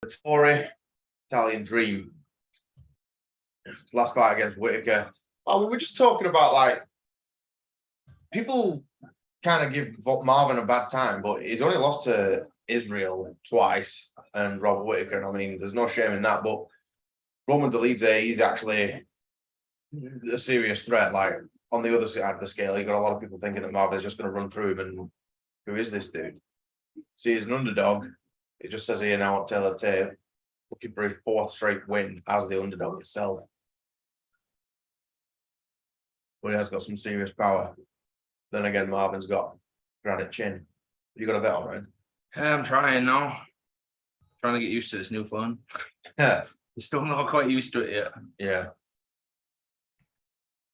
Vettori, Italian Dream. Last fight against Whitaker. Oh, we were just talking about like people kind of give Marvin a bad time, but he's only lost to Israel twice and Robert Whitaker. I mean, there's no shame in that. But Roman Dolidze, he's actually a serious threat. Like on the other side of the scale, you got a lot of people thinking that Marvin's just going to run through him. And who is this dude? See, he's an underdog. It just says here now on Taylor Tape, looking for his 4th straight win as the underdog itself. But he has got some serious power. Then again, Marvin's got granite chin. You got a bet on, right? Yeah, I'm trying now. Trying to get used to this new phone. Yeah. Still not quite used to it yet. Yeah.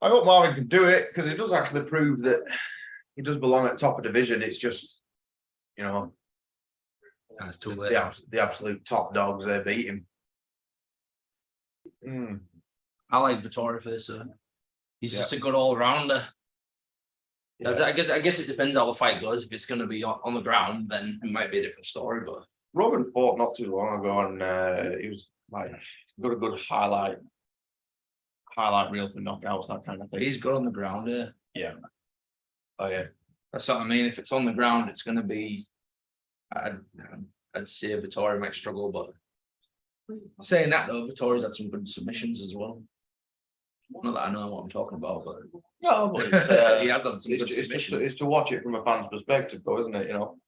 I hope Marvin can do it because it does actually prove that he does belong at top of division. It's just, you know, it's too late. The absolute top dogs, they beat him. I like Vettori for this. He's just a good all-rounder. Yeah. I guess it depends how the fight goes. If it's going to be on the ground, then it might be a different story. But Robin fought not too long ago, and he was like got a good highlight reel for knockouts, that kind of thing. He's good on the ground, yeah. Yeah. Oh yeah. That's what I mean. If it's on the ground, it's going to be. I'd say Vettori might struggle, but saying that though, Vittori's had some good submissions as well. Not that I know what I'm talking about, but no, but it's, he has had some good submissions. It's to watch it from a fan's perspective, though, isn't it? You know.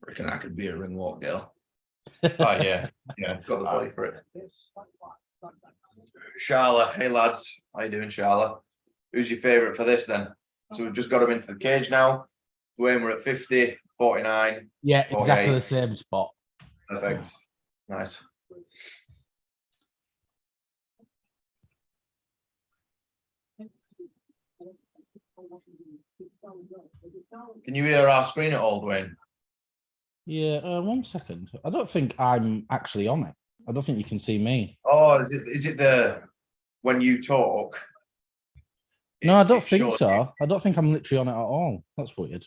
I reckon that could be a ring walk, girl. Oh yeah, got the body for it. Charlotte, hey lads, how you doing, Charlotte? Who's your favourite for this then? So we've just got him into the cage now. Dwayne, we're at 50, 49. Yeah, exactly the same spot. Perfect. Nice. Can you hear our screen at all, Dwayne? Yeah, 1 second. I don't think I'm actually on it. I don't think you can see me. Oh, is it the when you talk? No, I don't think so. I don't think I'm literally on it at all. That's weird.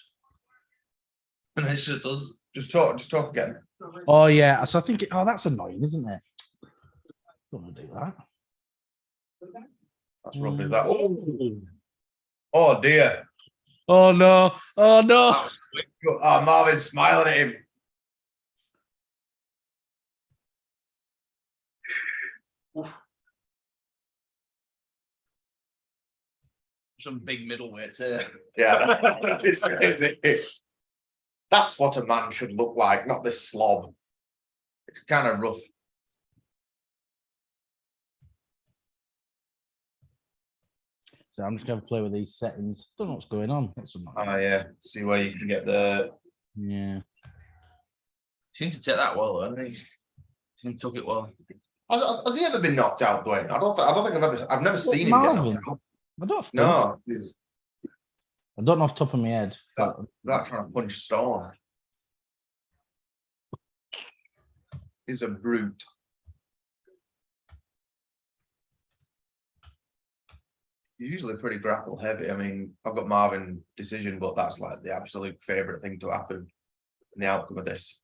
And it's just us. Just talk again. Oh yeah. So I think that's annoying, isn't it? Don't want to do that. That's rubbish. That. Oh dear. Oh no. Oh no. Oh, Marvin's smiling at him. Some big middleweights here. Yeah, it's crazy. That's what a man should look like, not this slob. It's kind of rough. So I'm just going to play with these settings. Don't know what's going on. That's Oh yeah, see where you can get the. Yeah. Seems to take that well, though. I think he took it well. Has he ever been knocked out, Dwayne? I don't think I've never seen him get knocked out. I don't think no. So. I don't know off the top of my head. That trying to punch stone. He's a brute. Usually pretty grapple heavy. I mean, I've got Marvin decision, but that's like the absolute favourite thing to happen in the outcome of this.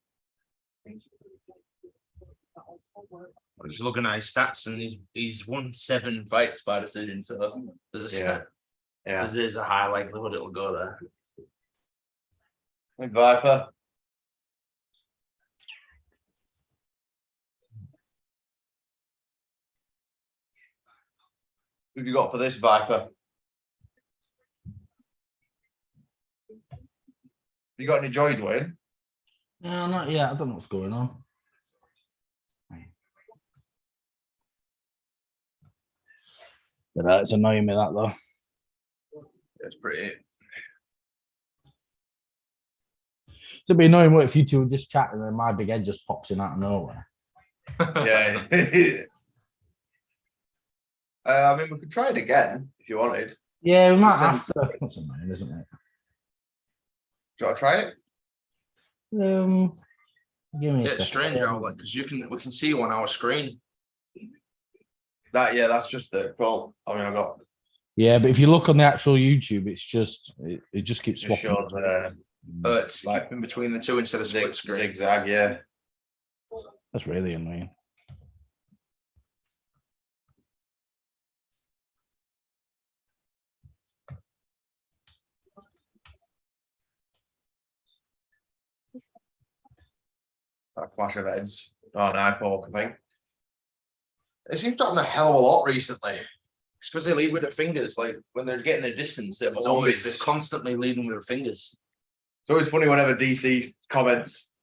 I'm just looking at his stats, and he's won 7 fights by decision. So there's there's a high likelihood it'll go there. Hey, Viper. Who have you got for this, Viper? You got any joy, Dwayne? No, not yet. I don't know what's going on. But it's annoying me that though. It's pretty. It'd be annoying what if you two were just chatting and my big head just pops in out of nowhere. Yeah. I mean, we could try it again if you wanted. Yeah, we might have to. That's annoying, isn't it? Do you want to try it? Give me a It's second. strange how because we can see you on our screen. That's just the well. I mean, I got. Yeah, but if you look on the actual YouTube, it's just it just keeps Just swapping. showed, It's like in between the two instead of split screen. Zigzag, yeah. That's really annoying. That clash of heads. Oh, an eye poke, I think. It seems to happen a hell of a lot recently. It's because they lead with their fingers. Like when they're getting their distance, they're It's always always- just constantly leading with their fingers. It's always funny whenever DC comments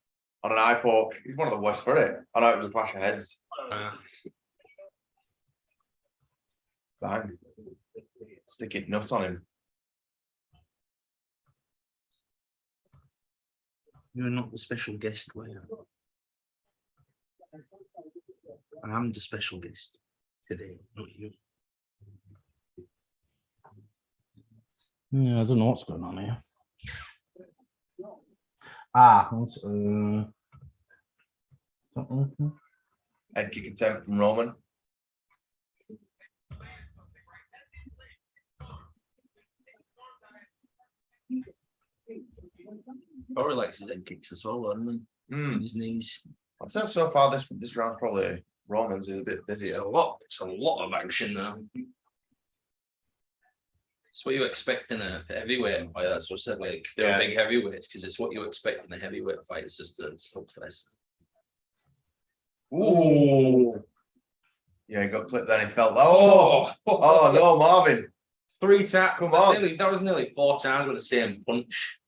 on an eye poke. He's one of the worst for it. I know it was a clash of heads. Bang. Sticky nuts on him. You're not the special guest, were you? I'm the special guest today, not you. Yeah, I don't know what's going on here. Ah, Head kick attempt from Roman. Or likes his head kicks as well, doesn't he? His knees. I'd say so far this round probably Roman's is a bit It's busier. a lot. It's a lot of action now. It's what you expect in a heavyweight fight. That's what I said. Like they're Yeah. big heavyweights because it's what you expect in a heavyweight fight. It's just a slugfest. Ooh. Yeah, he got clipped then. He felt. Oh no, Marvin. 3 taps. Come on. That was nearly 4 times with the same punch.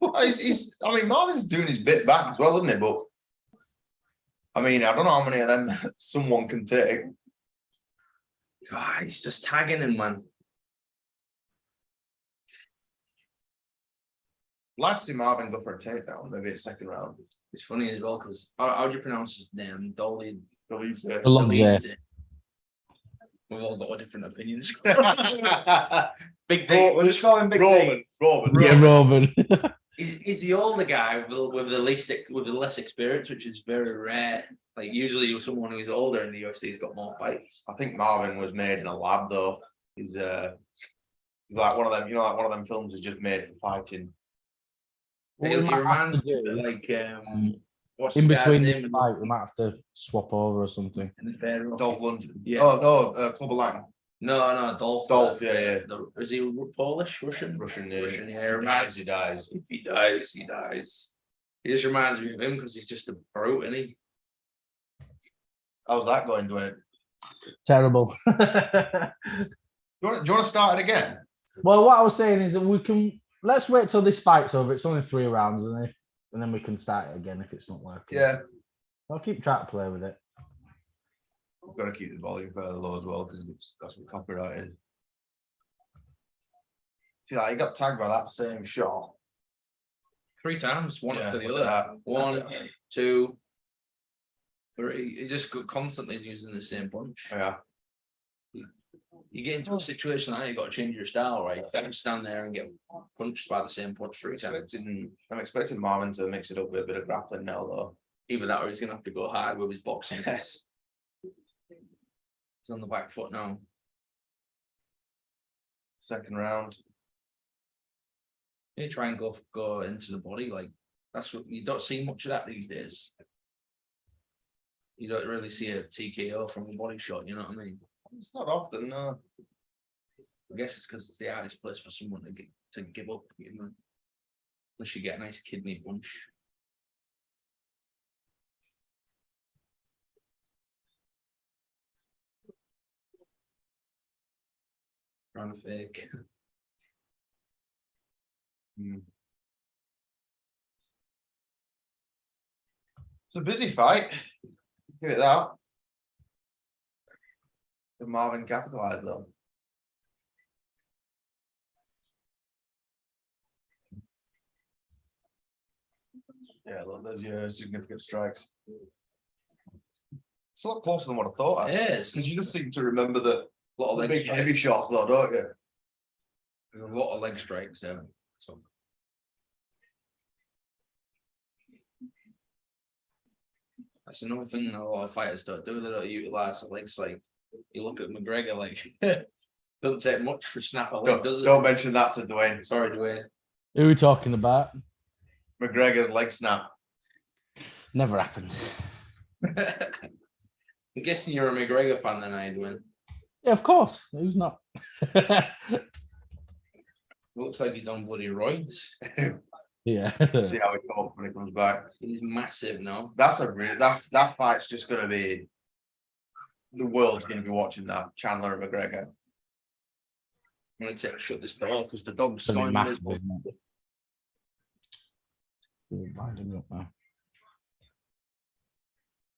I mean, Marvin's doing his bit back as well, isn't he? But I mean, I don't know how many of them someone can take. God, he's just tagging him, man. Like to see Marvin go for a takedown, maybe a second round. It's funny as well because how do you pronounce his name? Dolidze. Dolidze. We've all got different opinions. Big thing. We'll just call him Big Roman. Yeah, Roman. He's the older guy with the less experience, which is very rare. Like usually, someone who's older in the UFC has got more fights. I think Marvin was made in a lab though. He's like one of them, like one of them films is just made for fighting. He reminds me like what's in the guy's between name the fight, we might have to swap over or something. in the fair. Dolph Lundgren. Yeah. Oh no, Club of Lang. No, Dolph. Dolph, yeah. Is he Polish, Russian? Russian. Russian, yeah. He dies. If he dies, he dies. He just reminds me of him because he's just a brute, isn't he? How's that going, Dwayne? Terrible. Do you want to start it again? Well, what I was saying is that let's wait till this fight's over. It's only 3 rounds, and then we can start it again if it's not working. Yeah. I'll keep trying to play with it. We've got to keep the volume further low as well because that's what copyright is. See, like, he got tagged by that same shot. 3 times, one after the look at other. that. 1, 2, 3. He just constantly using the same punch. Yeah. You get into a situation like that, you got to change your style, right? You can't stand there and get punched by the same punch 3 times. I'm expecting Marvin to mix it up with a bit of grappling now, though. Either that or he's going to have to go hard with his boxing. He's on the back foot now. Second round. You try and go into the body, like that's what you don't see much of that these days. You don't really see a TKO from a body shot, you know what I mean? It's not often, no. I guess it's because it's the hardest place for someone to give up, you know, unless you get a nice kidney punch. Trying to fake. It's a busy fight. Give it that. Did Marvin capitalize though? Yeah, look, there's your significant strikes. It's a lot closer than what I thought. It is. Because you just seem to remember the A lot of leg big strikes. heavy shots though, don't you? There's a lot of leg strikes. So that's another thing a lot of fighters don't do. They don't utilize the legs. Like you look at McGregor, like Doesn't take much for snap a leg, does it? Don't mention that to Dwayne. Sorry, Dwayne. Who are we talking about? McGregor's leg snap. Never happened. I'm guessing you're a McGregor fan then, Dwayne. Yeah, of course. Who's not? Looks like he's on bloody roids. Yeah. See how he copes when he comes back. He's massive now. That fight's just gonna be the world's gonna be watching that. Chandler and McGregor. I'm gonna shut this door because the dog's It's gonna be going massive, isn't it? We're winding up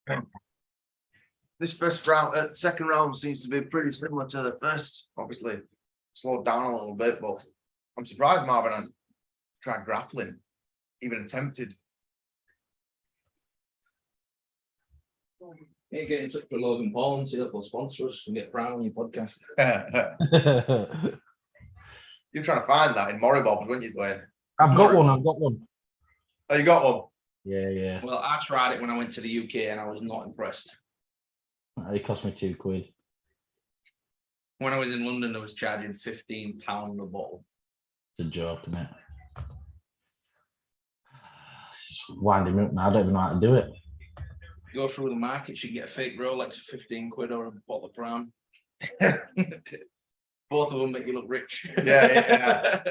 now. This second round seems to be pretty similar to the first. Obviously, slowed down a little bit, but I'm surprised Marvin hadn't tried grappling, even attempted. Hey, get in touch with Logan Paul and see if they'll sponsor us and get Bryan on your podcast. You're trying to find that in Moribobs, weren't you, Dwayne? I've got one. Oh, you got one? Yeah. Well, I tried it when I went to the UK and I was not impressed. It cost me £2. When I was in London, I was charging £15 a bottle. It's a joke, isn't it? It's just winding me up now. I don't even know how to do it. Go through the market, you get a fake Rolex for 15 quid or a bottle of Crown. Both of them make you look rich. Yeah.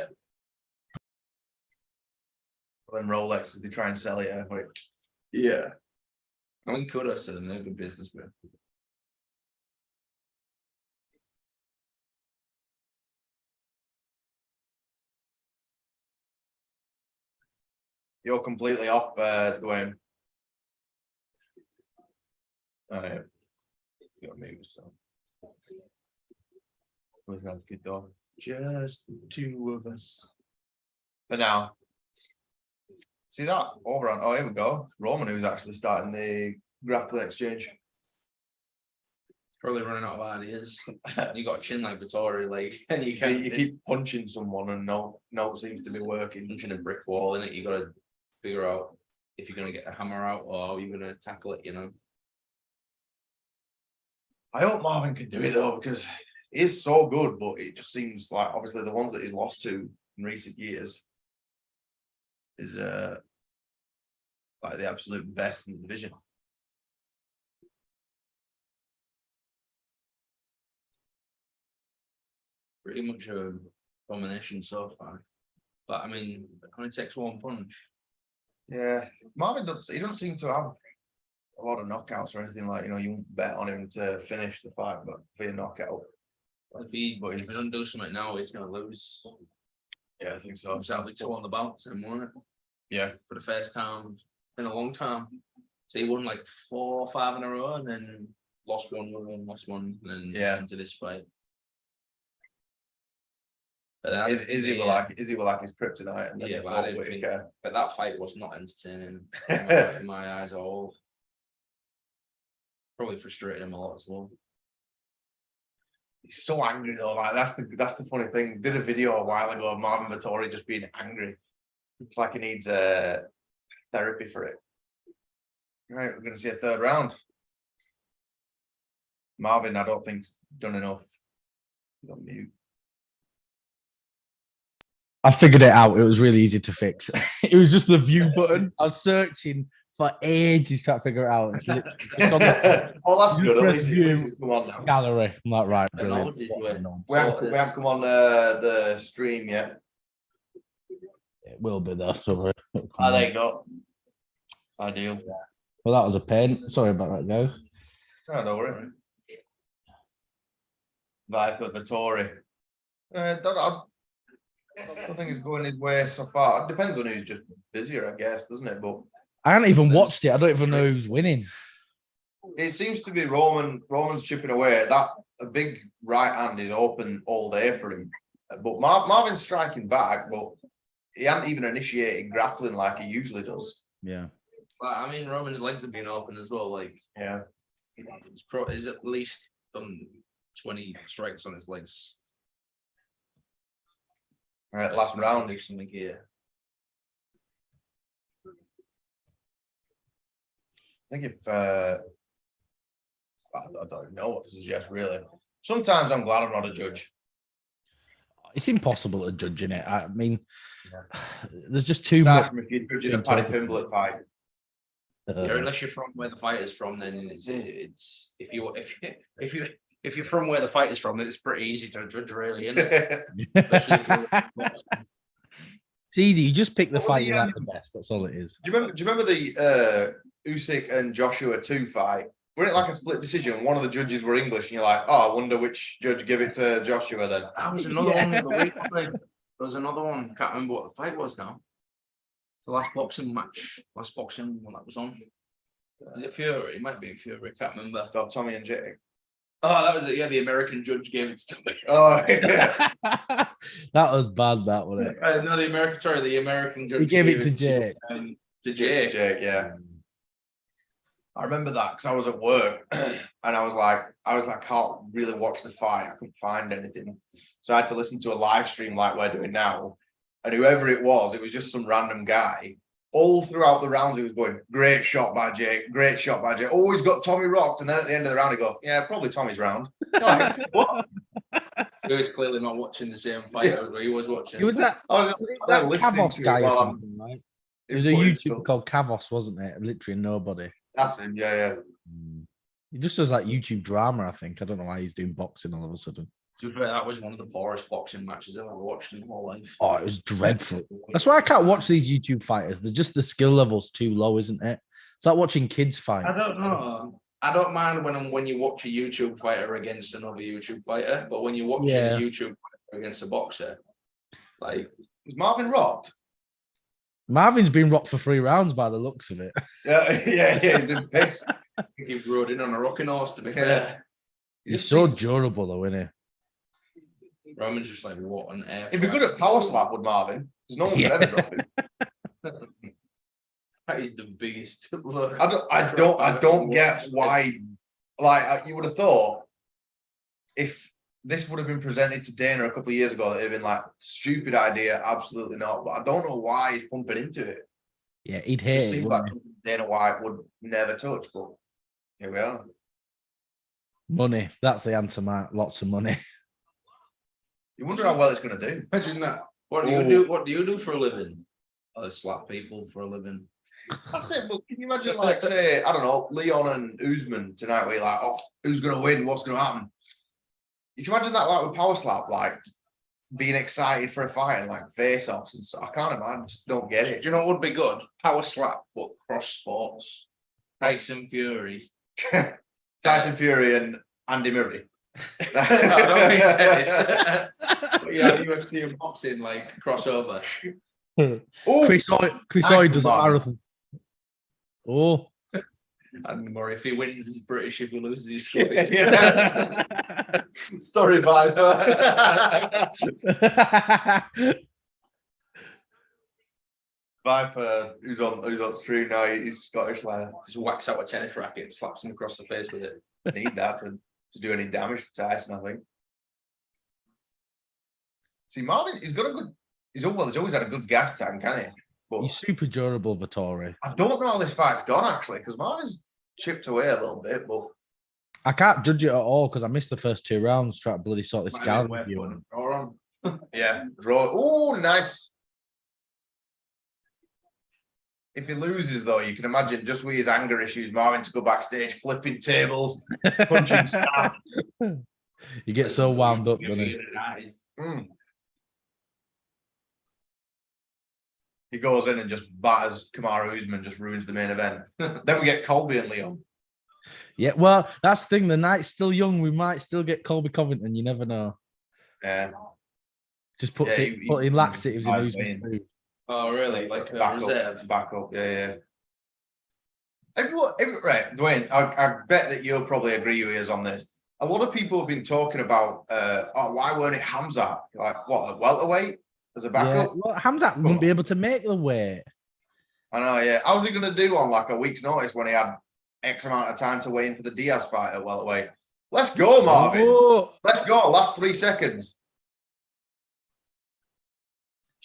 Them Rolexes, they try and sell you. Yeah. I mean, kudos to them, they're good businessmen. You're completely off, Dwayne. That's good dog. Just the two of us. For now. See that? Over on. Oh, here we go. Roman, who's actually starting the grappling exchange. Probably running out of ideas. You got a chin like Vettori, like, and you keep punching someone and no seems to be working. Punching a brick wall in it. You got to figure out if you're going to get a hammer out or you're going to tackle it. You know. I hope Marvin can do it though, because he is so good, but it just seems like obviously the ones that he's lost to in recent years is like the absolute best in the division. Pretty much a domination so far, but I mean, it only takes one punch. Yeah, Marvin doesn't seem to have a lot of knockouts or anything like, you won't bet on him to finish the fight, but via knockout. If he doesn't do something now, he's going to lose. Yeah, I think so. He's having two on the bounce and won it. Yeah, for the first time in a long time. So he won like 4 or 5 in a row, and then lost one, lost one, and then into this fight. But is he like his kryptonite? And yeah, but I didn't think. But that fight was not entertaining in my eyes at all. Probably frustrated him a lot as well. He's so angry though. Like that's the funny thing. Did a video a while ago of Marvin Vettori just being angry. It's like he needs therapy for it. Right, we're going to see a third round. Marvin, I don't think's done enough. He's on mute. I figured it out. It was really easy to fix. It was just the view button. I was searching for ages trying to figure it out. It's on the, oh, that's good. At least view come on now. Gallery. I'm like, right, brilliant. We haven't come on the stream yet. It will be though. So there you go. Ideal. Yeah. Well, that was a pain. Sorry about that, guys. Oh, don't worry. Viper Vettori. I don't think it's going his way so far. It depends on who's just busier, I guess, doesn't it? But I haven't even watched it. I don't even know who's winning. It seems to be Roman's chipping away. That a big right hand is open all day for him. But Marvin's striking back, but he hasn't even initiated grappling like he usually does. Yeah. Well, I mean, Roman's legs have been open as well. Like, yeah, he's at least done 20 strikes on his legs. All right, last round. Do something here. I think if I don't know what to suggest really. Sometimes I'm glad I'm not a judge It's impossible to judge in it. I mean, Yeah. there's just too Aside much. from if you're judging a Paddy Pimblett fight. Yeah, unless you're from where the fighter's from, then it's if you're from where the fighter's from, it's pretty easy to judge, really, isn't it? Especially if you're It's easy. You just pick the Well, fight you yeah. like the best. That's all it is. Do you remember the Usyk and Joshua 2 fight? Wasn't it like a split decision? One of the judges were English, and you're like, oh, I wonder which judge give it to Joshua then. That was another one of the week. There was another one. Can't remember what the fight was now. The last boxing match. Last boxing one that was on. Is it Fury? It might be Fury. Can't remember. Got Tommy and Jake. Oh, that was it. Yeah, the American judge gave it to me. Oh, yeah. That was bad, that wasn't it? No, the American judge. He gave it to Jake. To Jake. Jake, yeah. I remember that because I was at work and I was like, I can't really watch the fight. I couldn't find anything. So I had to listen to a live stream like we're doing now. And whoever it was just some random guy. All throughout the rounds, he was going, great shot by Jake, great shot by Jake. Always got Tommy rocked. And then at the end of the round, he goes, yeah, probably Tommy's round. Like, what? He was clearly not watching the same fight. He was watching. It was that, I was just that listening Kavos to guy it or while I'm something, right? There was a inputting YouTuber stuff. called Kavos, wasn't it? Literally nobody. That's him, yeah. He just does like YouTube drama, I think. I don't know why he's doing boxing all of a sudden. To be fair, that was one of the poorest boxing matches I've ever watched in my whole life. Oh, it was dreadful. That's why I can't watch these YouTube fighters. They're just the skill level's too low, isn't it? It's like watching kids fight. I don't know. I don't mind when you watch a YouTube fighter against another YouTube fighter, but when you're watching a YouTube fighter against a boxer, like, Was Marvin rocked? Marvin's been rocked for 3 rounds by the looks of it. Yeah, he's been pissed. I think he rode in on a rocking horse, to be fair. He's so durable, though, isn't Roman's just like, what on earth? He'd be good at power slap, would Marvin? Because no one could ever drop him. That is the biggest. I don't get why. Like you would have thought, if this would have been presented to Dana a couple of years ago, that it'd been like stupid idea, absolutely not. But I don't know why he's pumping into it. Yeah, he'd It hate it. seems like something Dana White would never touch, but here we are. Money. That's the answer, Matt. Lots of money. You wonder how well it's going to do. Imagine that. What do you do? What do you do for a living? I slap people for a living. That's it. But can you imagine, like, say, I don't know, Leon and Usman tonight, where you're like, oh, who's going to win? What's going to happen? You can imagine that, like, with power slap, like, being excited for a fight and, like, face-offs and stuff. I can't imagine. I just don't get it. Do you know what would be good? Power slap, but cross sports. Tyson Fury. Tyson Fury and Andy Murray. No, I don't think tennis. But yeah, UFC and boxing, like, crossover. Oh, Chris nice Hoy does a one. marathon. Oh. And more if he wins, he's British. If he loses, he's Scottish. Yeah. Sorry, man. Viper, who's on stream now, he's Scottish lad. Just whacks out a tennis racket and slaps him across the face with it. Need that to do any damage to Tyson, I think. See, Marvin, he's always had a good gas tank, hasn't he? But He's super durable, Vettori. I don't know how this fight's gone, actually, because Marvin's chipped away a little bit, but I can't judge it at all because I missed the first 2 rounds trying to bloody sort this Might guy have been review. wet, but yeah, draw. Oh, nice. If he loses, though, you can imagine just with his anger issues, Marvin to go backstage, flipping tables, punching staff. You get so wound up, doesn't he? Mm. He goes in and just batters Kamaru Usman, just ruins the main event. Then we get Colby and Leon. Yeah, well, that's the thing. The night's still young. We might still get Colby Covington. You never know. Yeah. Just puts Yeah, it, put in laxatives in Usman too. Oh, really? Like reserve? Back up. Yeah. Right, Dwayne, I bet that you'll probably agree with us on this. A lot of people have been talking about, why weren't it Hamza? Like, what, a welterweight as a backup? Yeah, well, Hamzat wouldn't be able to make the weight. I know, yeah. How's he going to do on like a week's notice when he had X amount of time to wait in for the Diaz fight at welterweight? Let's go, Marvin. Oh, Let's go. Last 3 seconds.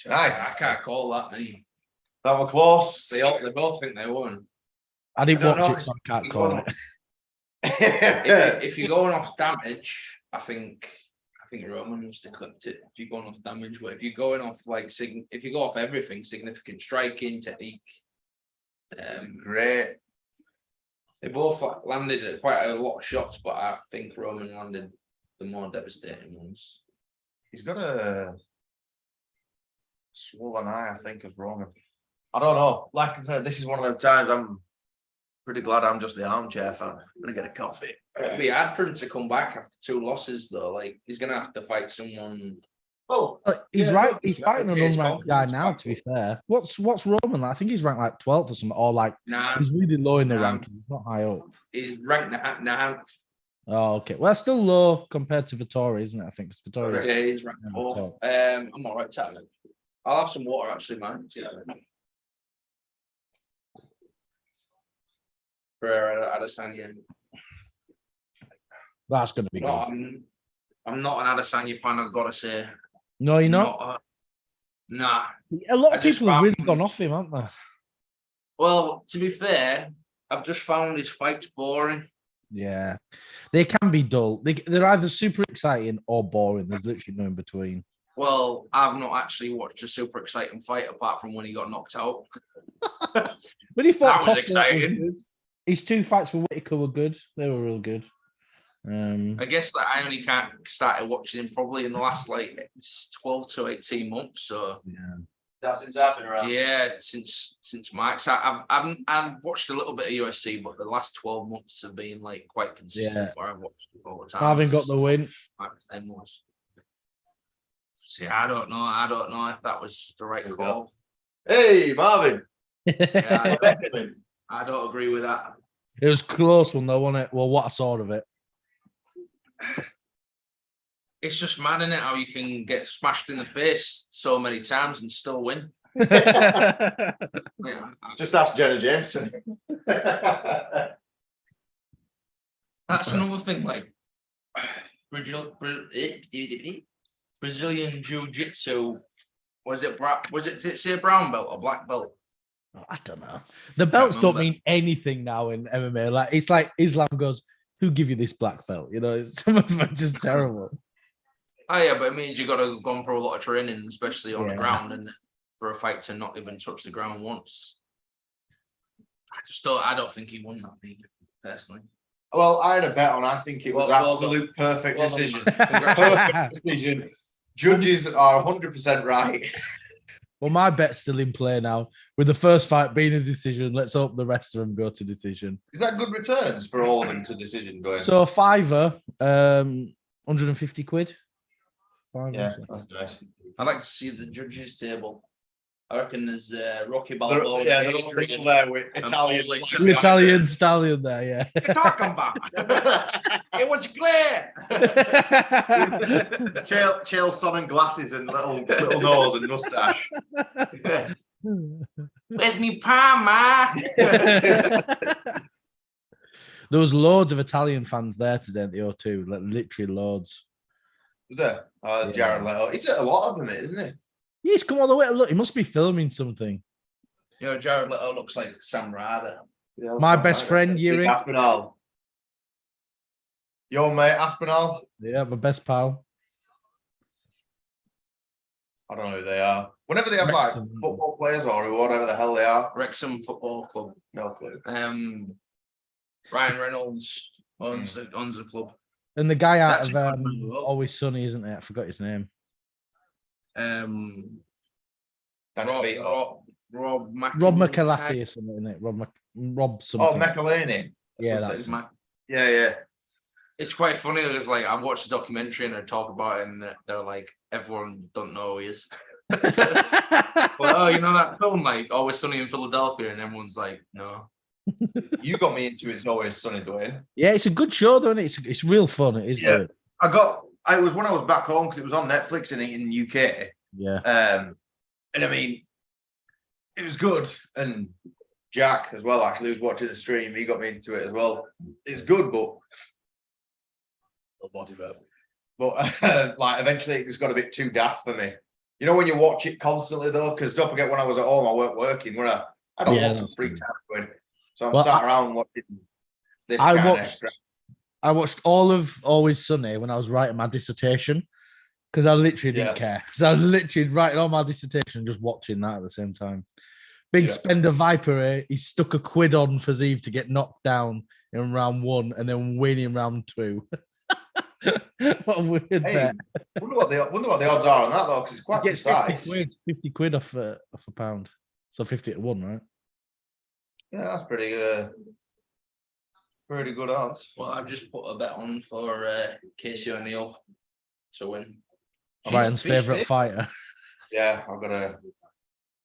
Nice. I can't call that, mate. That were close. They both think they won. I didn't I don't watch know, it, so I can't call it. If you're going off damage, I think think Roman must have clipped it. If you're going off damage, but if you're going off like if you go off everything, significant striking, technique, Great. they both landed quite a lot of shots, but I think Roman landed the more devastating ones. He's got a swollen eye, I think, as Roman. I don't know. Like I said, this is one of them times I'm pretty glad I'm just the armchair fan. I'm gonna get a coffee. It'd be hard for him to come back after 2 losses, though. Like he's gonna have to fight someone. Oh, He's yeah, right. look, He's fighting an his unranked guy confidence now. back To be fair, what's Roman like? I think he's ranked like 12th or something, or like Nah, he's really low in the Nah. rankings. He's not high up. he's ranked now. Oh, okay. Well, that's still low compared to Vettori, isn't it? I think it's Vettori. Yeah, he's ranked Yeah, 4th. top. I'm all right, Tyler. I'll have some water actually, man. Yeah. For Adesanya. That's going to be No, good. I'm not an Adesanya fan. I've got to say. No, you're not. Nah. A lot I of just people have really found- gone off him, haven't they? Well, to be fair, I've just found his fights boring. Yeah, they can be dull. They're either super exciting or boring. There's literally no in between. Well, I've not actually watched a super exciting fight apart from when he got knocked out. But he fought That was Costa, exciting. good. His 2 fights with Whitaker were good. They were real good. I guess that I only started watching him probably in the last like 12 to 18 months. So Yeah. that's since I've been around. yeah, since Mike's, I've watched a little bit of UFC, but the last 12 months have been like quite consistent. Where I've watched it all the time. Marvin got the win. See, I don't know. I don't know if that was the right There we call. Hey, Marvin. Yeah, I don't agree with that. It was a close one though, wasn't it? Well, what I saw of it. It's just mad, isn't it? How you can get smashed in the face so many times and still win. Yeah. Yeah, Just ask Jenna Jameson. that's another thing. Like Brazilian Jiu-Jitsu. Did it say a brown belt or black belt? I don't know. The belts don't remember. mean anything now in MMA. Like it's like Islam goes, "Who give you this black belt?" You know, some of them are just terrible. Oh yeah, but it means you got to go through a lot of training, especially on the Yeah. ground, and for a fight to not even touch the ground once. I don't think he won that league, personally. Well, I had a bet on. I think it was Well absolute perfect well done, decision. man. Congratulations. Perfect decision. Judges are 100% right. Well, my bet's still in play now. With the first fight being a decision, let's hope the rest of them go to decision. Is that good returns for all of them to decision going? So a fiver, 150 quid. Fiver, yeah, so. that's nice. I'd like to see the judges' table. I reckon there's Rocky Yeah, Balboa. they're all there with Italian. Paul The Italian stallion there, yeah. What you talking about? It was clear. Chael son and glasses and little nose and mustache. Where's me Parma? There was loads of Italian fans there today at the O2, like literally loads. Was there? Oh, there's Yeah. Jared Leto. Is it a lot of them, isn't it? He's come all the way. Look, he must be filming something. You know, Jared Leto looks like Sam Rada. Yeah, My best friend, Yuri. Aspinall. Your mate, Aspinall. Yeah, my best pal. I don't know who they are. Whenever they have like Wrexham. football players or whatever the hell they are, Wrexham Football Club. no clue. Ryan Reynolds owns the club. And the guy out That's of a good man as well. Always Sunny, isn't it? I forgot his name. Rob Rob McIntyre. McAlafy or something, isn't it? Rob something. Oh, McElhaney. Yeah, That's that's Yeah. It's quite funny because like I watched a documentary and they talk about it and they're like everyone don't know who he is. But oh, you know that film like Always Sunny in Philadelphia and everyone's like no. You got me into It's Always Sunny, Dwayne. Yeah, it's a good show, though, isn't it? It's real fun. It is Yeah. good. I was when I was back home because it was on Netflix in the UK. Yeah. And I mean, it was good. And Jack as well, actually, who was watching the stream, he got me into it as well. It's good, but like eventually it just got a bit too daft for me. You know when you watch it constantly though, because don't forget when I was at home, I weren't working. When I had a Yeah, lot of that's free true. time going, so I'm Well, sat around watching this I kind of watched extra. I watched all of Always Sunny when I was writing my dissertation. because I literally Yeah. didn't care. So I was literally writing all my dissertation and just watching that at the same time. Big spender Viper, he stuck £1 on Fiziev to get knocked down in round 1 and then win in round 2. What a weird bet. Wonder what the odds are on that though, because it's quite He gets precise. £50 off a pound. So 50 to 1, right? Yeah, that's pretty good odds. Well, I've just put a bet on for Casey O'Neill to win. Ryan's favourite fighter. Yeah, I've got a.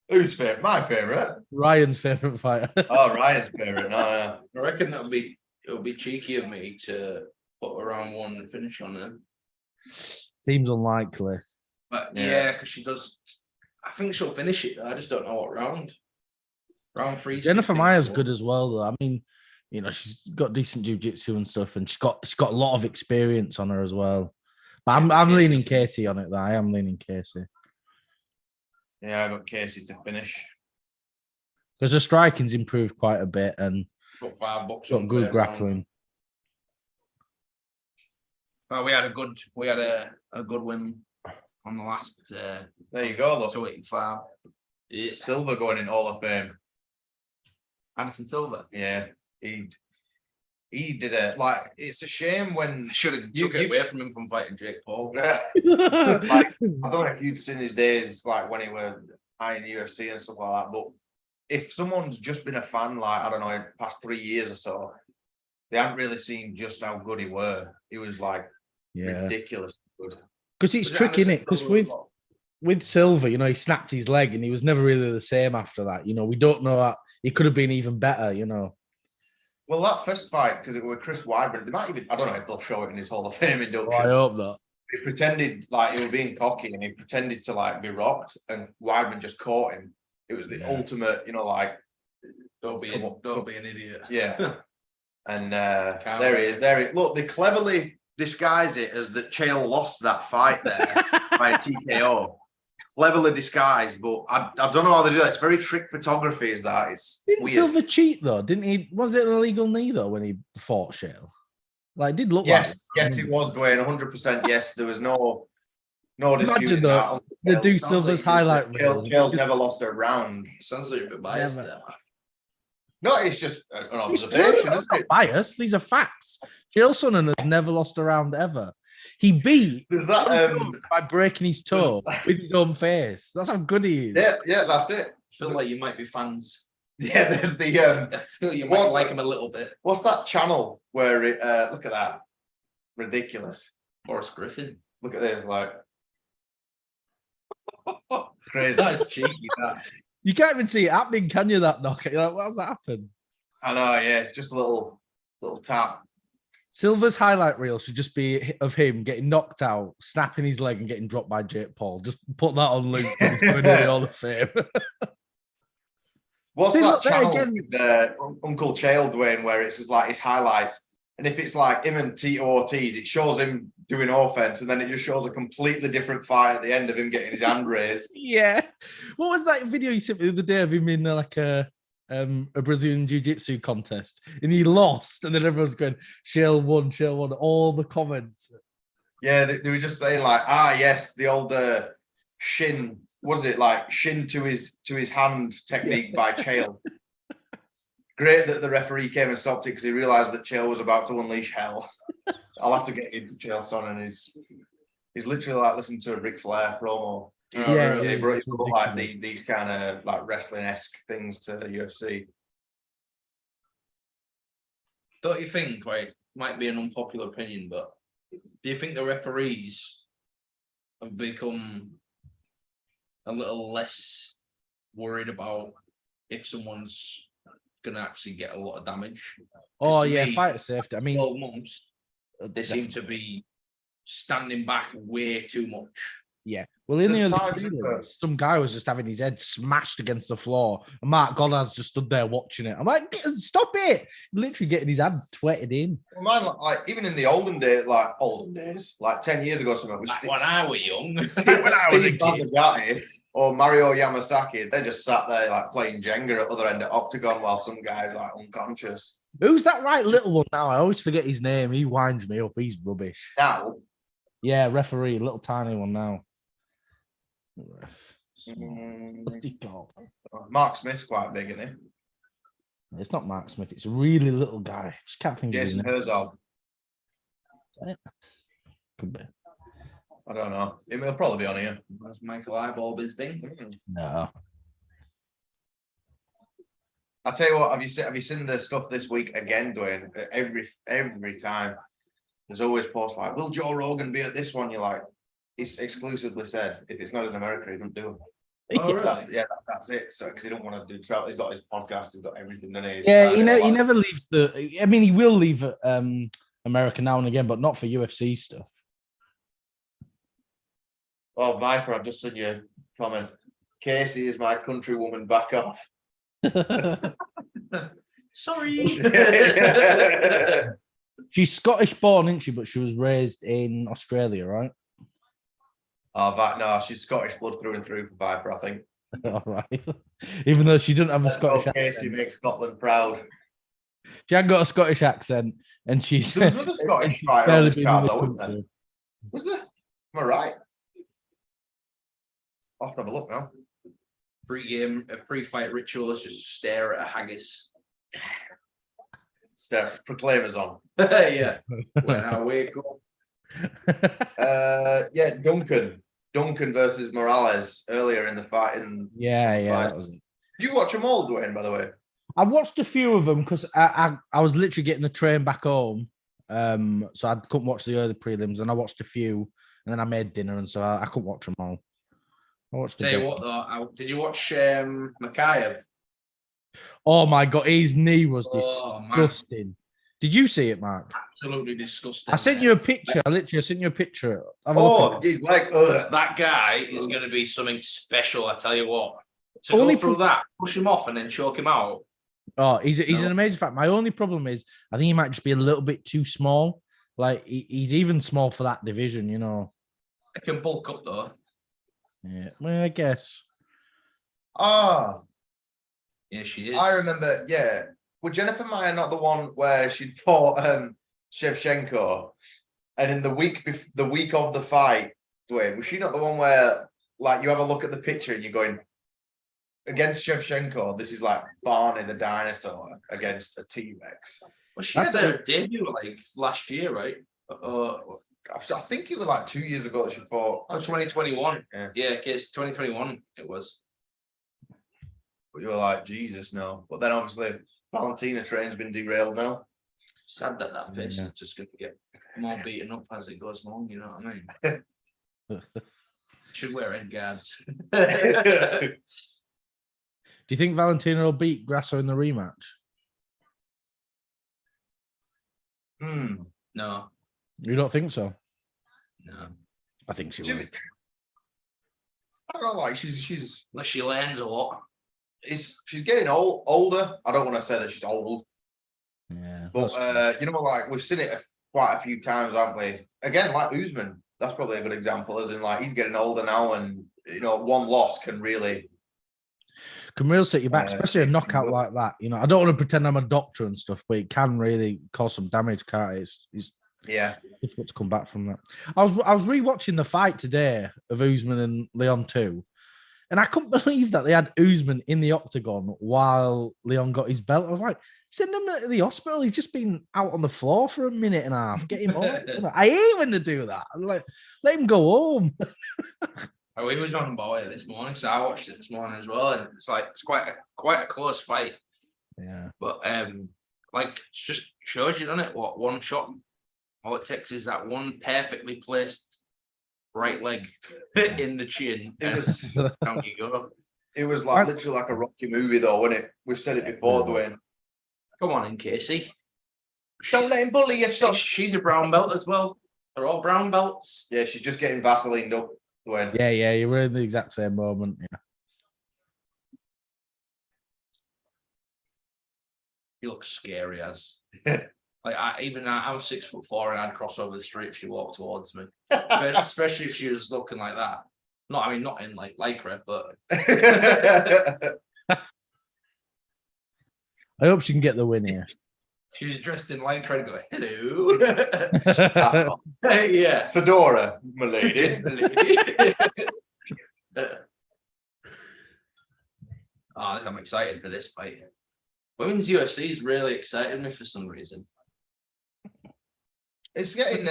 Who's favorite? My favorite. Ryan's favourite fighter. Oh, Ryan's favorite. No, yeah. I reckon it'll be cheeky of me to put a round 1 finish on her. Seems unlikely. But yeah, because she does. I think she'll finish it. I just don't know what round. Round 3. Jennifer Maia's good as well, though. I mean, you know, she's got decent jiu-jitsu and stuff, and she's got a lot of experience on her as well. But I'm leaning Casey on it, though. I am leaning Casey. Yeah, I got Casey to finish. Because her striking's improved quite a bit and Got $5 got good grappling. Well, we had a good win on the last. There you go. Look, 285. Yeah. Silver going in Hall of Fame. Anderson Silva. Yeah, he did it. Like, it's a shame when Should have took it away from him from fighting Jake Paul. like, I don't know if you've seen his days, like when he were high in the UFC and stuff like that. But if someone's just been a fan, like I don't know, in the past 3 years or so, they haven't really seen just how good he were. He was like ridiculous good. Because it's tricky, isn't it? Because with Silva, you know, he snapped his leg and he was never really the same after that. You know, we don't know that he could have been even better, you know. Well, that first fight, because it was Chris Weidman, they might even, I don't know if they'll show it in his Hall of Fame induction. Well, I hope not. He pretended like he was being cocky and he pretended to like be rocked, and Weidman just caught him. It was the ultimate, you know, like Don't be an idiot. Yeah. And there he is. Look, they cleverly disguise it as that Chael lost that fight there by a TKO. Cleverly disguised, but I don't know how they do that. It's very trick photography, is that? It's Didn't weird. Silva cheat though? Didn't he? Was it an illegal knee though when he fought Chael? Like, it did look Yes, like it was Dwayne, 100%. Yes, there was no dispute. Imagine though, they do Silva's highlight reel. Chael's never lost a round. Sounds like you're a bit biased Never. there. No, it's just an It's observation, true, isn't it's not it? bias. These are facts. Chael Sonnen has never lost a round ever. He beat There's that. by breaking his toe with his own face. That's how good he is. Yeah, that's it. I feel like you might be fans. Yeah, there's the You might like him a little bit. what's that channel where it look at that. Ridiculous. Boris Griffin. Look at this, like crazy. That's cheeky. That. You can't even see it happening, can you? That knock. You're like, how's that happen? I know, yeah, it's just a little tap. Silva's highlight reel should just be of him getting knocked out, snapping his leg, and getting dropped by Jake Paul. Just put that on Luke. He's going to the Hall of Fame. What's See, that look, there channel again- with Uncle Chael Dwayne, where it's just like his highlights, and if it's like him and Tito Ortiz, it shows him doing offense, and then it just shows a completely different fight at the end of him getting his hand raised. Yeah. What was that video you sent me the other day of him in like a Brazilian jiu-jitsu contest, and he lost, and then everyone's going, Chael won, all the comments. Yeah, they were just saying like, yes, the old shin. What is it like? Shin to his hand technique by Chael. Great that the referee came and stopped it because he realised that Chael was about to unleash hell. I'll have to get into Chael Sonnen, and he's literally like listening to a Ric Flair promo. You know, Yeah, really, yeah, bro, it's he brought like ridiculous. these kind of like wrestling-esque things to the UFC. Don't you think, right? Might be an unpopular opinion, but do you think the referees have become a little less worried about if someone's gonna actually get a lot of damage? 'Cause Oh to yeah, me, fighter safety. I mean, 12 months, they seem to be standing back way too much. yeah. Well, in the There's early times, isn't there? prelims, some guy was just having his head smashed against the floor, and Mark Goddard's just stood there watching it. I'm like, stop it! Literally getting his hand twetted in. Well, mine, like even in the olden days, like 10 years ago, or something. Like when I was young. Steve when I was a kid. Bazagatti or Mario Yamasaki, they just sat there like playing Jenga at the other end of Octagon while some guy's like unconscious. Who's that right little one now? I always forget his name. He winds me up. He's rubbish. Now, Yeah, referee, little tiny one now. Mm, What's he called? Mark Smith's quite big, isn't It's not Mark Smith. It's a really little guy. Just can't think he? of his Jason name. Herzog. Could be. I don't know. He'll probably be on here. That's Michael Eyeball Bisbee. No. I tell you what, have you seen the stuff this week again, Dwayne? Every time there's always posts like, will Joe Rogan be at this one? You're like, it's exclusively said if it's not in America, he doesn't do it. Oh, really? Yeah, that's it. So because he don't want to do travel, he's got his podcast, he's got everything. Yeah, he never leaves the. I mean, he will leave America now and again, but not for UFC stuff. Oh, Viper, I've just seen your comment. Casey is my countrywoman. Back off. Sorry. She's Scottish born, isn't she? But she was raised in Australia, right? Oh, no, she's Scottish blood through and through for Viper, I think. All right. Even though she doesn't have a Let's Scottish go, accent. Casey makes Scotland proud. She hadn't got a Scottish accent, and she's. There was another Scottish fighter on this card, though, wasn't there? Was there? Am I right? I'll have to have a look now. Pre-game, pre-fight rituals, just stare at a haggis. Steph, Proclaimers on. Yeah. When I wake up. Yeah, Duncan versus Morales earlier in the fight. Yeah, fight. that was it. Did you watch them all, Dwayne, by the way? I watched a few of them because I was literally getting the train back home, so I couldn't watch the early prelims, and I watched a few, and then I made dinner, and so I couldn't watch them all. I watched. Tell you what, though, did you watch Makayev? Oh my god, his knee was Oh, disgusting. Did you see it, Mark? Absolutely disgusting. I sent you a picture. I sent you a picture. He's like, ugh. That guy is going to be something special. I tell you what. To Only go through that, push him off, and then choke him out. Oh, he's an amazing fact. My only problem is I think he might just be a little bit too small. Like he's even small for that division, you know. I can bulk up though. Yeah, well, I guess. Ah, Yeah, she is. I remember. Yeah, was Jennifer Maia not the one where she fought Shevchenko, and in the week of the fight, Dwayne, was she not the one where like you have a look at the picture and you're going against Shevchenko? This is like Barney the dinosaur against a T-Rex. Well, she had her debut like last year, right? I think it was like 2 years ago that she fought. Oh, 2021. Yeah, it's 2021. It was. but you were like, Jesus, no. But then obviously Valentina train's been derailed now. Sad that face is just going to get more beaten up as it goes along. You know what I mean? Should wear head guards. Do you think Valentina will beat Grasso in the rematch? No. You don't think so? No. I think she will. I don't know, like she's Unless she lands a lot. she's getting older. I don't want to say that she's old, Yeah. but you know, like we've seen it quite a few times, haven't we? Again, like Usman, that's probably a good example, as in like he's getting older now, and you know, one loss can really set you back, especially a knockout like that. You know, I don't want to pretend I'm a doctor and stuff, but it can really cause some damage, can't it? It's difficult to come back from that. I was rewatching the fight today of Usman and Leon 2, and I couldn't believe that they had Usman in the octagon while Leon got his belt. I was like, send him to the hospital. He's just been out on the floor for a minute and a half. Get him home. I hate when they do that. I'm like, let him go home. He was on about it this morning, so I watched it this morning as well, and it's like it's quite a close fight. Yeah, but like it just shows you, doesn't it? What one shot, all it takes is that one perfectly placed right leg in the chin. It was down you go. It was like literally like a Rocky movie, though, wasn't it? We've said it before, Dwayne. Come on in, Casey. Don't let him bully you, son. She's a brown belt as well. They're all brown belts. Yeah, she's just getting Vaselined up. Dwayne. Yeah, you were in the exact same moment. Yeah. She looks scary as. Like I was 6'4" and I'd cross over the street if she walked towards me. Especially if she was looking like that. Not in like lycra, but I hope she can get the win here. She was dressed in line trying to go, hello. Yeah. Fedora, my lady. I'm excited for this fight. Women's UFC is really exciting me for some reason. It's getting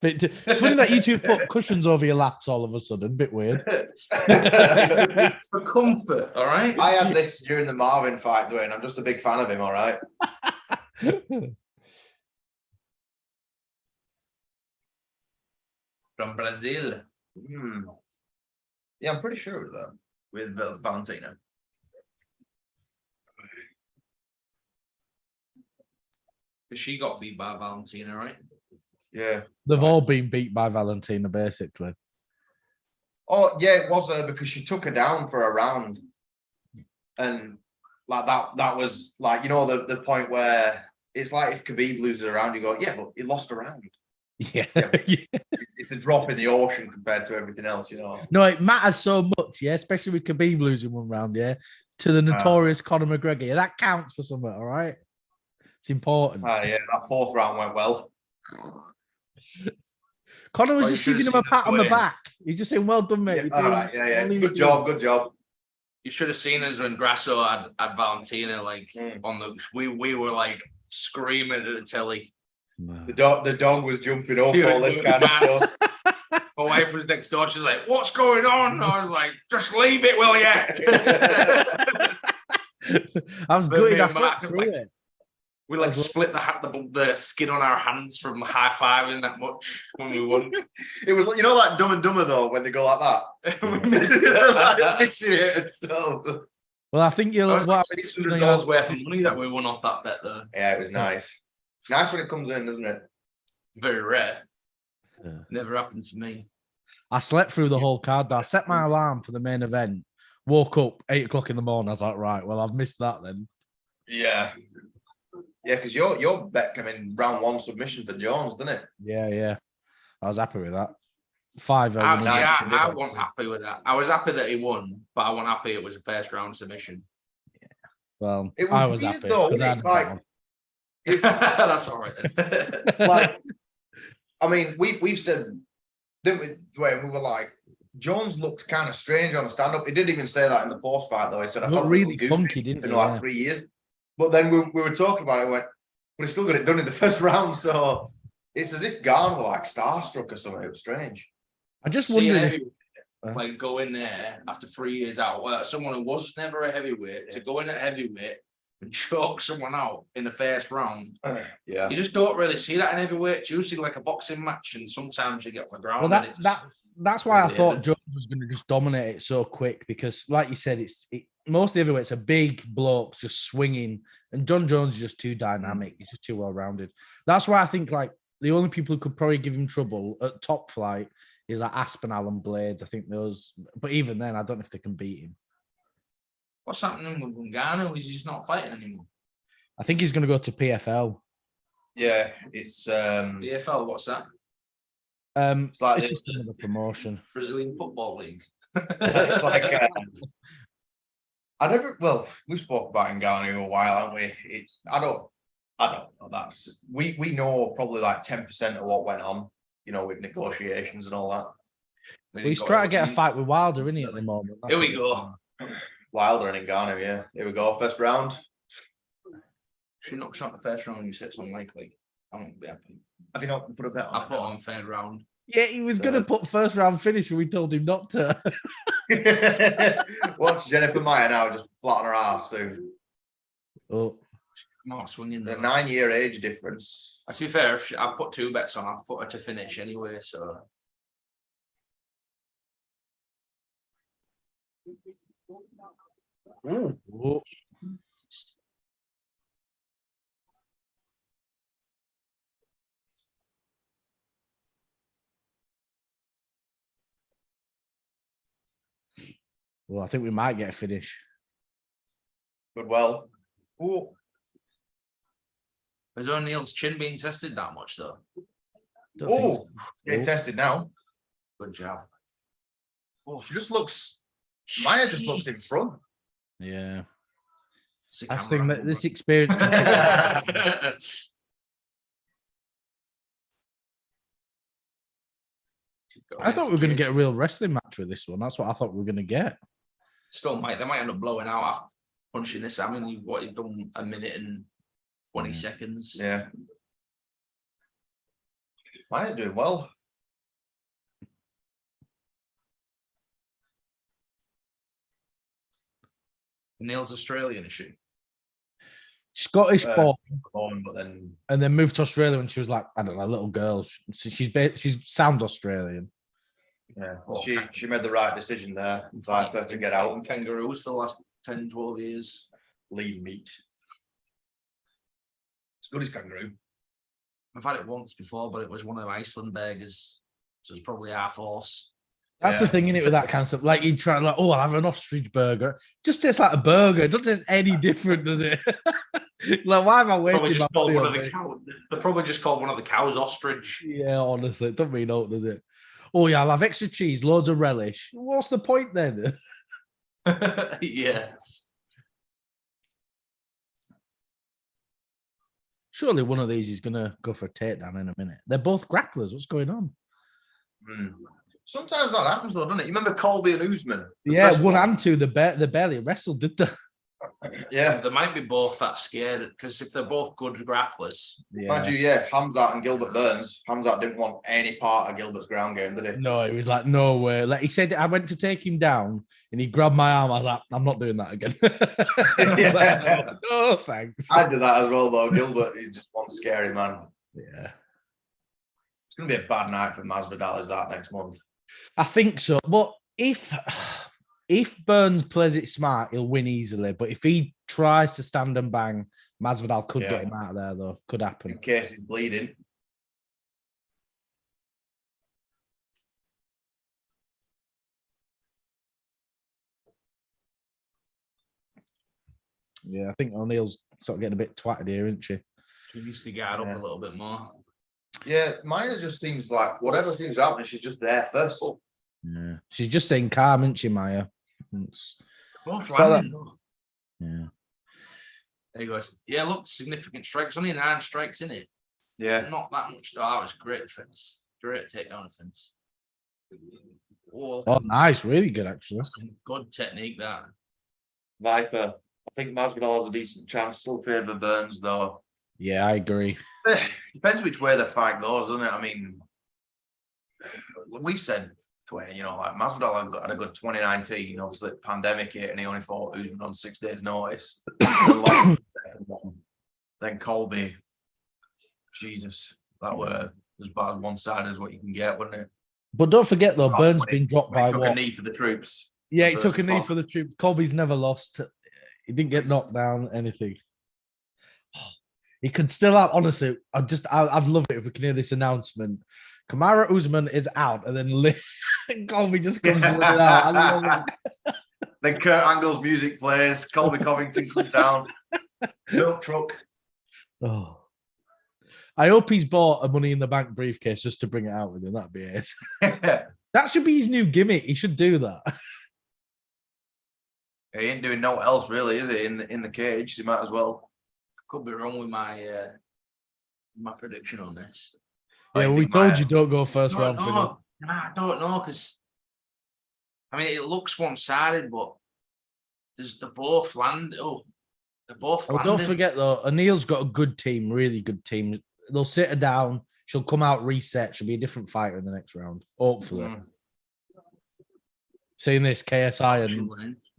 It's funny that you two put cushions over your laps all of a sudden. Bit weird. It's for comfort, all right? I had this during the Marvin fight, Dwayne. I'm just a big fan of him, all right? From Brazil. Yeah, I'm pretty sure it was that with Valentina. Because she got beat by Valentina, right? Yeah. They've all been beat by Valentina, basically. Oh, yeah, it was because she took her down for a round. And like that was like, you know, the point where it's like if Khabib loses a round, you go, yeah, but he lost a round. Yeah. It's a drop in the ocean compared to everything else, you know. No, it matters so much, yeah, especially with Khabib losing one round, yeah, to the notorious Conor McGregor. Yeah, that counts for something, all right? It's important. Yeah, that fourth round went well. Conor was just giving him a pat on the back. He's just saying, well done, mate. Yeah, all right, yeah. Good job. You should have seen us when Grasso had Valentina, like, on the... We were, like, screaming at the telly. The dog was jumping up, all this kind of stuff. My wife was next door. She's like, "What's going on?" I was like, "Just leave it, will you?" I was good. I slept through it. We like split the skin on our hands from high fiving that much when we won. It was like, you know, like Dumb and Dumber though, when they go like that. We missing it and stuff. Well, I think you'll. $600 worth of money that we won off that bet though. Yeah, it was nice. Nice when it comes in, isn't it? Very rare. Yeah. Never happens for me. I slept through the whole card. I set my alarm for the main event. Woke up 8 o'clock in the morning. I was like, right, well, I've missed that then. Yeah. Yeah, because your bet came in round 1 submission for Jones, didn't it? Yeah. I was happy with that. 5. I wasn't happy with that. I was happy that he won, but I wasn't happy it was a first round submission. Yeah. Well, I was happy. Though, like, that's all right then. Like, I mean, we've said, didn't we, Dwayne? We were like, Jones looked kind of strange on the stand-up. He didn't even say that in the post fight though. He said, "I felt really funky, didn't he? Like 3 years." But then we were talking about it. And went, but he still got it done in the first round. So it's as if Gunnar were like starstruck or something. It was strange. I just wondered like go in there after 3 years out. Well, someone who was never a heavyweight to go in at heavyweight and choke someone out in the first round. Yeah, you just don't really see that in heavyweight. It's usually like a boxing match, and sometimes you get on the ground. Well, that's why I thought Jones was going to just dominate it so quick because, like you said, most heavyweights are big blokes just swinging, and John Jones is just too dynamic. He's just too well rounded. That's why I think like the only people who could probably give him trouble at top flight is like Aspinall and Blades. I think those, but even then, I don't know if they can beat him. What's happening with Gunnar? He's just not fighting anymore. I think he's going to go to PFL. Yeah, it's PFL. What's that? It's like just another promotion. Brazilian Football League. It's like we've spoke about Ngannou a while, haven't we? I don't know. We know probably like 10% of what went on, you know, with negotiations and all that. He's trying to get a fight with Wilder, isn't he, at the moment? Here we go. Wilder and Ngannou, yeah. Here we go. First round. If you're not shot the first round, you said it's unlikely. I won't be happy. Have you not put a bet on? I put on third round. Yeah, he was going to put first round finish, and we told him not to. Watch Jennifer Maia now just flat on her ass soon. Oh, not swinging. The 9-year age difference. To be fair, I put 2 bets on. I've put her to finish anyway, so. Oh. Well, I think we might get a finish. But well. Ooh. Has O'Neill's chin being tested that much though? Oh, getting tested now. Good job. Oh, she just looks. Maia just looks in front. Yeah. It's a I think camera that angle, this bro. experience. I thought we were going to get a real wrestling match with this one. That's what I thought we were going to get. Still might. They might end up blowing out after punching this. I mean, you've done a minute and 20 seconds. Yeah. Maia's doing well. Neil's Australian, is she? Scottish born, But then and then moved to Australia when she was like, I don't know, a little girl. She sounds Australian. yeah, Oh, she made the right decision there. Viper to get out And kangaroos for the last 10, 12 years. lean meat. It's good as kangaroo. I've had it once before, but it was one of Iceland burgers. So it's probably half horse. That's the thing in it with that kind of stuff. Like you try like, oh, I'll have an ostrich burger. Just tastes like a burger. It doesn't taste any different, does it? Like, why am I Probably waiting? just called one of the cows. They're probably just called one of the cows ostrich. Yeah, honestly, it doesn't mean out, does it? Oh yeah, I'll have extra cheese, loads of relish. What's the point then? Yeah. Surely one of these is gonna go for a takedown in a minute. They're both grapplers. What's going on? Sometimes that happens though, doesn't it? You remember Colby and Usman? Yeah, one and two. They barely wrestled, did they? Yeah. They might be both that scared because if they're both good grapplers. Mind you, Hamzat and Gilbert Burns. Hamzat didn't want any part of Gilbert's ground game, did he? No, it was like, no way. Like he said, I went to take him down and he grabbed my arm. I was like, I'm not doing that again. Like, no, thanks. I did that as well, though. Gilbert, he's just one scary man. Yeah. It's going to be a bad night for Masvidal, is that next month? I think so. But if Burns plays it smart, he'll win easily. But if he tries to stand and bang, Masvidal could get him out of there, though. Could happen. In case he's bleeding. Yeah, I think O'Neill's sort of getting a bit twatted here, isn't she? She needs to guard up a little bit more. Yeah, Maia just seems like whatever seems happening, she's just there first. Yeah. She's just staying calm, isn't she, Maia? Both landing, though. Yeah. There you go. Yeah, look, significant strikes. Only 9 strikes in it. Yeah. Not that much. Oh, that was great defense. Great takedown defense. Oh, nice. Really good, actually. Some good technique, that. Viper. I think Masvidal has a decent chance. Still favour Burns, though. Yeah, I agree. Depends which way the fight goes, doesn't it? I mean, we've said, you know, like Masvidal had a good 2019. Obviously, the pandemic hit and he only fought Usman on 6 days' notice. Then Colby, Jesus, that were as bad one side as what you can get, wouldn't it? But don't forget, though, Burns been dropped by took what? a knee for the troops. Yeah, he took a knee for the troops. Colby's never lost. He didn't get knocked down, anything. He could still have, honestly, I'd love it if we can hear this announcement. Kamaru Usman is out, and then Colby just comes running out. I love it. Then Kurt Angle's music plays. Colby Covington comes down. Milk truck. Oh. I hope he's bought a Money in the Bank briefcase just to bring it out with him. That'd be it. That should be his new gimmick. He should do that. He ain't doing no else really, is he? In the cage, he might as well. Could be wrong with my prediction on this. Yeah, we told you don't go first round. Nah, I don't know because I mean it looks one-sided, but they're both land. Oh, they're both. Oh, don't forget though, O'Neill's got a good team, really good team. They'll sit her down. She'll come out, reset. She'll be a different fighter in the next round, hopefully. Seeing this KSI and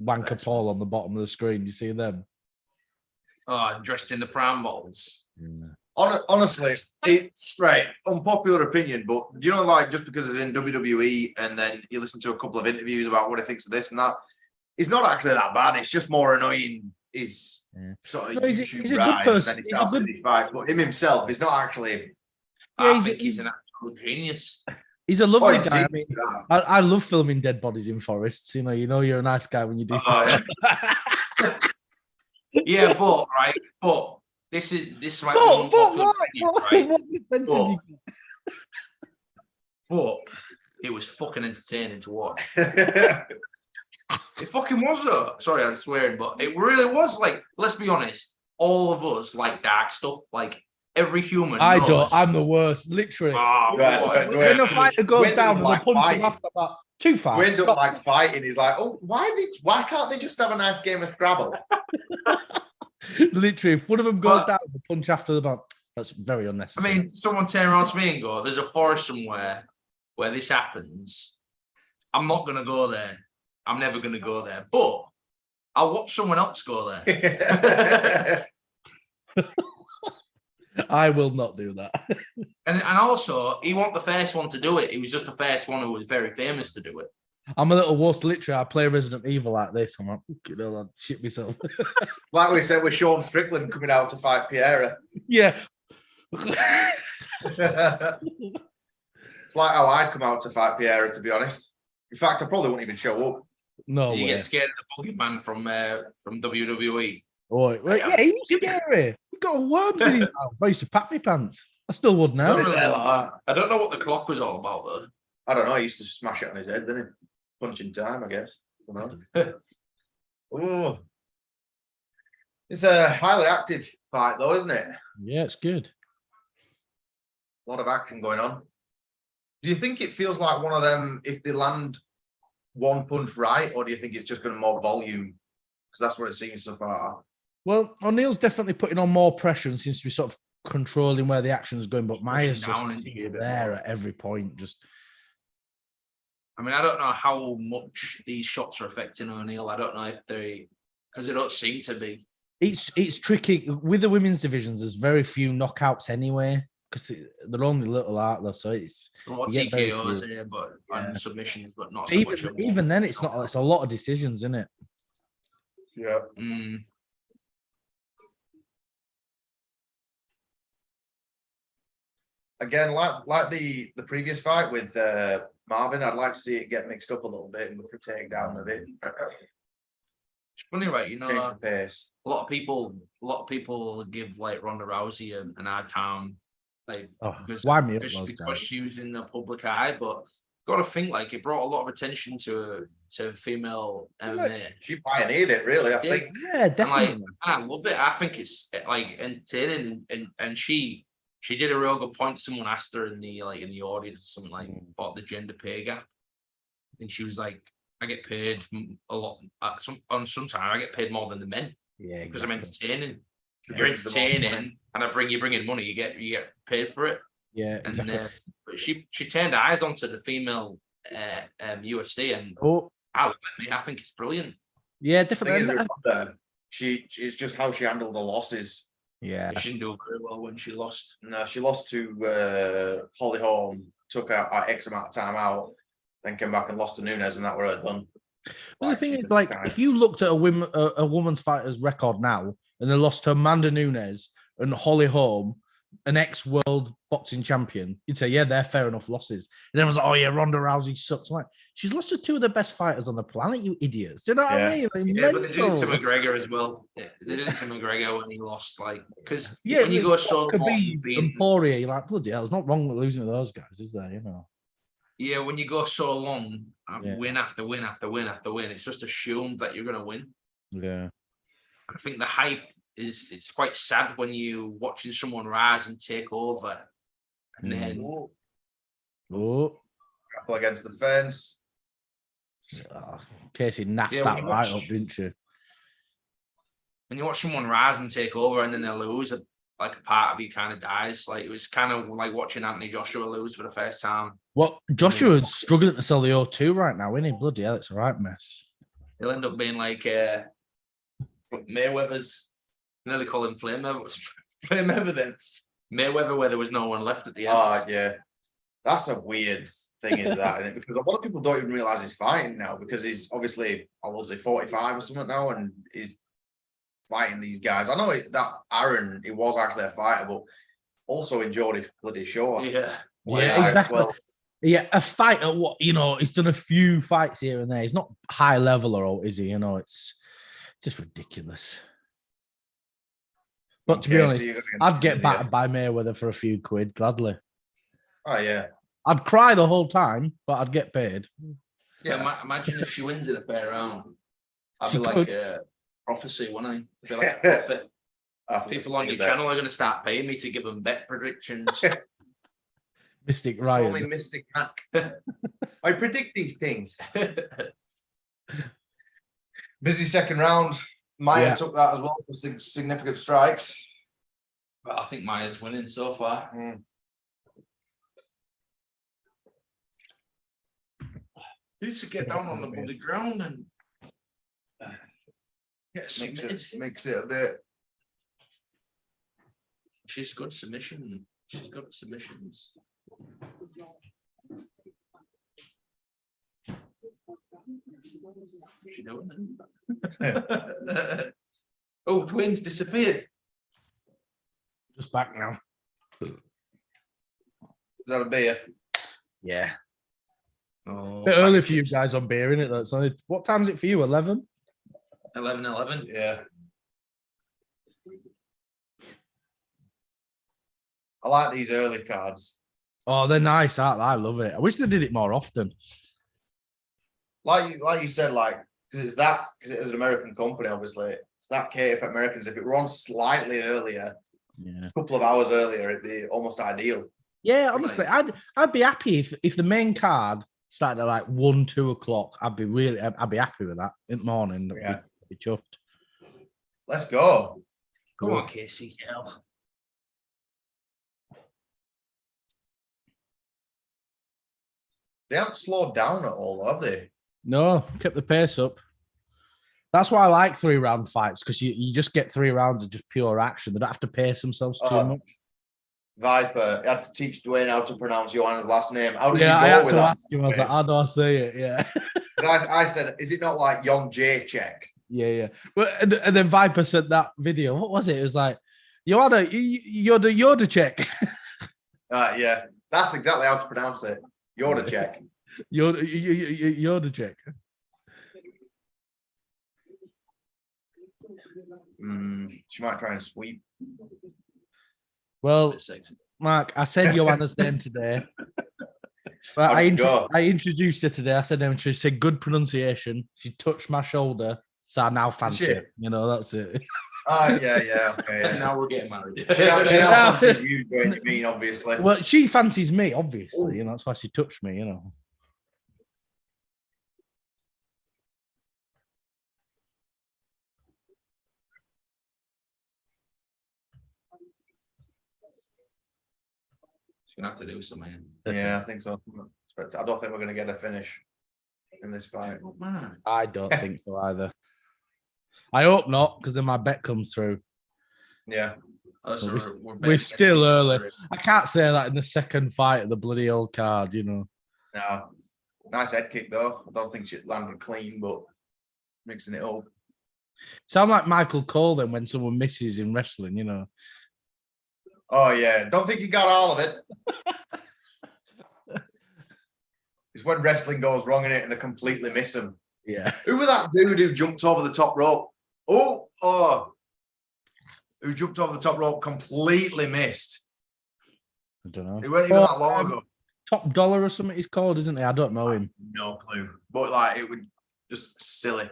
Wanker Paul on the bottom of the screen, you see them? Oh, dressed in the pram bottles. Honestly, it's right. Unpopular opinion, but do you know, like, just because it's in WWE and then you listen to a couple of interviews about what he thinks of this and that, it's not actually that bad. It's just more annoying. He's sort of YouTube rise, and then he starts with his fight. But him himself, he's not actually. I think he's an absolute genius. He's a lovely guy. I mean, I love filming dead bodies in forests. You know, you're a nice guy when you do something. Yeah, but this is my unpopular opinion, right? But it was fucking entertaining to watch. It fucking was though. Sorry, I'm swearing, but it really was. Like, let's be honest. All of us like dark stuff. Like every human. I knows. don't. I'm the worst. Literally. Oh, When a fighter goes Wayne down doesn't and like they punch fighting. him after about 2 fights. Wayne doesn't like fighting. He's like, oh, why can't they just have a nice game of Scrabble? Literally, if one of them goes down, the punch after the back. That's very I unnecessary. mean, someone turn around to me and go, "There's a forest somewhere where this happens." I'm not gonna go there. I'm never gonna go there. But I'll watch someone else go there. I will not do that. And also, he wasn't the first one to do it. He was just the first one who was very famous to do it. I'm a little wuss. Literally, I play Resident Evil like this. I'm like, you know, I'll shit myself. Like we said with Sean Strickland coming out to fight Piera. Yeah. It's like how I'd come out to fight Piera, to be honest. In fact, I probably wouldn't even show up. No Did you way. get scared of the boogeyman from WWE? Oh, wait, yeah, he's scary. He got worms in his mouth. I used to pack my pants. I still would now. Sit there like that. I don't know what the clock was all about though. I don't know. He used to smash it on his head, didn't he? Punching time, I guess. I don't know. Oh, it's a highly active fight, though, isn't it? Yeah, it's good. A lot of action going on. Do you think it feels like one of them if they land one punch right, or do you think it's just going to more volume? Because that's what it seems so far. Well, O'Neill's definitely putting on more pressure and seems to be sort of controlling where the action is going, but Maia's just down into you a bit there more. at every point. Just I mean, I don't know how much these shots are affecting O'Neill. I don't know if they, because they don't seem to be. it's tricky with the women's divisions. There's very few knockouts anyway because they're only little, aren't they? So it's What you get very TKOs few. here, but on submissions, but not so even much. even then, it's not. It's a lot of decisions, isn't it? Yeah. Again, like the previous fight with Marvin, I'd like to see it get mixed up a little bit and go for a takedown a bit. It's funny, right? You know, Change the pace. a lot of people give like Ronda Rousey an hard time, like because, wind me up, because, those because guys. she was in the public eye. But got to think like it brought a lot of attention to female MMA. She pioneered it, really. I think. Yeah, And definitely. like, I love it. I think it's like entertaining, and she did a real good point. Someone asked her in the audience something like about the gender pay gap, and she was like, "I get paid a lot. Sometimes I get paid more than the men Yeah, because I'm exactly. entertaining. If Yeah, you're it's the most entertaining, money. and you bring in money, you get paid for it." Yeah, And exactly. but she turned eyes onto the female UFC, and Oh, I love it. Mate. I think it's brilliant. yeah, The thing definitely. is with Ronda, it's just how she handled the losses. Yeah, She didn't do very well when she lost. No, she lost to Holly Holm, took out X amount of time out, then came back and lost to Nunes, and that were her done. But the thing she is, just like, kinda- if you looked at a woman's fighter's record now, and they lost to Amanda Nunes and Holly Holm, an ex-world boxing champion, you'd say, yeah, they're fair enough losses. And everyone's like, oh yeah, Ronda Rousey sucks. I'm like, she's lost to two of the best fighters on the planet, you idiots. Do you know what I mean? Like, Yeah, but they did it to mental. McGregor as well. Yeah, they did it to McGregor when he lost, like, because Yeah, when you go so long, Khabib and Poirier, you're like, bloody hell, there's not wrong with losing to those guys, is there? You know. yeah, when you go so long, Yeah. win after win after win after win, it's just assumed that you're gonna win. Yeah. I think the hype it's quite sad when you watching someone rise and take over, and then Oh, Grapple against the fence. Casey naffed Yeah, that when you right watch- up, didn't you? when you watch someone rise and take over and then they lose, like a part of you kind of dies. Like it was kind of like watching Anthony Joshua lose for the first time. Well, Joshua's struggling to sell the O2 right now, isn't he? Bloody hell, it's a right mess. He'll end up being like Mayweather's. I nearly call him Mayweather then. Mayweather, where there was no one left at the end. Oh, yeah. That's a weird thing, is that? Isn't it? Because a lot of people don't even realize he's fighting now because he's obviously, I was 45 or something now, and he's fighting these guys. I know that Aaron, he was actually a fighter, but also enjoyed his bloody show. Yeah. Yeah, exactly. Well, Yeah, a fighter, what, you know, he's done a few fights here and there. He's not high level, or is he? You know, it's just ridiculous. But to be okay, honest, so you're gonna I'd get yeah. battered by Mayweather for a few quid, gladly. Oh, yeah. I'd cry the whole time, but I'd get paid. Yeah. Imagine if she wins in a fair round. I'd She be like could. a prophecy, wouldn't I? I'd be like a prophet. People on your channel are going to start paying me to give them bet predictions. Mystic Call Ryan. me Mystic Hack. I predict these things. Busy second round. Maia Yeah. took that as well for significant strikes. But I think Maia's winning so far. Needs to get down on the bloody ground and get submitted. Makes it a bit. She's good submission. She's good at submissions. What's she doing? Oh, twins disappeared. Just back now. Is that a beer? Yeah. Oh, Bit early for you guys on beer, innit? Though. So what time is it for you? 11? 11. Yeah. I like these early cards. Oh, they're nice, aren't they? I love it. I wish they did it more often. Like you said, like because it is an American company, obviously. It's that cater for Americans. If it were on slightly earlier, Yeah. a couple of hours earlier, it'd be almost ideal. Yeah, honestly, I'd be happy if the main card started at like 1, 2 o'clock. I'd be happy with that in the morning. Yeah. I'd be chuffed. Let's go. Come on, Casey. They haven't slowed down at all, have they? No, kept the pace up. That's why I like 3-round fights, because you just get 3 rounds of just pure action. They don't have to pace themselves too much. Viper, I had to teach Dwayne how to pronounce Joanna's last name. How did you go I had with to that? ask him. I was like, how do I say it? Yeah. I said, is it not like Yon J check? Yeah. Well, and then Viper sent that video. What was it? It was like, Yoda check. Yeah, that's exactly how to pronounce it. Yoda check. Yoda check. She might try and sweep. Well, Mark, I said Joanna's name today. But I introduced her today. I said, she said good pronunciation. She touched my shoulder, so I now fancy it. You know, that's it. Yeah, okay. Yeah. Now we're getting married. She now fancies you, Dwayne, you mean, obviously. Well, she fancies me, obviously. You know, that's why she touched me, you know. She's gonna have to do something. Yeah, I think so. But I don't think we're going to get a finish in this fight. I don't think so either. I hope not, because then my bet comes through. Yeah. We're still early. I can't say that in the second fight of the bloody old card, you know. No. Nice head kick, though. I don't think she landed clean, but mixing it up. Sound like Michael Cole then when someone misses in wrestling, you know. Oh, yeah. Don't think he got all of it. It's when wrestling goes wrong in it and they completely miss him. Yeah. Who was that dude who jumped over the top rope? Oh. Who jumped over the top rope, completely missed. I don't know. It wasn't even that long ago. Top Dollar or something he's called, isn't he? I don't know him. No clue. But like it would just silly.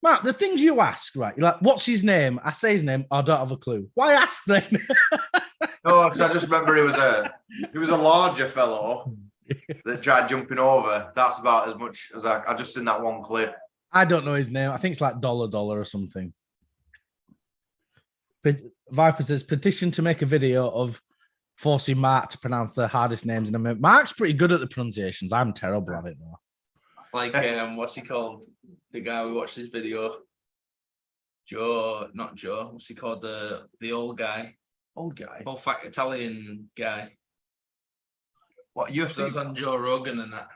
Mark, the things you ask, right? You're like, what's his name? I say his name, I don't have a clue. Why ask then? No, because I just remember he was a larger fellow that tried jumping over. That's about as much as I just seen that one clip. I don't know his name. I think it's like Dollar or something. Viper says, petition to make a video of forcing Mark to pronounce the hardest names in America. Mark's pretty good at the pronunciations. I'm terrible at it, though. Like, what's he called? The guy who watched this video. Not Joe. What's he called? The old guy. Old guy. Old fat Italian guy. What, UFC? Goes on Joe Rogan and that.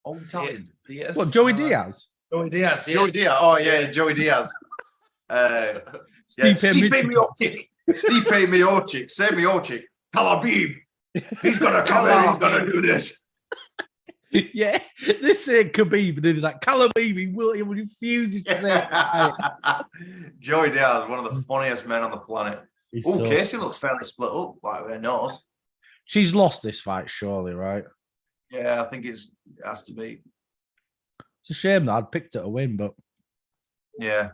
Old Italian. Yes. What, Joey Diaz? Joey Diaz, yeah. Joey Diaz. Oh, yeah, Joey Diaz. Stipe Miocic. Stipe Miocic. Say Miocic. Kalabib. He's going to come in. He's going to do this. Yeah, this Khabib, and he's like, Kalabib, he refuses to say it. Joey Diaz, one of the funniest men on the planet. Oh, So... Casey looks fairly split up, like her nose. She's lost this fight, surely, right? Yeah, I think it has to be. It's a shame that I'd picked her to win, but Yeah.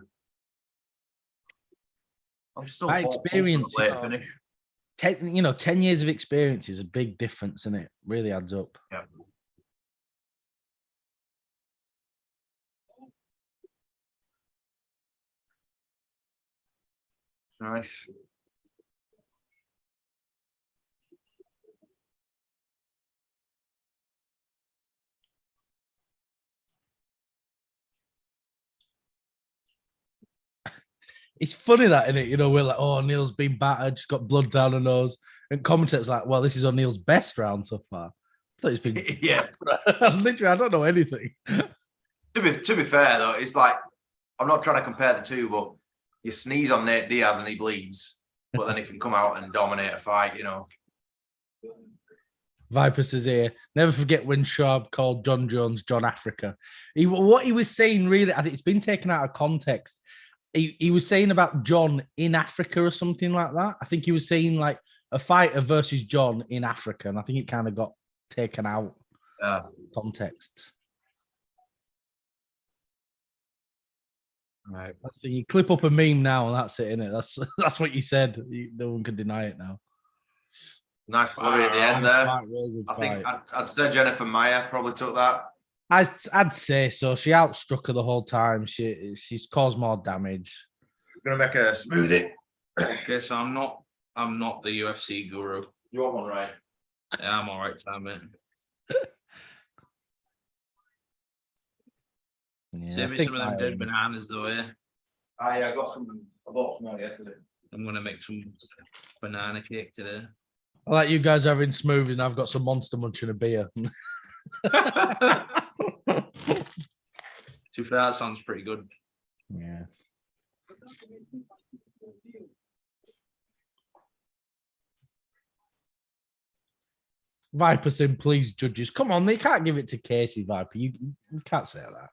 I'm still That hopeful for experience, a late finish. 10 years of experience is a big difference, and it really adds up. Yeah. Nice. It's funny that, isn't it? You know, we're like, oh, Neil's been battered, just got blood down the nose. And commentators like, well, this is O'Neill's best round so far. I thought it's been Yeah. literally, I don't know anything. To be fair though, it's like I'm not trying to compare the two, but you sneeze on Nate Diaz and he bleeds, but then he can come out and dominate a fight, you know. Viper says here, never forget when Sharp called John Jones John Africa. What he was saying, really, I think it's been taken out of context. He was saying about John in Africa or something like that. I think he was saying like a fighter versus John in Africa, and I think it kind of got taken out context. Right. That's the, you clip up a meme now, and that's it, innit? That's what you said. No one can deny it now. Nice flurry at the end there. Really good I think fight. I'd say Jennifer Maia probably took that. I'd say so. She outstruck her the whole time. She's caused more damage. Gonna make a smoothie. Okay, so I'm not the UFC guru. You want one, right? Yeah, I'm all right, Sam, mate. Yeah, Save me some of them dead bananas, though, yeah. I got some. I bought some more yesterday. I'm gonna make some banana cake today. I like you guys having smoothies, and I've got some Monster Munch and a beer. To be fair, that sounds pretty good. Yeah. Viper saying, please, judges. Come on, they can't give it to Casey, Viper. You can't say that.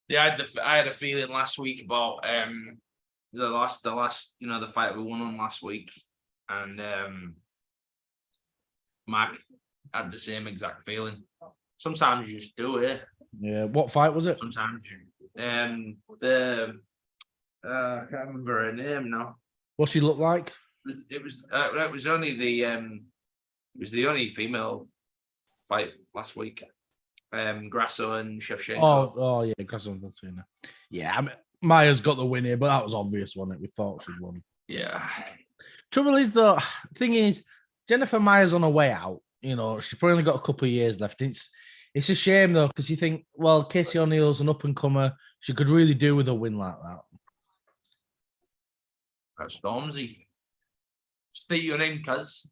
Yeah, I had a feeling last week about the last the fight we won on last week, and Mac had the same exact feeling. Sometimes you just do it. Yeah. What fight was it? Sometimes I can't remember her name now. What she look like? It was only the only female fight last week. Grasso and Shevchenko. Oh yeah, Grasso. Yeah, I mean, Maia's got the win here, but that was obvious, wasn't it? We thought she'd won. Yeah. Trouble is, though, thing is, Jennifer Maia's on her way out. You know, she's probably only got a couple of years left. It's a shame though, because you think, well, Casey O'Neill's an up and comer. She could really do with a win like that. That's Stormzy. State your name, cuz.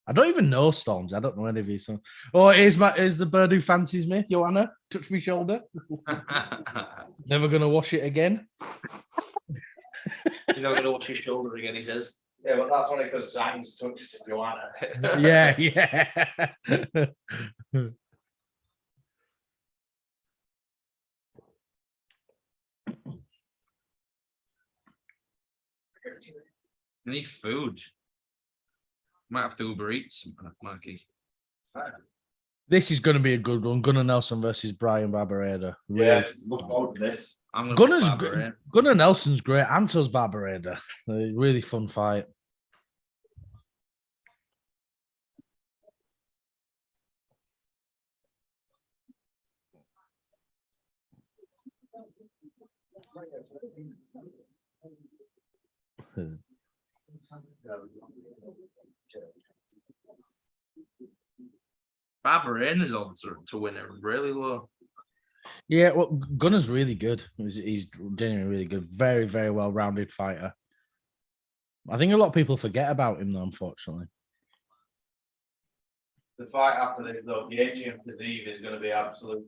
I don't even know Storms. I don't know any of these. Oh, here's the bird who fancies me, Joanna. Touch me shoulder. Never gonna wash it again. You're not gonna wash your shoulder again, he says. Yeah, but that's only because Zang's touched Joanna. Yeah. I need food. Might have to Uber Eats, Marky. This is going to be a good one. Gunnar Nelson versus Bryan Barberena. Yes, look forward to this. Gunnar Nelson's great. And so's Barberena. A really fun fight. Barberena's on to win it really low. Yeah, well, Gunnar's really good. He's genuinely really good. Very, very well-rounded fighter. I think a lot of people forget about him, though, unfortunately. The fight after this, though, Gaethje and Fiziev is going to be absolutely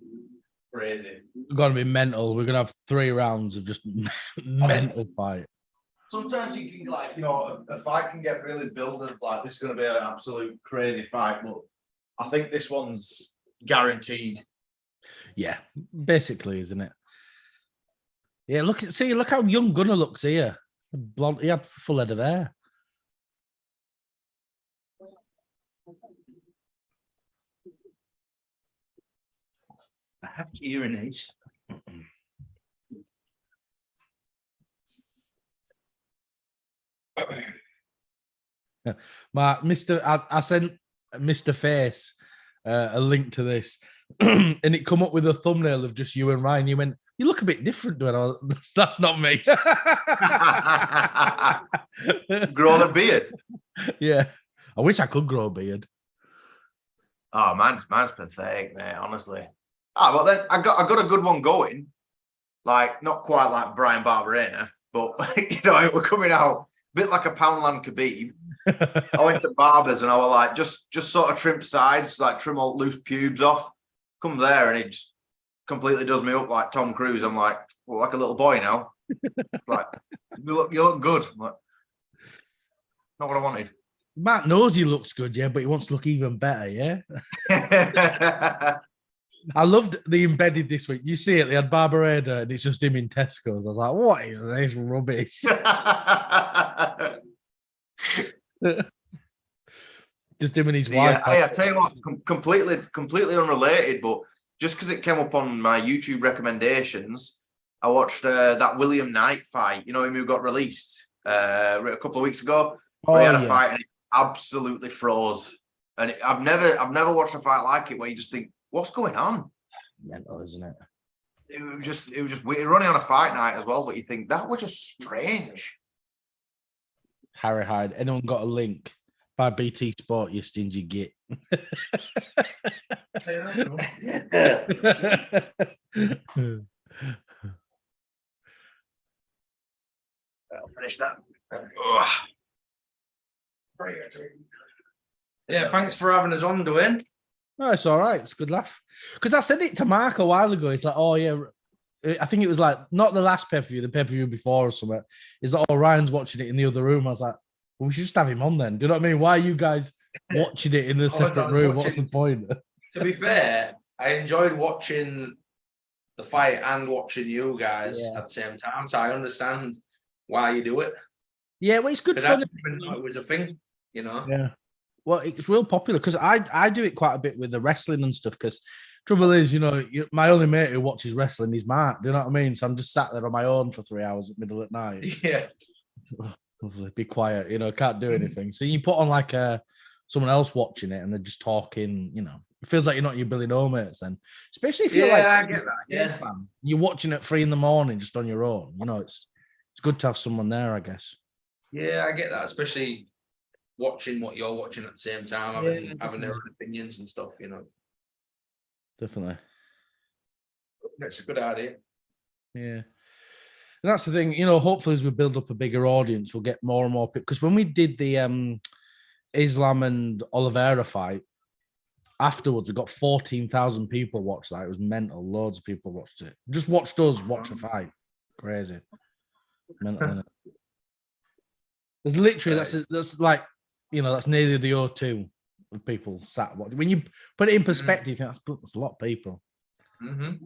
crazy. It's going to be mental. We're going to have 3 rounds of just mental fight. Sometimes you can, like, you know, a fight can get really builders like this is going to be an absolute crazy fight, but I think this one's guaranteed. Yeah, basically, isn't it? Yeah, look how young Gunnar looks here. Blonde, he had full head of hair. I have to urinate. Mark, I sent Mr. Face a link to this, and it come up with a thumbnail of just you and Ryan. You went, "You look a bit different." That's not me. Grown a beard. Yeah, I wish I could grow a beard. Oh, mine's pathetic, mate. Honestly. But then I got a good one going. Like not quite like Bryan Barberena, but we're coming out a bit like a Poundland Khabib. I went to barbers and I was like, just sort of trim sides, like trim all loose pubes off. Come there and he just completely does me up like Tom Cruise. I'm like, well, like a little boy now. Like, you look good. I'm like, not what I wanted. Matt knows he looks good, yeah, but he wants to look even better, yeah. I loved the embedded this week. You see it, they had Barberena and it's just him in Tesco's. I was like, what is this rubbish? Just him and his wife. I tell you what, completely unrelated, but just because it came up on my YouTube recommendations, I watched that William Knight fight. You know him who got released a couple of weeks ago. Where he had a fight and it absolutely froze. And I've never watched a fight like it where you just think, what's going on? Mental, isn't it? It was just we're running on a fight night as well, but you think that was just strange. Harry Hyde. Anyone got a link? By BT Sport, you stingy git. I'll finish that. Yeah, thanks for having us on, Dwayne. No, it's all right. It's a good laugh. Because I said it to Mark a while ago. It's like, oh, yeah. I think it was like, not the last pay-per-view, the pay-per-view before or something. It's like, oh, Ryan's watching it in the other room. I was like, well, we should just have him on then. Do you know what I mean? Why are you guys watching it in a separate room? What's the point? To be fair, I enjoyed watching the fight and watching you guys at the same time. So I understand why you do it. Yeah, well, it's good fun. I didn't even know it was a thing, you know? Yeah. Well, it's real popular because I do it quite a bit with the wrestling and stuff because trouble is, my only mate who watches wrestling is Mark. Do you know what I mean? So I'm just sat there on my own for 3 hours at middle at night. Yeah. Be quiet, can't do anything. So you put on like someone else watching it and they're just talking, it feels like you're not your Billy No mates then. Especially if you're I get that. Yeah. Fan. You're watching at 3 a.m. just on your own. It's good to have someone there, I guess. Yeah, I get that, especially watching what you're watching at the same time, having their own opinions and stuff, Definitely. That's a good idea. Yeah. And that's the thing, hopefully as we build up a bigger audience, we'll get more and more people. Because when we did the Islam and Oliveira fight, afterwards we got 14,000 people watched that. It was mental. Loads of people watched it. Just watched us watch a fight. Crazy. Mental, innit? There's literally, that's like, that's nearly the O2 of people sat watching. When you put it in perspective, that's a lot of people. Mm-hmm.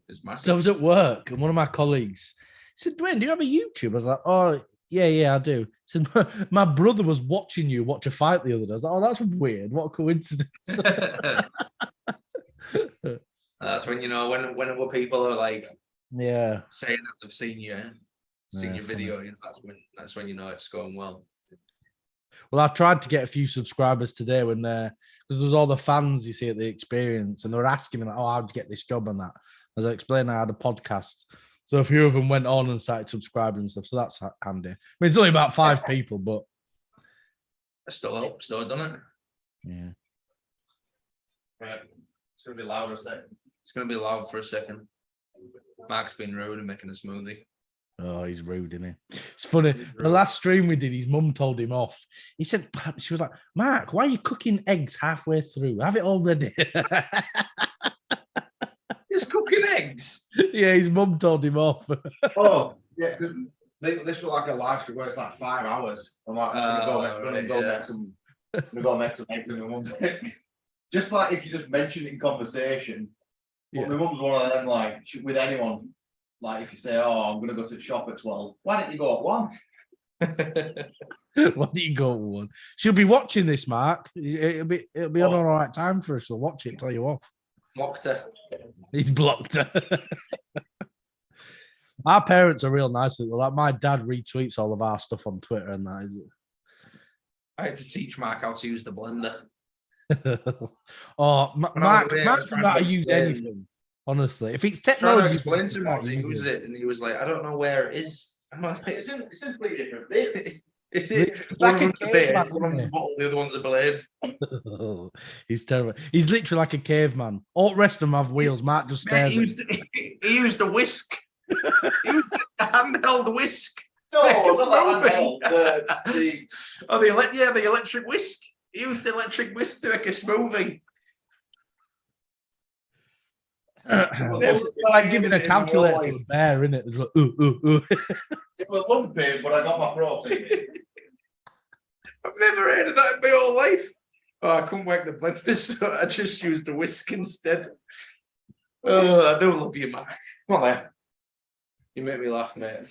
It's massive. So I was at work and one of my colleagues said, Dwayne, do you have a YouTube? I was like, oh, yeah, I do. He said, my brother was watching you watch a fight the other day. I was like, oh, that's weird. What a coincidence. That's when, when other people are like, saying that they've seen your video, that's when it's going well. Well, I tried to get a few subscribers today when because there was all the fans you see at the experience and they were asking me like, oh, how'd you get this job and that? As I explained, I had a podcast. So a few of them went on and started subscribing and stuff. So that's handy. I mean, it's only about 5 people, but it's still up, still done it. Yeah. Right. It's gonna be loud for a second. It's gonna be loud for a second. Mark's been rude and making a smoothie. Oh, he's rude, isn't he? It's funny. The last stream we did, his mum told him off. She was like, Mark, why are you cooking eggs halfway through? Have it all ready. He's cooking eggs. Yeah, his mum told him off. Oh, yeah, because this was like a live stream where it's like 5 hours. I'm like, I'm gonna go make some eggs in my mum. Just like if you just mention it in conversation. But my mum's one of them, like with anyone. Like if you say, "Oh, I'm going to go to the shop at 12," why don't you go at 1? Why don't you go at 1? She'll be watching this, Mark. It'll be on all right time for us. She'll watch it, tell you off. Blocked her. He's blocked her. Our parents are real nice. Like my dad retweets all of our stuff on Twitter and that. Is it? I had to teach Mark how to use the blender. Oh, When I was Mark away, I doesn't was trying know how to to use explain- anything. Honestly, if it's Trying to technology, explain to him how to he use it, and he was like, "I don't know where it is." I'm like, It's in 3 different bits. One like of a them's a base, caveman, one of them's a isn't bottle, the other one's a blade. He's terrible. He's literally like a caveman. All the rest of them have wheels. Mark just Mate, stares. he used a whisk. He used a handheld whisk. No, Make us not that moving. handheld. Oh, the electric whisk. He used the electric whisk to make a smoothie. It's like giving a calculator to a bear, isn't it? It's like, ooh. It was lumpy, but I got my protein. I've never heard of that in my whole life. Oh, I couldn't work the blender, so I just used the whisk instead. Oh, I do love you, Mark. Come on there. You make me laugh, mate.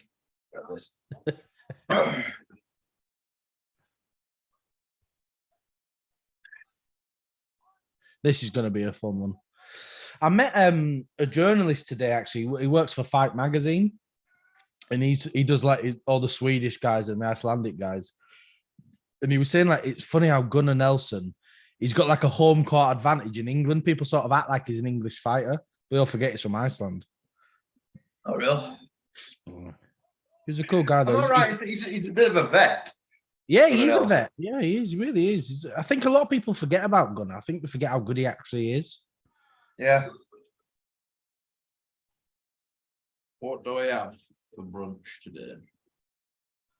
This is going to be a fun one. I met a journalist today. Actually, he works for Fight Magazine, and he does like all the Swedish guys and the Icelandic guys. And he was saying like it's funny how Gunnar Nelson, he's got like a home court advantage in England. People sort of act like he's an English fighter. They all forget he's from Iceland. Oh, real? He's a cool guy though. All right. He's a bit of a vet. Yeah, Gunnar he's a Nelson. vet. Yeah, he is. He really is. I think a lot of people forget about Gunnar. I think they forget how good he actually is. Yeah. What do I have for brunch today?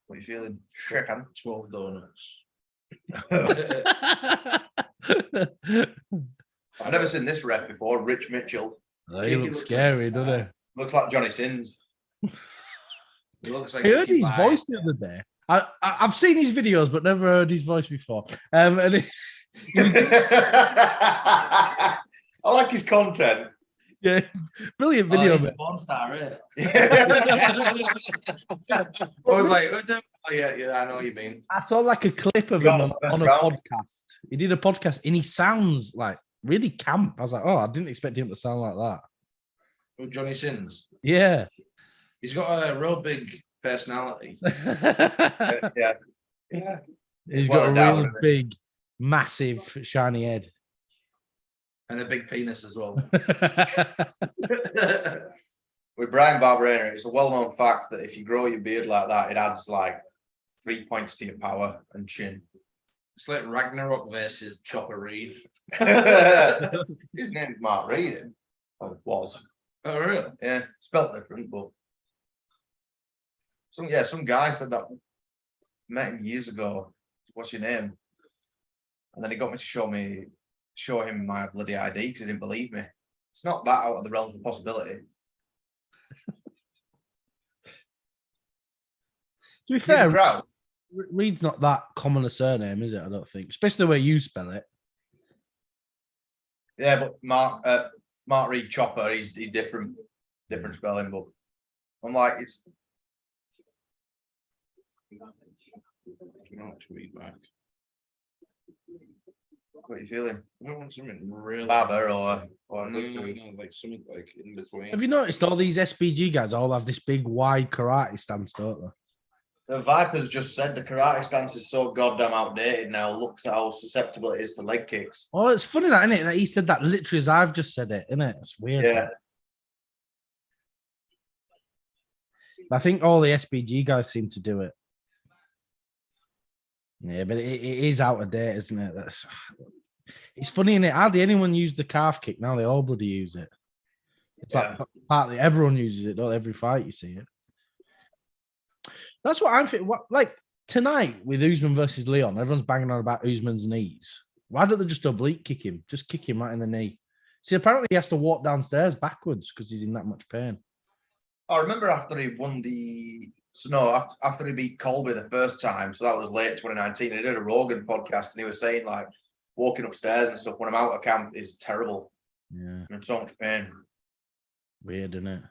What are you feeling? Chicken. 12 donuts. I've never seen this rep before. Rich Mitchell. He looks scary, doesn't he? Looks like Johnny Sins. He looks like I heard Ricky his Barry. voice the other day. I've seen his videos, but never heard his voice before. And I like his content. yeah, brilliant Oh, video. he's a mate. porn star, eh? Yeah. I was like, oh, yeah, I know what you mean. I saw like a clip of You him got on, the best on a round. podcast. He did a podcast, and he sounds like really camp. I was like, oh, I didn't expect him to sound like that. Oh, Johnny Sins. Yeah. He's got a real big personality. Yeah. He's Well got a endowed, real isn't he? big, massive, shiny head. And a big penis as well. With Bryan Barberena, it's a well-known fact that if you grow your beard like that, it adds like 3 points to your power and chin. It's like Ragnarok versus Chopper Reed. His name's Mark Reed. Or was. Oh, really? Yeah, spelt different, but some guy said that met him years ago. What's your name? And then he got me to show him my bloody ID because he didn't believe me. It's not that out of the realms of possibility. To be fair, Crowd. Reed's not that common a surname, is it? I don't think, especially the way you spell it. Yeah, but Mark Reed Chopper, he's different spelling, but I'm like it's Not tweet back. what are you feeling? I don't want something really. Barber or No, like something like in between. Have you noticed all these SPG guys all have this big wide karate stance, don't they? The Vipers just said the karate stance is so goddamn outdated now. Looks at how susceptible it is to leg kicks. Oh, it's funny that, isn't it? That he said that literally as I've just said it, isn't it? It's weird. Yeah. I think all the SPG guys seem to do it. Yeah, but it is out of date, isn't it? It's funny, isn't it? Hardly anyone use the calf kick now. They all bloody use it. It's like partly everyone uses it. Not every fight you see it. That's what I'm thinking. Like tonight with Usman versus Leon, everyone's banging on about Usman's knees. Why don't they just oblique kick him? Just kick him right in the knee. See, apparently he has to walk downstairs backwards because he's in that much pain. I remember after he won after he beat Colby the first time, so that was late 2019. He did a Rogan podcast and he was saying like walking upstairs and stuff when I'm out of camp is terrible. Yeah. I'm in so much pain. Weird, isn't it?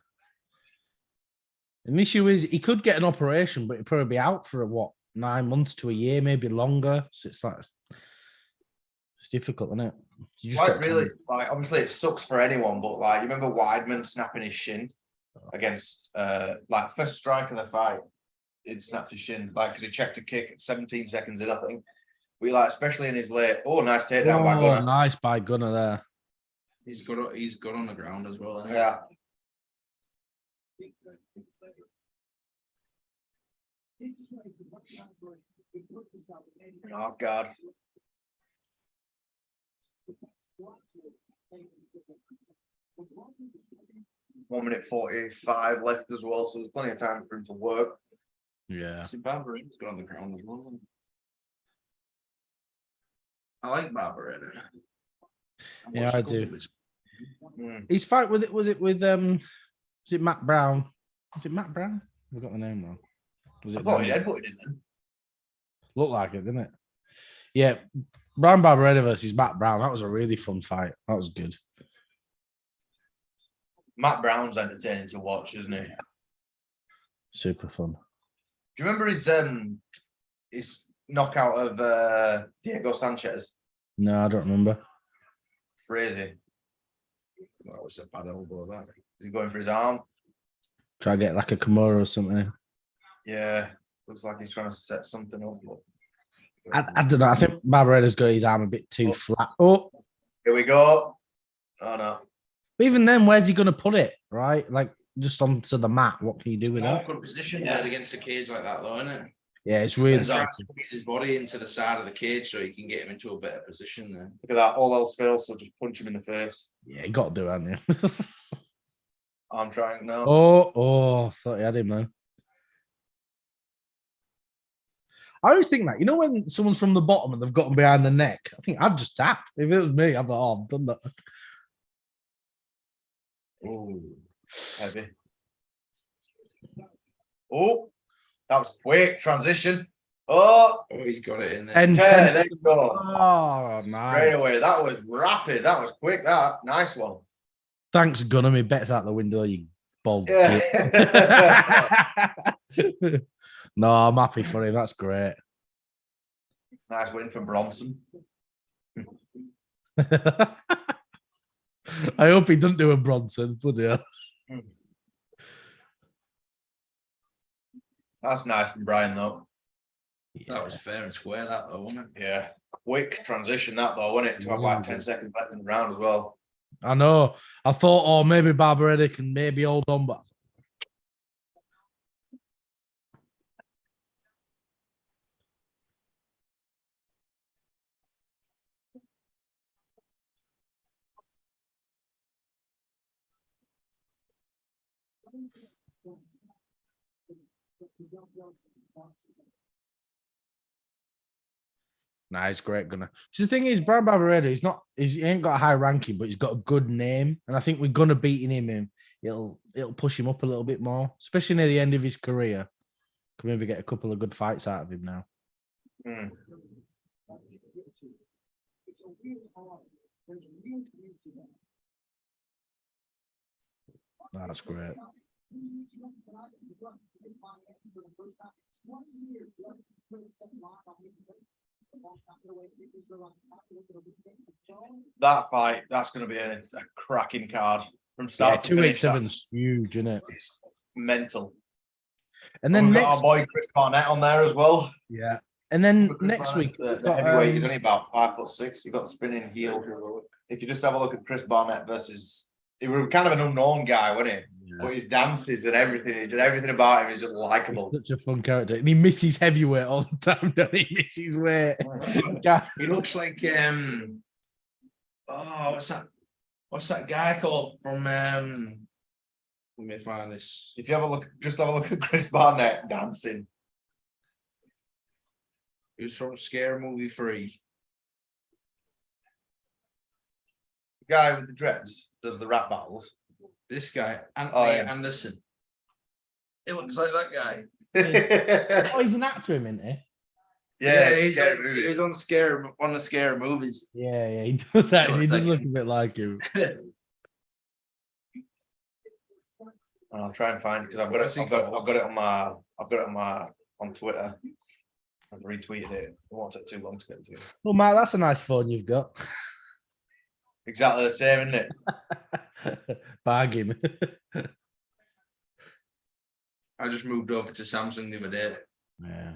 And the issue is he could get an operation, but he'd probably be out for 9 months to a year, maybe longer. So it's like It's difficult, isn't it? You just Like got really, like obviously it sucks for anyone, but like you remember Weidman snapping his shin against like first strike of the fight, it snapped his shin like because he checked a kick at 17 seconds in, I think. We like especially in his late. Oh, nice takedown by Gunnar. Nice by Gunnar there. He's good on the ground as well. Isn't he? Yeah. Oh God. 1 minute 45 left as well, so there's plenty of time for him to work. Yeah. See, Barberena's good on the ground as well. Isn't he? I like Barberena. Yeah, I do. Mm. His fight with it was it Matt Brown? Was it Matt Brown? I got the name wrong. Was I it thought he Danny? headbutted him then. Looked like it, didn't it? Yeah. Brian Barberena versus Matt Brown. That was a really fun fight. That was good. Matt Brown's entertaining to watch, isn't he? Super fun. Do you remember his knockout of Diego Sanchez? No, I don't remember. Crazy. That was a bad elbow. That. Is he going for his arm? Try to get like a Kamaru or something. Yeah. Looks like he's trying to set something up. But... I don't know. I think Barberena's got his arm a bit too flat. Oh, here we go. Oh no. but even then, where's he going to put it? Right? Like just onto the mat. What can you do with that? Awkward position Yeah. there against the cage like that, though, isn't it? Yeah, it's really. He's trying to squeeze his body into the side of the cage so he can get him into a better position there. Look at that. All else fails, so just punch him in the face. Yeah, you got to do it, haven't you? I'm trying now. Oh, thought he had him, man. I always think that, you know, when someone's from the bottom and they've got them behind the neck, I think I'd just tap. If it was me, I'd be like, oh, I've done that. Oh, heavy. Oh, that was quick transition. Oh, He's got it in there. And there you go. oh, Straight nice. away. That was rapid. That was quick. That nice one. Thanks, Gunnar. My bet's out the window, you bald. Yeah. git. No, I'm happy for him. That's great. Nice win for Bronson. I hope he doesn't do a Bronson, would you? That's nice from Bryan, though. That was fair and square, that though, wasn't it? Yeah. Quick transition, that though, wasn't it? To have like 10 seconds left in the round as well. I know. I thought, oh, maybe Barberena can maybe hold on, but nah, he's great, Gunnar. So the thing is, Brian Barberena, he ain't got a high ranking, but he's got a good name. And I think we're gonna beating him in. It'll push him up a little bit more, especially near the end of his career. Can maybe get a couple of good fights out of him now. Mm. That's great. That fight, that's going to be a cracking card from Yeah, start to finish. 287's huge, isn't it? It's mental. And then We've got next, our boy Chris Barnett on there as well. yeah, and then Chris next Barnett's week, the heavyweight, he's only about 5'6". He got the spinning heel. If you just have a look at Chris Barnett versus, he was kind of an unknown guy, wasn't he? But his dances and everything, everything about him is just likable. such a fun character, and he misses heavyweight all the time. Don't he? He misses weight. He looks like what's that guy called from let me find this. If you have a look, just have a look at Chris Barnett dancing. He was from Scary Movie 3. The guy with the dreads does the rap battles. This guy, Anthony Oh, yeah. Anderson. He looks like that guy. Yeah, Oh, he's an actor, isn't he? he's Scary on, Movie. he was on the Scary Movies. Yeah, he does actually. He looks does like look a him. bit like him. I'll try and find it because I've got What's he it. I've got called? it on my. I've got it on Twitter. I've retweeted it. It won't take too long to get to. Well, Mark, that's a nice phone you've got. Exactly the same, isn't it? Bargain. I just moved over to Samsung the other day. Yeah.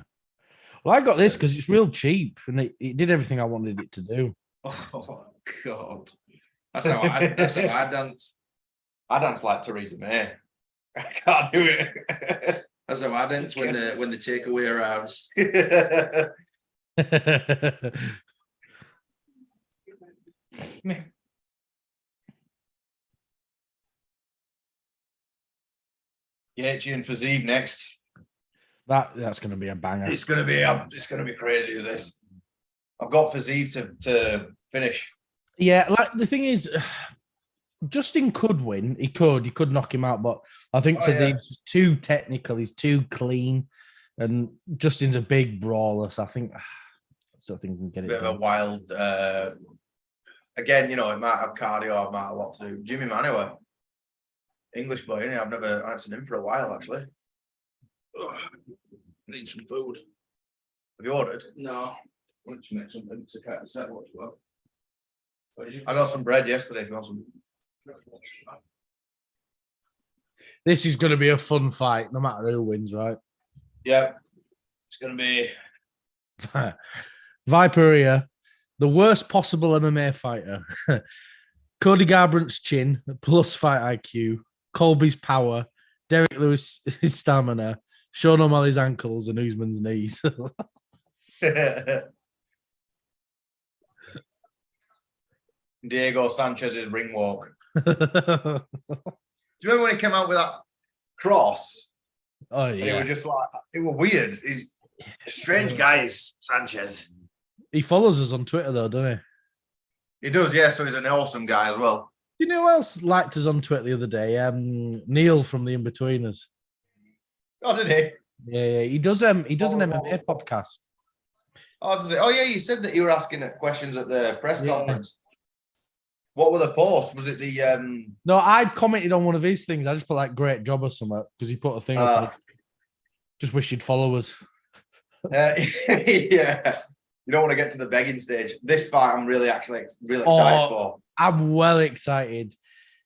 Well, I got this because it's real cheap and it did everything I wanted it to do. Oh God, that's how I dance. I dance like Theresa May. I can't do it. That's how I dance when the takeaway arrives. Gaethje and Fiziev next. That's going to be a banger. It's gonna be crazy. Is this? I've got Fiziev to finish. Yeah, like the thing is, Justin could win. He could knock him out, but I think Fiziev's just too technical. He's too clean, and Justin's a big brawler. So I think he can get it. Bit of a wild. Again, it might have cardio. It might have a lot to do. Jimmy Manuwa, English boy. I've never seen him for a while actually. Ugh, need some food. Have you ordered? No, I want to make something to cut as well. I got some bread yesterday. If you want some. This is going to be a fun fight, no matter who wins, right? Yeah, it's going to be Viperia, the worst possible MMA fighter. Cody Garbrandt's chin, plus fight IQ, Colby's power, Derek Lewis' his stamina, Sean O'Malley's ankles, and Usman's knees. Diego Sanchez's ring walk. Do you remember when he came out with that cross? Oh And yeah, it was just like it was weird. He's a strange guy, is Sanchez. he follows us on Twitter though, doesn't he? He does, yeah. So he's an awesome guy as well. You know who else liked us on Twitter the other day? Neil from the In-Betweeners. Oh, did he? Yeah, he does an MMA podcast. Oh, does it? Oh, yeah. You said that you were asking questions at the press conference. What were the posts? Was it the No, I commented on one of his things. I just put like great job or something because he put a thing up. Like, just wish you'd follow us. Yeah. You don't want to get to the begging stage. This fight, I'm really excited for. I'm well excited.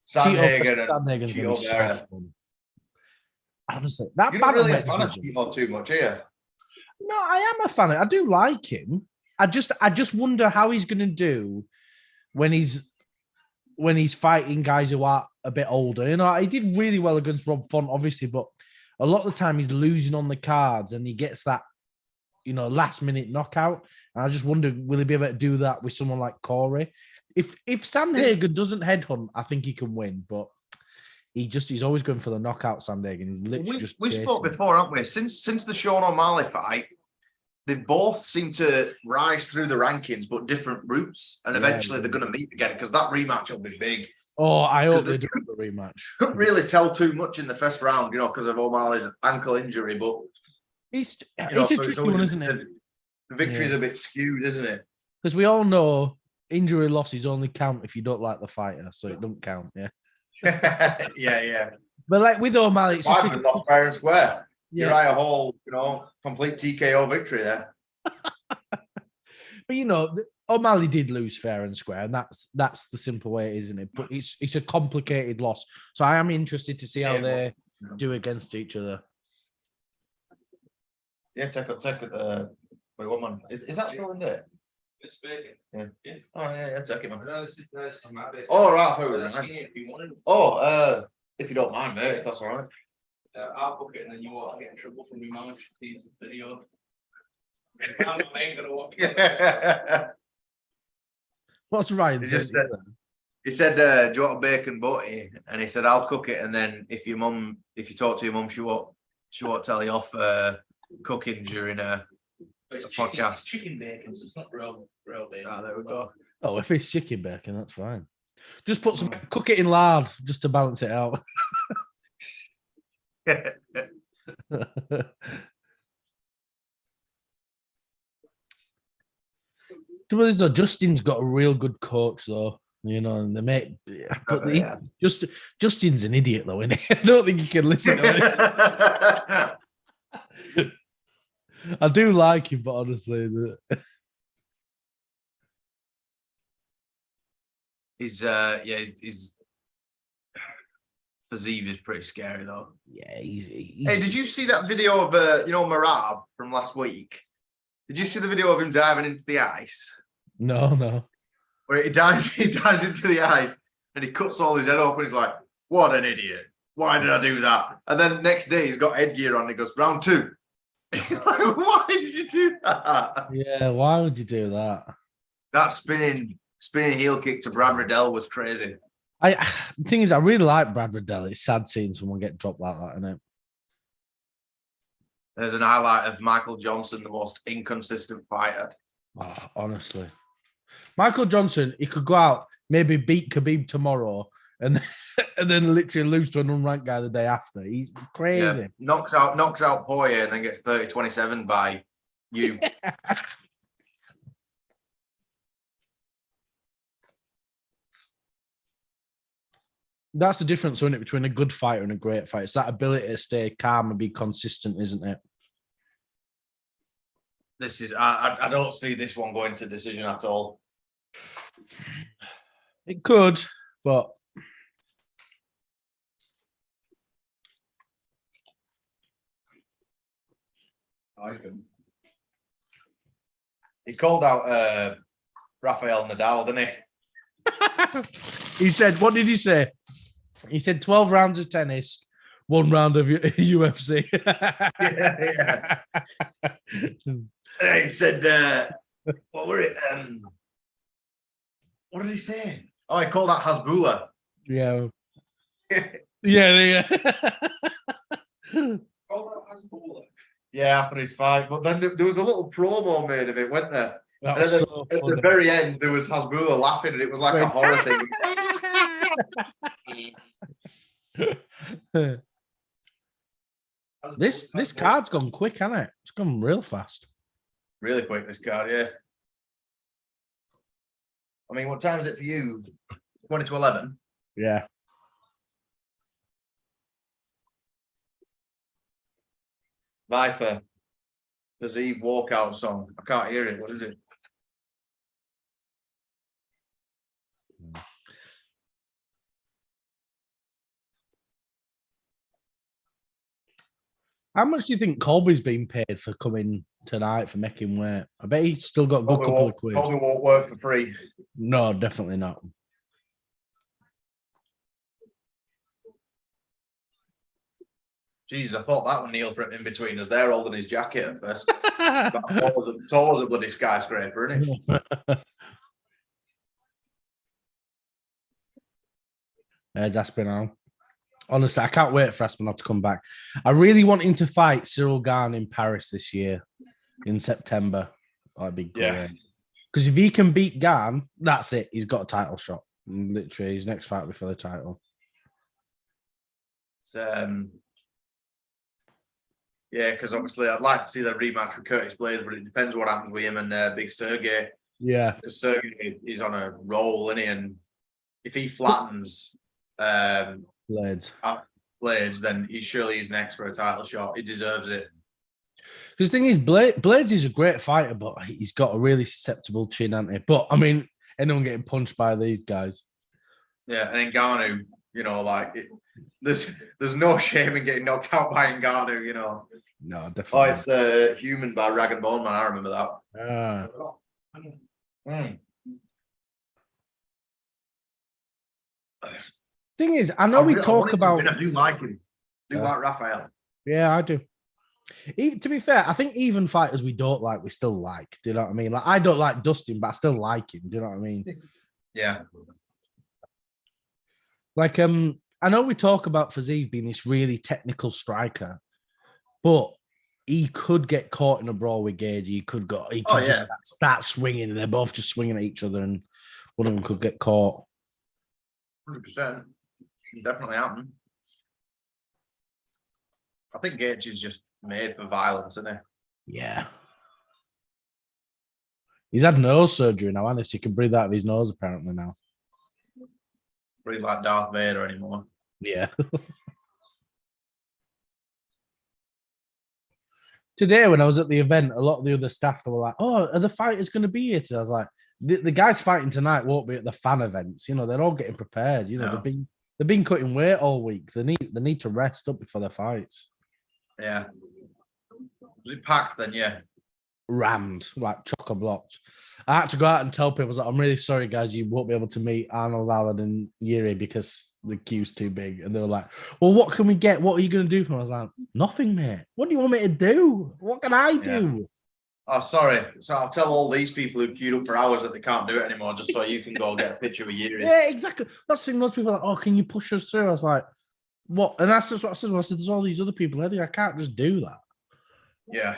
Sandhagen Sandhagen's and going to be so Cheeto. fun. Honestly, that You're not really a bantamweight fan of division- Cheeto too much, are you? No, I am a fan. I do like him. I just wonder how he's going to do when he's fighting guys who are a bit older. He did really well against Rob Font, obviously, but a lot of the time he's losing on the cards and he gets that, last minute knockout. And I just wonder, will he be able to do that with someone like Corey? If Sandhagen doesn't headhunt, I think he can win, but he's always going for the knockout, Sandhagen. He's literally We spoke before, haven't we? Since the Sean O'Malley fight, they've both seemed to rise through the rankings, but different routes. And eventually they're going to meet again because that rematch will be big. Oh, I hope they do the rematch. Couldn't really tell too much in the first round, because of O'Malley's ankle injury. But It's a so tricky always one, isn't it? The victory's a bit skewed, isn't it? Because we all know injury losses only count if you don't like the fighter, so it don't count. Yeah. Yeah. But like with O'Malley, it's a Weidman tricky- lost fair and square. Yeah. Uriah Hall, complete TKO victory there. But O'Malley did lose fair and square, and that's the simple way, isn't it? But it's a complicated loss. So I am interested to see how they do against each other. Yeah, take it. Wait, one man. Is that still in there? It's bacon. Yeah. Oh yeah, take it, man. No, this is my bacon. Oh right, I thought it was If that. you wanted, If you don't mind, mate, that's all right. I'll book it and then you won't get in trouble from your mum if she sees the video. I'm not even gonna watch it. What's Ryan? He just saying? He said, "Do you want a bacon butty?" And he said, "I'll cook it." And then if you talk to your mum, she won't tell you off cooking during a podcast. Chicken bacon, so it's not real bacon. Ah, there we go. Oh, if it's chicken bacon, that's fine. Just cook it in lard just to balance it out. Justin's got a real good coach, though. And they make. But Justin's an idiot, though, isn't he? I don't think he can listen to it. I do like him, but honestly, He's Fiziev is pretty scary though. yeah, he's Hey, did you see that video of Marab from last week? Did you see the video of him diving into the ice? no. Where he dives into the ice and he cuts all his head open. He's like, "What an idiot! Why did I do that?" And then the next day he's got headgear on. And he goes, "Round 2." Like, why did you do that? Yeah, why would you do that? That spinning heel kick to Brad Riddell was crazy. The thing is, I really like Brad Riddell. It's sad seeing someone get dropped like that, isn't it? There's an highlight of Michael Johnson, the most inconsistent fighter. Oh, honestly, Michael Johnson, he could go out, maybe beat Khabib tomorrow, and then literally lose to an unranked guy the day after. He's crazy. Yeah. Knocks out Poirier and then gets 30-27 by you. That's the difference, isn't it, between a good fighter and a great fighter. It's that ability to stay calm and be consistent, isn't it? This is I don't see this one going to decision at all. It could, but I can. He called out Rafael Nadal, didn't he? he said, what did he say? He said 12 rounds of tennis, 1 round of UFC. Yeah. He said, what were it? What did he say? Oh, he called out Hasbulla. Yeah. Yeah. Yeah, after his fight. But then there was a little promo made of it, wasn't there? That And was so at the funny. very end, there was Hasbulla laughing, and it was like a horror thing. This card's gone quick, hasn't it? It's gone real fast. Really quick, this card, yeah. I mean, what time is it for you? 20 to 11? Yeah. Viper. Fiziev walkout song. I can't hear it. What is it? How much do you think Colby's been paid for coming tonight for making weight? I bet he's still got a good couple of quid. Colby won't work for free. No, definitely not. Jesus, I thought that one Neil for in between us there, holding his jacket at first. Tall as a bloody skyscraper, isn't it? There's Aspinall. Honestly, I can't wait for Aspinall to come back. I really want him to fight Cyril Gane in Paris this year, in September. That'd be great. Yeah. Because if he can beat Gane, that's it. He's got a title shot. Literally, his next fight will be for the title. Yeah, because obviously I'd like to see that rematch with Curtis Blades, but it depends what happens with him and Big Sergey. Yeah. Because Sergey is on a roll, isn't he? And if he flattens Blades, then he surely is next for a title shot. He deserves it. Because the thing is, Blades is a great fighter, but he's got a really susceptible chin, hasn't he? But I mean, anyone getting punched by these guys. Yeah, and Ngannou, there's no shame in getting knocked out by Ngannou, No, definitely. Oh, it's Human by Rag and Bone Man. I remember that. Thing is, I know we talk about. I do like him. I do like Rafael. Yeah, I do. To be fair, I think even fighters we don't like, we still like. Do you know what I mean? Like, I don't like Dustin, but I still like him. Do you know what I mean? Yeah. Like, I know we talk about Fiziev being this really technical striker, but he could get caught in a brawl with Gaethje. He could just start swinging, and they're both just swinging at each other, and one of them could get caught. 100%. Can definitely happen. I think Gaethje is just made for violence, isn't he? Yeah. He's had nose surgery now, and he can breathe out of his nose apparently now. Breathe like Darth Vader anymore. Yeah. Today, when I was at the event, a lot of the other staff were like, "Oh, are the fighters going to be here today?" I was like, "The guys fighting tonight won't be at the fan events. You know, they're all getting prepared. You know, No. they've been cutting weight all week. They need to rest up before their fights." Yeah. Was it packed then? Yeah. Rammed, like chock-a-blocked. I had to go out and tell people, I'm really sorry, guys, you won't be able to meet Arnold, Allen, and Yuri because the queue's too big. And they were like, well, what can we get? What are you going to do for me? I was like, nothing, mate. What do you want me to do? What can I do? Oh, sorry. So I'll tell all these people who queued up for hours that they can't do it anymore, just so you can go get a picture with Yuri. Yeah, exactly. That's the thing. Most people are like, oh, can you push us through? I was like, what? And that's just what I said. I said, there's all these other people here. I can't just do that. Yeah.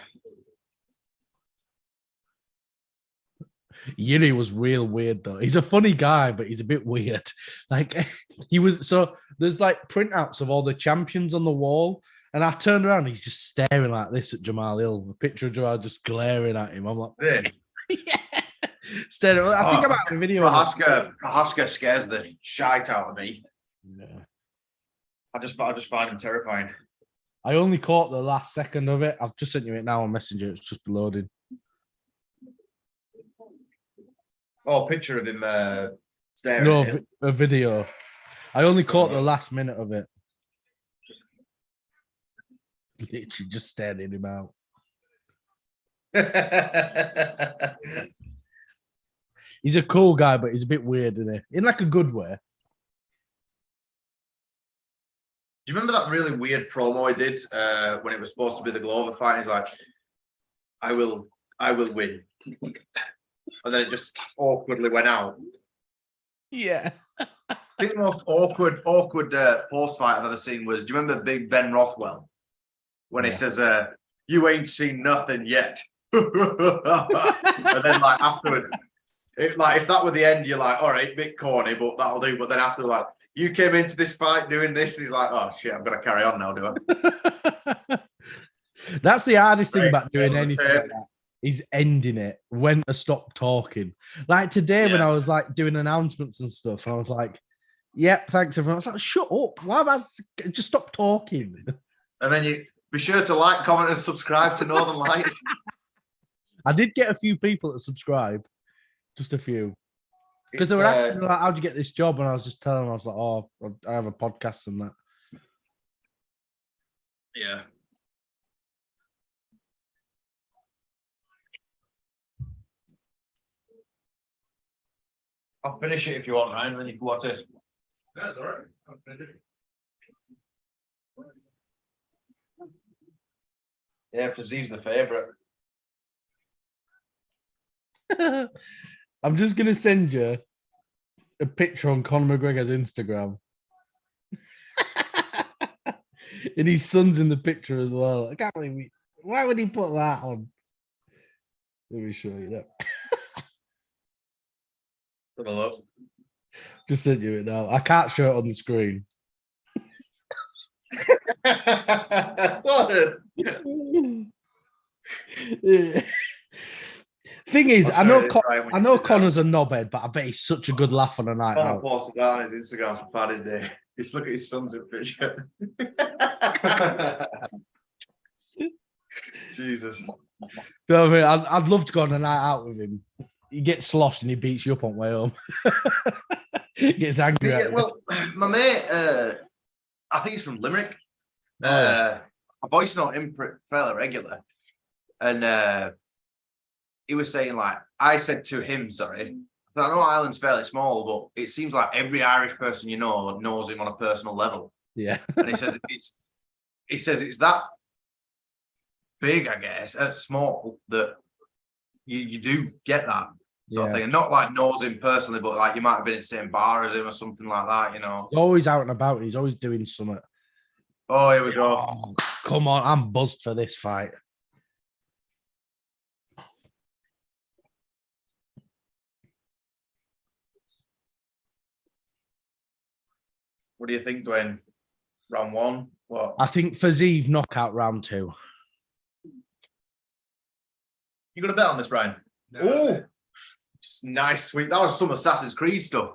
Yuri was real weird though. He's a funny guy, but he's a bit weird. Like he was so there's like printouts of all the champions on the wall, and I turned around and he's just staring like this at Jamal Hill. A picture of Jamal just glaring at him. I'm like, Yeah. yeah. Staring. I think about the video. Prohaska scares the shite out of me. Yeah. I just find him terrifying. I only caught the last second of it. I've just sent you it now on Messenger. It's just loading. Oh, a picture of him staring. No, at him. a video. I only caught the last minute of it. Literally just staring him out. He's a cool guy, but he's a bit weird, isn't he? In like a good way. Do you remember that really weird promo he did when it was supposed to be the Glover fight? He's like, I will win. And then it just awkwardly went out. Yeah. I think the most awkward post fight I've ever seen was, do you remember Big Ben Rothwell? When he says, you ain't seen nothing yet. And then like afterwards, if that were the end, you're like, all right, bit corny, but that'll do. But then after, like, you came into this fight doing this, and he's like, oh shit, I'm gonna carry on now, do I? That's the hardest thing Right, about doing anything like that, is ending it, when to stop talking. Like today, when I was like doing announcements and stuff, and I was like, yep, thanks everyone. I was like, shut up. Why am I just stop talking? And then you be sure to like, comment, and subscribe to Northern Lights. I did get a few people that subscribe. Just a few. Because they were asking me, like, how'd you get this job? And I was just telling them, I was like, oh, I have a podcast and that. Yeah. I'll finish it if you want, Ryan, and then you can watch it. That's all right. I'll finish it. Yeah, Fiziev's the favourite. I'm just going to send you a picture on Conor McGregor's Instagram. And his son's in the picture as well. I can't believe why would he put that on? Let me show you that. Have a look. Just sent you it now. I can't show it on the screen. Yeah. Thing is, I know Connor's a knobhead, but I bet he's such a good laugh on a night Connor out. posted that on his Instagram for Paddy's Day. Just look at his son's in picture. Jesus. So, I mean, I'd love to go on a night out with him. He gets sloshed and he beats you up on way home. Gets angry. Yeah, well, my mate, I think he's from Limerick. I voice note him fairly regular. And he was saying, like, I said to him, sorry, I know Ireland's fairly small, but it seems like every Irish person you know knows him on a personal level. Yeah. And he says it's that big, I guess, small, that you do get that sort of thing. And not like knows him personally, but like you might have been in the same bar as him or something like that, you know. He's always out and about and he's always doing something. Oh, here we go. Oh, come on, I'm buzzed for this fight. What do you think, Dwayne? Round one? What? I think Fiziev knockout round 2. You got a bet on this, Ryan? No, Oh, nice, sweet. That was some Assassin's Creed stuff.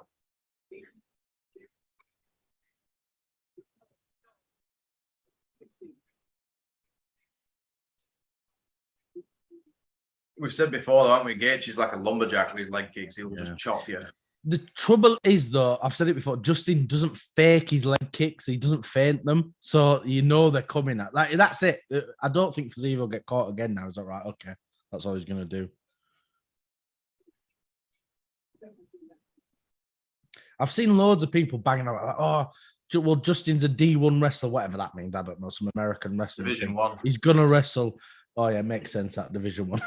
We've said before, though, haven't we? Gaethje's like a lumberjack with his leg kicks. He'll just chop you. The trouble is, though, I've said it before, Justin doesn't fake his leg kicks. He doesn't feint them. So you know they're coming at. Like, that's it. I don't think Fiziev will get caught again now. Is that right? Okay. That's all he's going to do. I've seen loads of people banging out like, oh, well, Justin's a D1 wrestler, whatever that means. I don't know, some American wrestling. Division 1. He's going to wrestle. Oh, yeah, makes sense, that Division 1.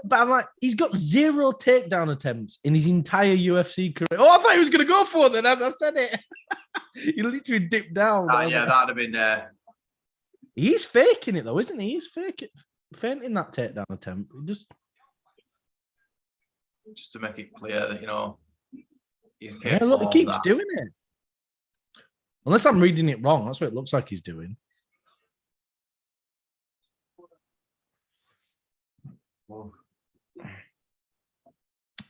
But I'm like, he's got 0 takedown attempts in his entire UFC career. Oh, I thought he was going to go for it then as I said it. He literally dipped down. Yeah, that'd have been... He's faking it, though, isn't he? He's fainting that takedown attempt. Just to make it clear that, you know, he's yeah, look, he keeps doing it. Unless I'm reading it wrong, that's what it looks like he's doing.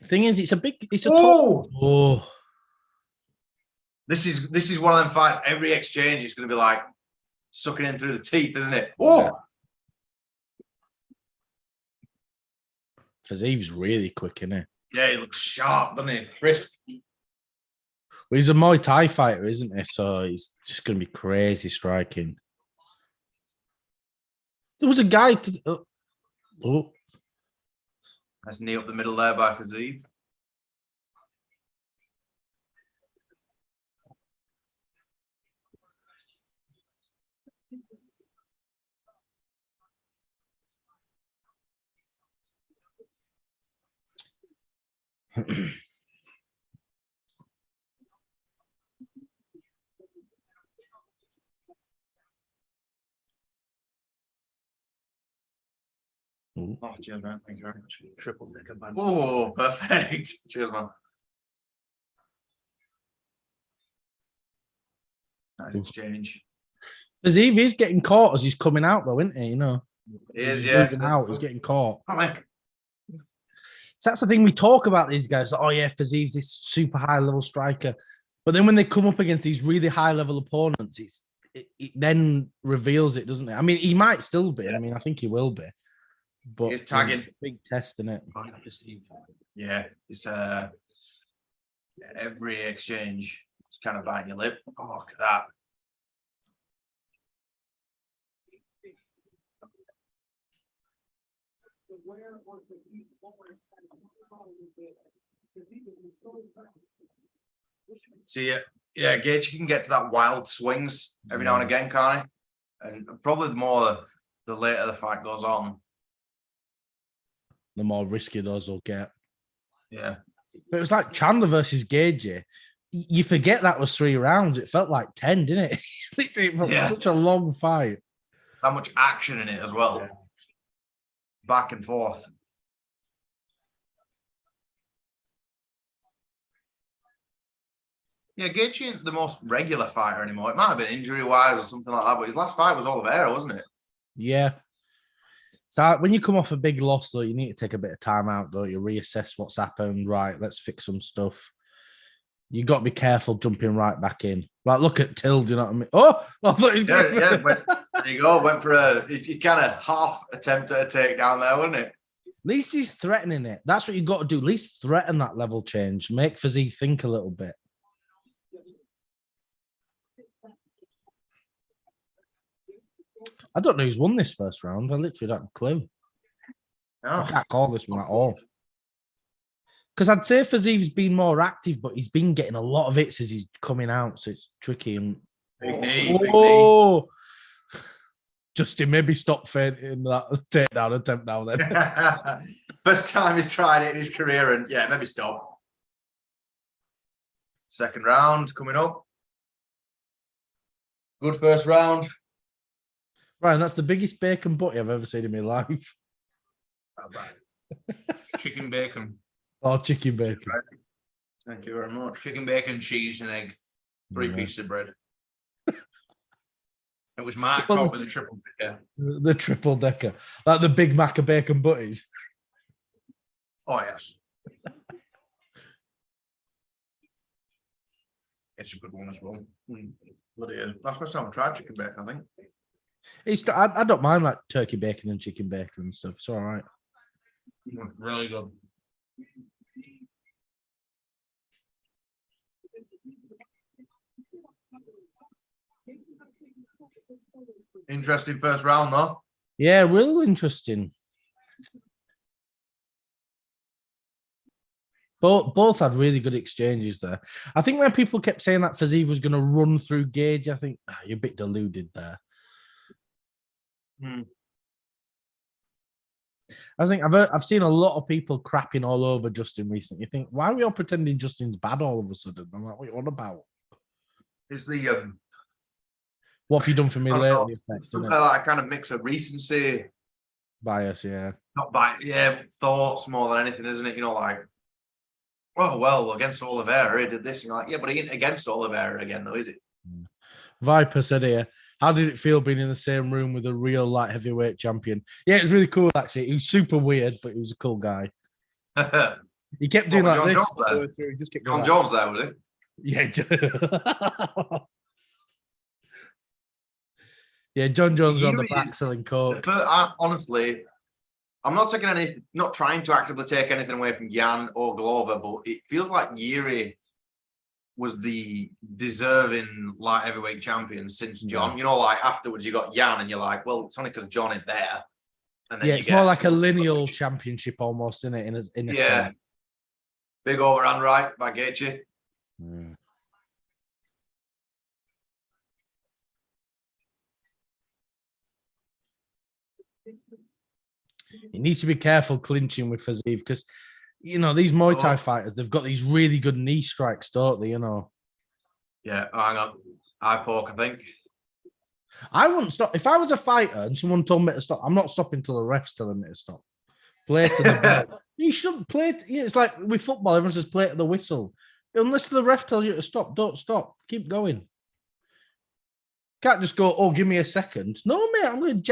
Thing is, it's a tough. Oh, this is one of them fights. Every exchange is going to be like sucking in through the teeth, isn't it? Oh, Fiziev's really quick, isn't he? Yeah, he looks sharp, doesn't he? Crisp. Well, he's a Muay Thai fighter, isn't he? So he's just going to be crazy striking. There was a guy to. Oh. Nice knee up the middle there by Fiziev. Oh, cheers, man. Thank you very much. Triple decker, man. Oh, perfect. Cheers, man. Nice exchange. Fiziev is getting caught as he's coming out, though, isn't he? You know, He is, he's yeah. moving out, he's getting caught. Oh, man. So that's the thing we talk about these guys. Like, oh, yeah, Fiziev's this super high level striker. But then when they come up against these really high level opponents, it then reveals it, doesn't it? I mean, he might still be. I mean, I think he will be. But he's tagging. It's a big test, isn't it? Yeah, it's every exchange is kind of biting your lip. Oh, look at that. See, yeah, Gaethje can get to that wild swings every now and again, can't he? And probably the more the later the fight goes on, the more risky those will get. Yeah. But it was like Chandler versus Gaethje. You forget that was 3 rounds. It felt like 10, didn't it? Literally, it was such a long fight. That much action in it as well. Yeah. Back and forth. Yeah, Gaethje ain't the most regular fighter anymore. It might have been injury-wise or something like that, but his last fight was Oliveira, wasn't it? Yeah. So when you come off a big loss, though, you need to take a bit of time out, though. You reassess what's happened. Right, let's fix some stuff. You got to be careful jumping right back in. Like, look at Till, do you know what I mean? Oh, I thought he was going. Yeah, there you go. Went for he kind of half attempt at a takedown there, wasn't it? At least he's threatening it. That's what you got to do. At least threaten that level change. Make Fiziev think a little bit. I don't know who's won this first round. I literally don't have a clue. No. I can't call this one at all. Because I'd say Fiziev's been more active, but he's been getting a lot of hits as he's coming out, so it's tricky. And big knee. Justin, maybe stop fainting that takedown attempt now then. First time he's tried it in his career, and yeah, maybe stop. Second round coming up. Good first round. Brian, that's the biggest bacon butty I've ever seen in my life. Chicken bacon. Oh, chicken bacon. Thank you very much. Chicken bacon, cheese, and egg. 3 pieces of bread. It was marked out with a triple decker. The triple decker. Like the Big Mac of bacon butties. Oh, yes. It's a good one as well. Bloody hell. That's the first time I tried chicken bacon, I think. I don't mind like turkey bacon and chicken bacon and stuff. It's all right. Really good. Interesting first round though. Yeah, real interesting. Both had really good exchanges there. I think when people kept saying that Fiziev was going to run through Gaethje, I think you're a bit deluded there. I think I've seen a lot of people crapping all over Justin recently. You think, why are we all pretending Justin's bad all of a sudden? I'm like, what about? It's the What have you done for me I don't know, lately? Effect, something innit? like a kind of mix of recency, Bias, yeah. not by thoughts more than anything, isn't it? You know, like, oh well, against Oliveira, he did this. And you're like, yeah, but he ain't against Oliveira again, though, is it? Viper said here, how did it feel being in the same room with a real light heavyweight champion? Yeah, it was really cool actually. He was super weird, but he was a cool guy. He kept doing like John this. Jones there? He just kept John going Jones there, was it? Yeah. Yeah, John Jones on the back selling coke. But honestly, I'm not trying to actively take anything away from Jan or Glover, but it feels like Yuri was the deserving light heavyweight champion since John. Yeah. You know, like afterwards you got Jan, and you're like, well, it's only because John is there. And then Yeah, it's more like a lineal championship almost, isn't it? In a sense. Big overhand right by Gaethje. Yeah. You need to be careful clinching with Fiziev because, you know, these Muay Thai fighters, they've got these really good knee strikes, don't they? You know. Yeah, hang on. Eye poke, I think. I wouldn't stop. If I was a fighter and someone told me to stop, I'm not stopping till the ref's telling me to stop. Play to the bell. You shouldn't play. It's like with football, everyone says play to the whistle. Unless the ref tells you to stop, don't stop. Keep going. Can't just go, oh, give me a second. No, mate,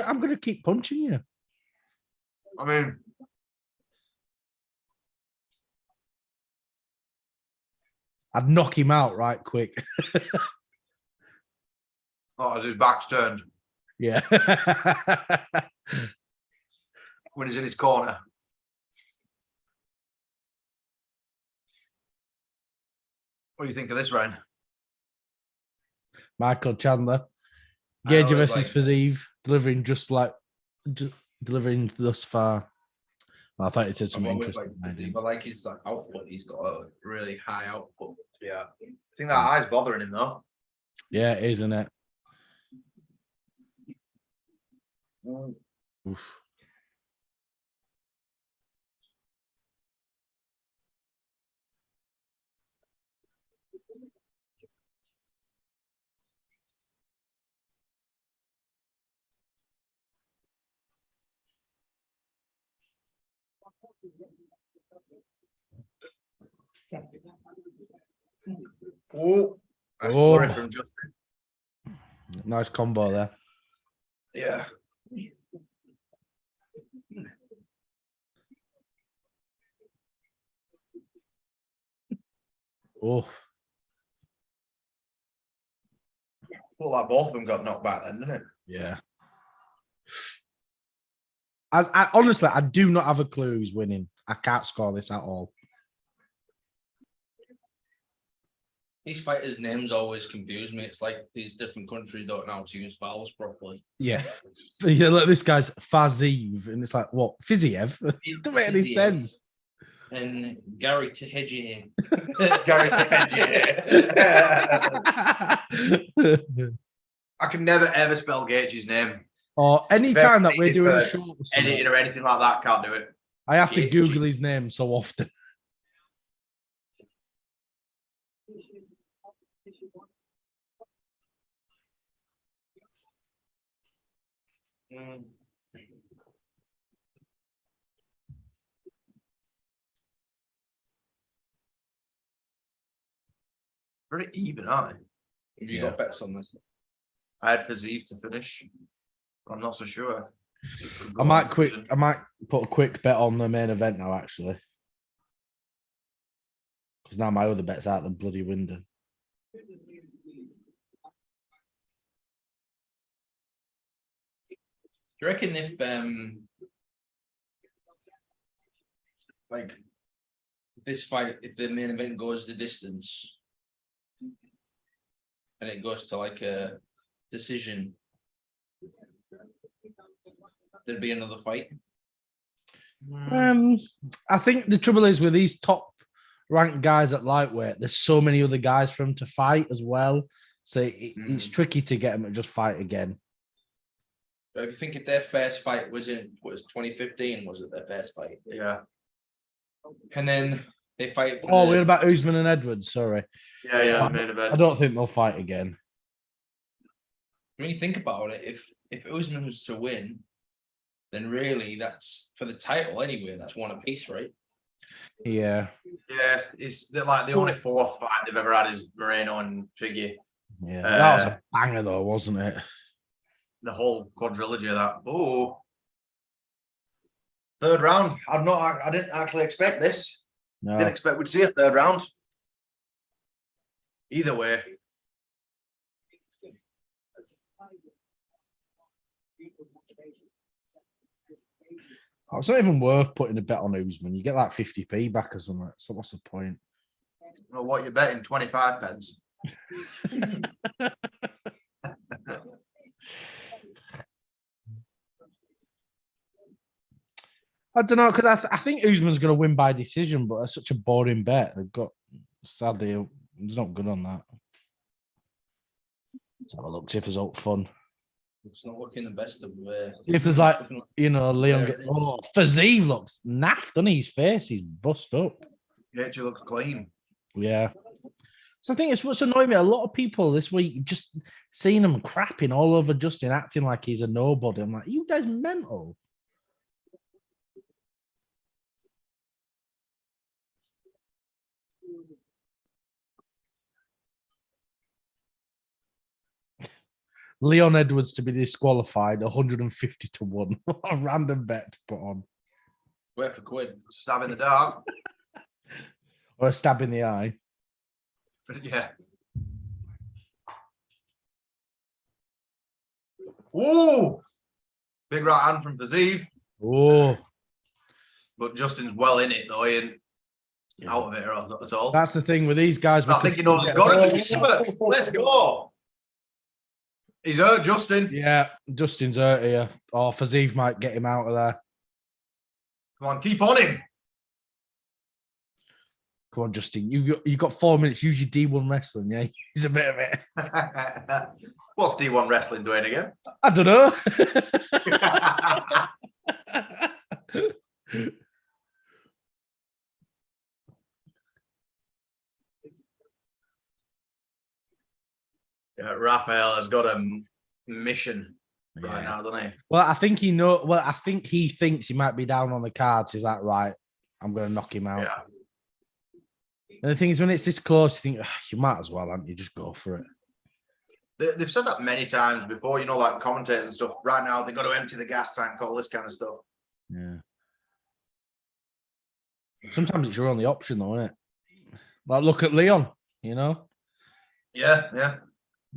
I'm gonna keep punching you. I mean, I'd knock him out right quick. oh, as his back's turned Yeah. when he's in his corner. What do you think of this, Ryan? Michael Chandler. Gaethje versus like, Fiziev, delivering delivering thus far. Well, I thought it said something interesting. But like his output, he's got a really high output. Yeah. I think that eye's bothering him though. Yeah, it is, isn't it? Oof. Oh, that's Oh. flurry from Justin. Nice combo there. Yeah. Oh, Well, like both of them got knocked back then, didn't it? yeah. I honestly, I do not have a clue who's winning. I can't score this at all. These fighters' names always confuse me. It's like these different countries don't know how to use vowels properly. Yeah. Yeah, look, this guy's Fiziev, and it's like, what? Fiziev? It doesn't make any Fiziev. sense. And Gary Tehedje. Gary Tehedje. I can never ever spell Gaethje's name. Or any time that we're doing a show, or something, Editing or anything like that, can't do it. I have to Google his name so often. Very even, aren't they? Have you got bets on this? I had Fiziev to finish. But I'm not so sure. I might put a quick bet on the main event now, actually. Because now my other bet's out the bloody window. you reckon if like this fight, if the main event goes the distance and it goes to like a decision, there'd be another fight? I think the trouble is with these top ranked guys at lightweight, there's so many other guys for them to fight as well. So it's tricky to get them to just fight again. But if you think if their first fight was 2015, was it their first fight? Yeah. And then they fight. Oh, we're about Usman and Edwards. Sorry. Yeah. Main I event. don't think they'll fight again. When you think about it, if Usman was to win, then really that's for the title anyway. That's one apiece, right? Yeah. Yeah, it's like the only fourth fight they've ever had is Moreno and Fiziev. Yeah, that was a banger though, wasn't it? The whole quadrilogy of that. Oh, third round. I didn't actually expect this. No. Didn't expect we'd see a third round. Either way. Oh, it's not even worth putting a bet on Usman. You get like 50p back or something. So what's the point? Well, what you're betting? 25 pence. I don't know, because I think Usman's going to win by decision, but that's such a boring bet. They've got, sadly, it's not good on that. Let's have a look, see if there's up fun. It's not looking the best of. See if there's like, Leon. Fiziev looks naffed, doesn't he? His face, he's bust up. Yeah, it looks clean. Yeah. So I think it's what's annoying me. A lot of people this week just seeing him crapping all over Justin, acting like he's a nobody. I'm like, you guys mental. Leon Edwards to be disqualified, 150 to 1. What a random bet to put on. Wait for quid. Stab in the dark. Or a stab in the eye. Yeah. Ooh! Big right hand from Fiziev. Oh. But Justin's well in it, though. He ain't out of it at all. That's the thing with these guys. I think he knows he's got it. Let's go. He's hurt, Justin. Yeah, Justin's hurt here. Or Fiziev might get him out of there. Come on, keep on him. Come on, Justin. You got 4 minutes. Use your D1 wrestling, yeah? Use a bit of it. What's D1 wrestling doing again? I don't know. Yeah, Rafael has got a mission right now, doesn't he? Well, I think he thinks he might be down on the cards. Is that right? I'm going to knock him out. Yeah. And the thing is, when it's this close, you think you might as well, haven't you? Just go for it. They've said that many times before, like commentators and stuff. Right now, they've got to empty the gas tank, all this kind of stuff. Yeah. Sometimes it's your only option, though, isn't it? Like, look at Leon, Yeah.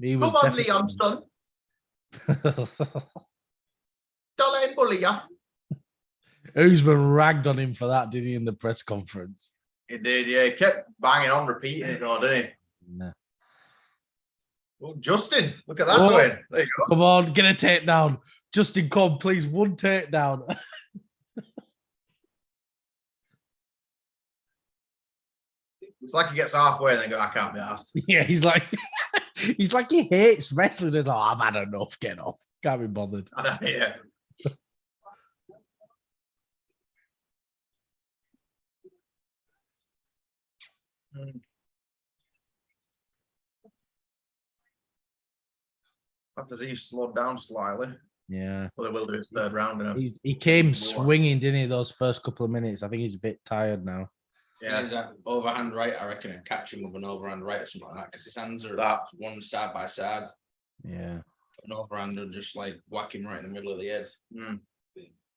He was Come on, Leon, son. Don't let him bully you. Usman ragged on him for that, did he, in the press conference? He did, yeah. He kept banging on, repeating it, though, didn't he? Nah. Well, Justin, look at that going. There you go. Come on, get a takedown. Justin, come, please, one takedown. It's like he gets halfway and then goes, I can't be asked. Yeah, he's like he hates wrestling. He's like, I've had enough, get off. Can't be bothered. I know, yeah. After he slowed down slightly. Yeah. Well, they will do his third round. He came swinging, didn't he, those first couple of minutes? I think he's a bit tired now. Yeah, he's an overhand right. I reckon I'd catch him with an overhand right or something like that because his hands are one side by side. Yeah. An overhand would just like whack him right in the middle of the head.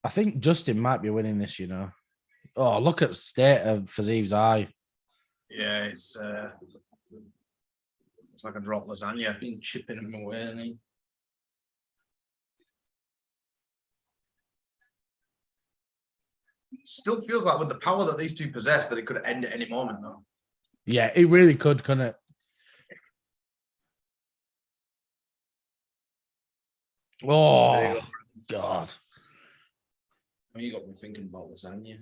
I think Justin might be winning this, Oh, look at the state of Fiziev's eye. Yeah, it's like a drop lasagna. Been chipping him away, hasn't he? still feels like with the power that these two possess that it could end at any moment though. Yeah, it really could, couldn't it? There you Oh, God. I mean, you got me thinking about lasagna.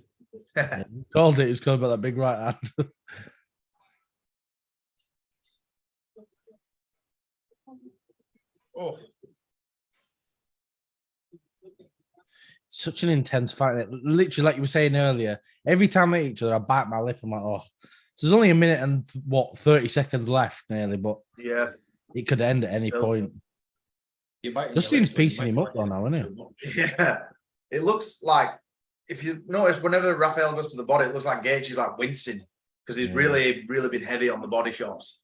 Yeah, called it. It's called about that big right hand. Oh, Such an intense fight. Literally, like you were saying earlier, every time I hit each other, I bite my lip. I'm like, oh. So there's only a minute and 30 seconds left nearly, but yeah. it could end at any Still. point. You're biting Justin's your lip, but you piecing might him be up though now, isn't he? Yeah. It looks like, if you notice, whenever Rafael goes to the body, it looks like Gaethje's like wincing because he's Yeah. really been heavy on the body shots.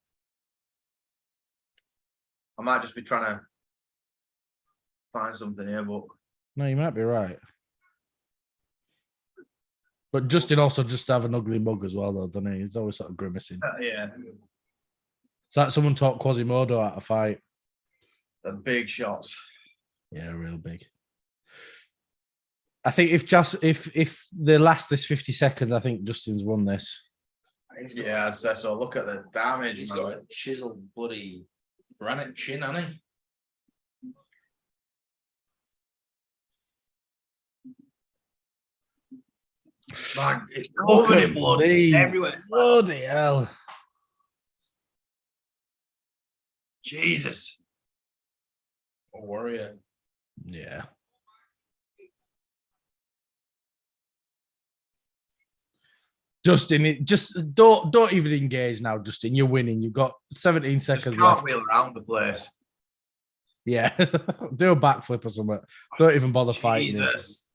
I might just be trying to find something here, but No, you might be right. But Justin also just have an ugly mug as well, though, doesn't he? He's always sort of grimacing. yeah, It's like someone taught Quasimodo how to fight. the big shots. Yeah, real big. I think if they last this 50 seconds, I think Justin's won this. Yeah, I'd say so. Look at the damage. He's man. got a chiseled bloody granite chin, hasn't he? Man, it's Look covered at in blood. these. It's everywhere. It's like, Bloody hell. Jesus. A warrior. Yeah. Justin, just don't even engage now, Justin. You're winning. You've got 17 Just seconds can't left. wheel around the place. Yeah. Do a backflip or something. Don't even bother fighting him. Jesus.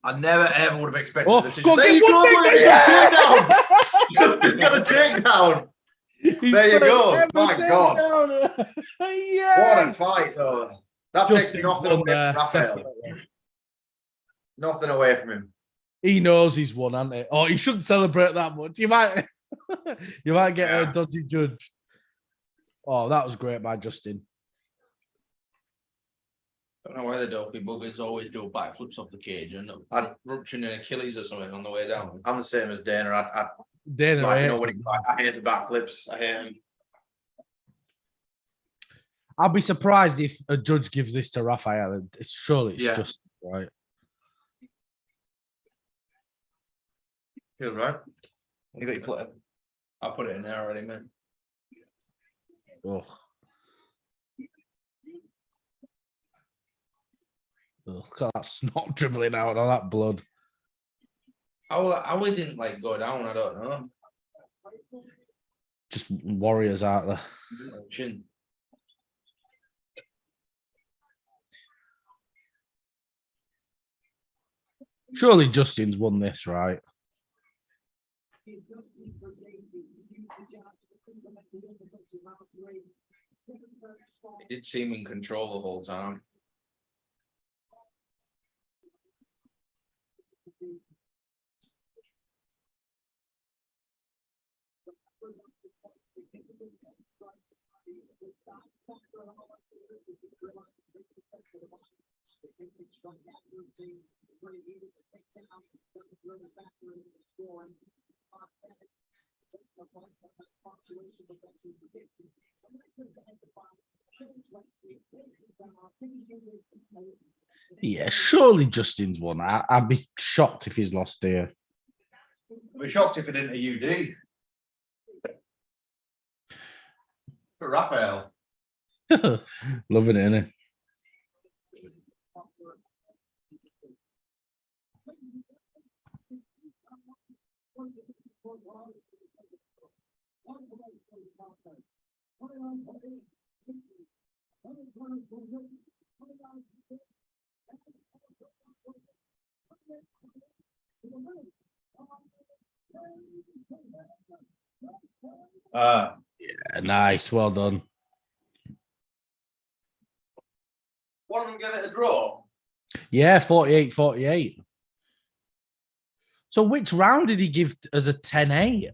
I never ever would have expected Oh, this. go There get you one go, takedown! man. Yeah! Justin got a takedown. There you go. My God. Yeah. What a fight, though. That takes nothing away from Rafael. Nothing away from him. He knows he's won, hasn't he? Oh, he shouldn't celebrate that much. You might get Yeah. a dodgy judge. Oh, that was great by Justin. I don't know why the dopey buggers always do backflips off the cage and rupturing an Achilles or something on the way down. I'm the same as Dana. I Dana, like, you know, hates when him. I hate the backflips. I hate him. I'll be surprised if a judge gives this to Rafael. Surely it's Yeah. just right. Feels right. You got your play. I put it in there already, man. Ugh. Ugh, look at that snot dribbling out of that blood. How we didn't like go down, I don't know. Just warriors out there. Chin. Surely Justin's won this, right? He did seem in control the whole time. Yeah, surely Justin's won. I'd be shocked if he's lost here. I'd be shocked if it didn't a UD. For Rafael. Loving it, innit? Yeah, nice. Well done. One of them give it a draw. Yeah, 48-48. So which round did he give as a 10-8?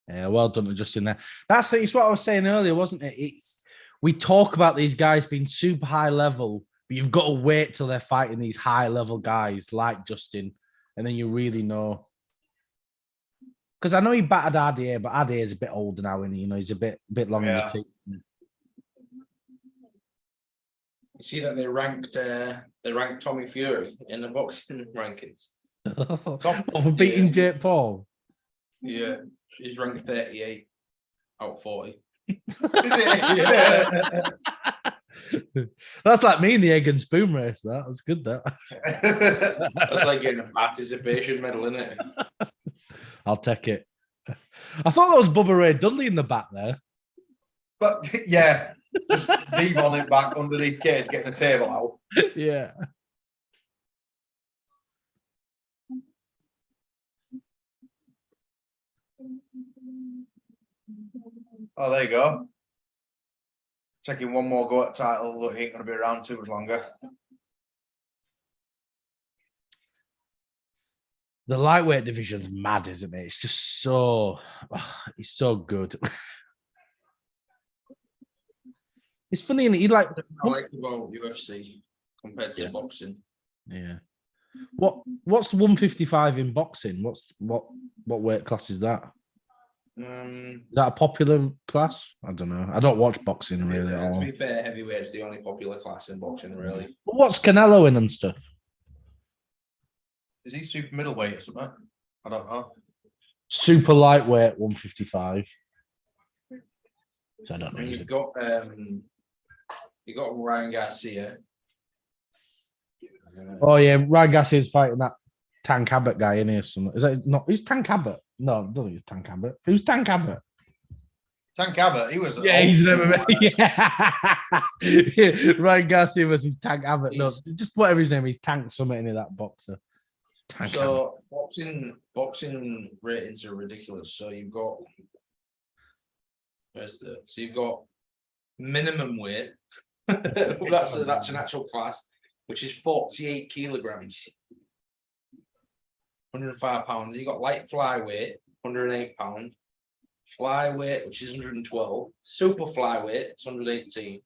Yeah, well done to Justin there. It's what I was saying earlier, wasn't it? We talk about these guys being super high level But you've got to wait till they're fighting these high-level guys like Justin, and then you really know. Because I know he battered RDA, but RDA is a bit older now, and he's a bit long in the teeth. You see that they ranked Tommy Fury in the boxing rankings. For beating Jake Paul. Yeah, he's ranked 38 out of 40. Is it? That's like me in the egg and spoon race. That was good. That That's like getting a participation medal, isn't it? I'll take it. I thought that was Bubba Ray Dudley in the back there. But yeah, just leave on it back underneath cage, getting the table out. Yeah. Oh, there you go. Taking one more go at title. Look, he ain't going to be around too much longer. The lightweight division's mad, isn't it? It's just so, it's so good. It's funny, and he I like about UFC compared to boxing. Yeah. What's 155 in boxing? What weight class is that? Is that a popular class? I don't know. I don't watch boxing really at all. To be fair, heavyweight's the only popular class in boxing, really. But what's Canelo in and stuff? Is he super middleweight or something? I don't know. Super lightweight 155. So I don't know. And you've got Ryan Garcia. Oh yeah, Ryan Garcia is fighting that Tank Abbott guy in here. Is that not? Who's Tank Abbott? No, I don't think it's Tank Abbott. Who's Tank Abbott? Tank Abbott, he was. Yeah, he's an MMA. Yeah. Ryan Garcia versus Tank Abbott. No, just whatever his name is, Tank something into that boxer. Tank so Abbott. boxing ratings are ridiculous. So you've got you've got minimum weight. that's an actual class, which is 48 kilograms. 105 pounds. You got light flyweight, 108 pounds. Flyweight, which is 112. Super flyweight, it's 118.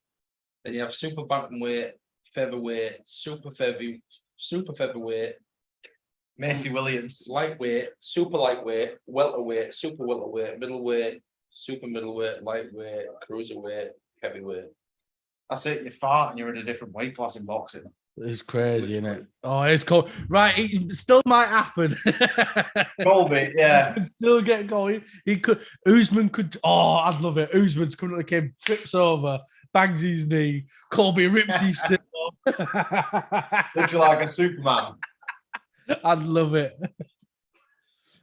Then you have super bantamweight, featherweight, super featherweight, Macy Williams, lightweight, super lightweight, welterweight, super welterweight, middleweight, super middleweight, lightweight, cruiserweight, heavyweight. That's it. You fart and you're in a different weight class in boxing. It's crazy, isn't it? Oh, it's cool. Right, it still might happen. Colby, yeah. Still get going. He could. Usman could. Oh, I'd love it. Usman's coming to the cage, trips over, bangs his knee. Colby rips his slip off. Looking like a Superman. I'd love it.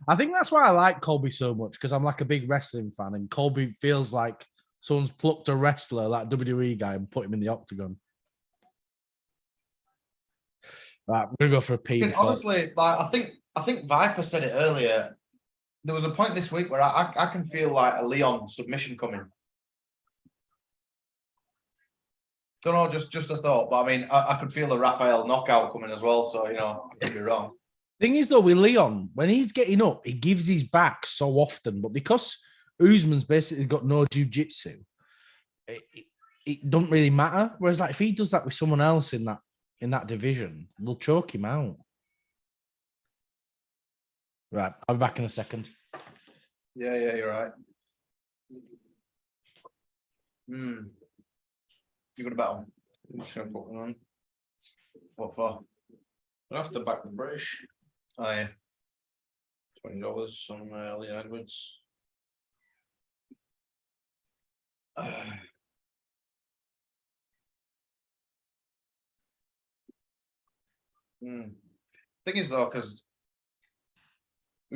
I think that's why I like Colby so much, because I'm like a big wrestling fan, and Colby feels like someone's plucked a wrestler, like WWE guy, and put him in the octagon. Right, we're gonna go for a pee. Honestly, like I think Viper said it earlier. There was a point this week where I can feel like a Leon submission coming. Don't know, just a thought, but I mean, I could feel a Rafael knockout coming as well. So I could be wrong. Thing is, though, with Leon, when he's getting up, he gives his back so often, but because Usman's basically got no jiu-jitsu, it don't really matter. Whereas, like, if he does that with someone else in that division, they'll choke him out. Right, I'll be back in a second. Yeah, you're right. You got a bet on? I'm just gonna put one on. What for? I'll have to back the British. Oh yeah. $20 on Lee Edwards. Thing is though, because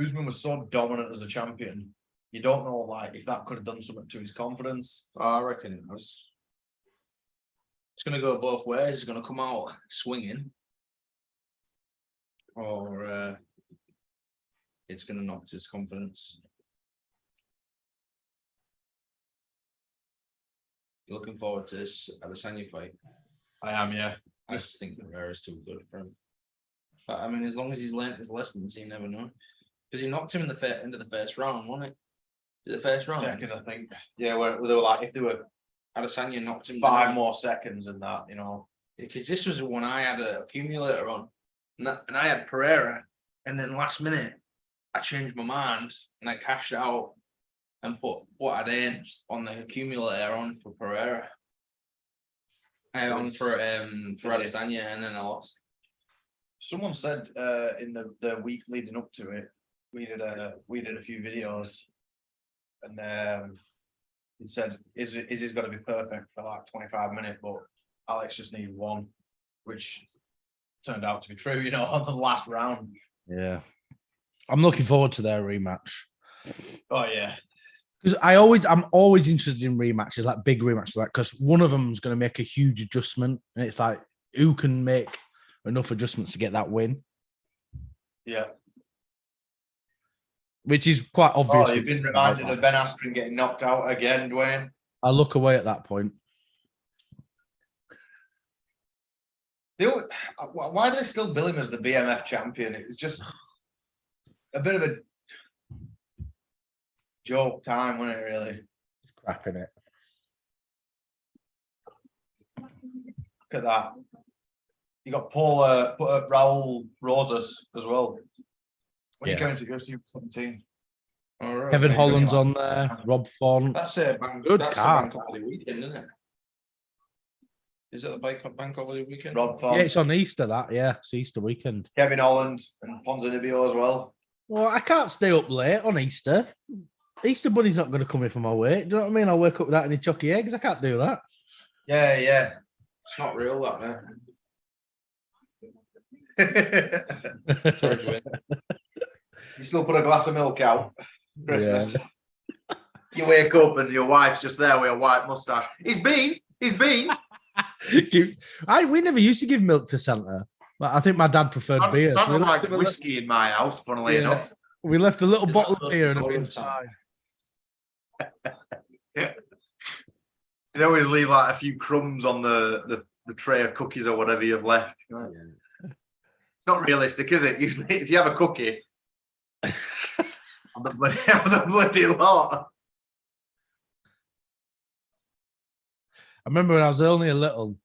Usman was so dominant as a champion, you don't know like if that could have done something to his confidence. I reckon it's going to go both ways. It's going to come out swinging, or it's going to knock his confidence. You're looking forward to this Adesanya fight? I am, yeah. I just think Rivera is too good for him. But I mean, as long as he's learnt his lessons, you never know. Because he knocked him in the end of the first round, wasn't it? The first round, Second, I think. Yeah, where they were like, if they were Adesanya knocked him 5 more seconds and that, Because this was when I had an accumulator on, and I had Pereira, and then last minute I changed my mind and I cashed out and put what I'd earned on the accumulator on for Pereira. On for Adesanya, and then I lost. Someone said in the week leading up to it, we did a few videos, and he said, "Is going to be perfect for like 25 minutes, but Alex just needs one," which turned out to be true. You know, on the last round. Yeah, I'm looking forward to their rematch. Oh yeah, because I'm always interested in rematches, like big rematches, like because one of them is going to make a huge adjustment, and it's like who can make enough adjustments to get that win. Yeah. Which is quite obvious. Oh, you've been reminded of Ben Askren getting knocked out again, Dwayne. I look away at that point. Why do they still bill him as the BMF champion? It's just a bit of a joke time, wasn't it, really? It's crap in it. Look at that. You got Raul Rosas as well. When you came into UFC 17. All right. Kevin Holland's on there. Rob Font. That's a good that's card. a bank holiday weekend, isn't it? Is it the bank holiday weekend? Rob Font. Yeah, it's on Easter. It's Easter weekend. Kevin Holland and Ponzinibbio as well. Well, I can't stay up late on Easter. Easter Bunny's not going to come in for my weight. Do you know what I mean? I'll wake up without any chucky eggs. I can't do that. Yeah. It's not real, that, man. Sorry, Dwayne. You still put a glass of milk out Christmas. Yeah. You wake up and your wife's just there with a white mustache. He's been. We never used to give milk to Santa. I think my dad preferred beer. Santa liked whiskey in my house, funnily enough. We left a little bottle of beer and a bit inside. Yeah. They always leave like a few crumbs on the tray of cookies or whatever you've left. Yeah. It's not realistic, is it? Usually, if you have a cookie, on the bloody lot. I remember when I was only a little,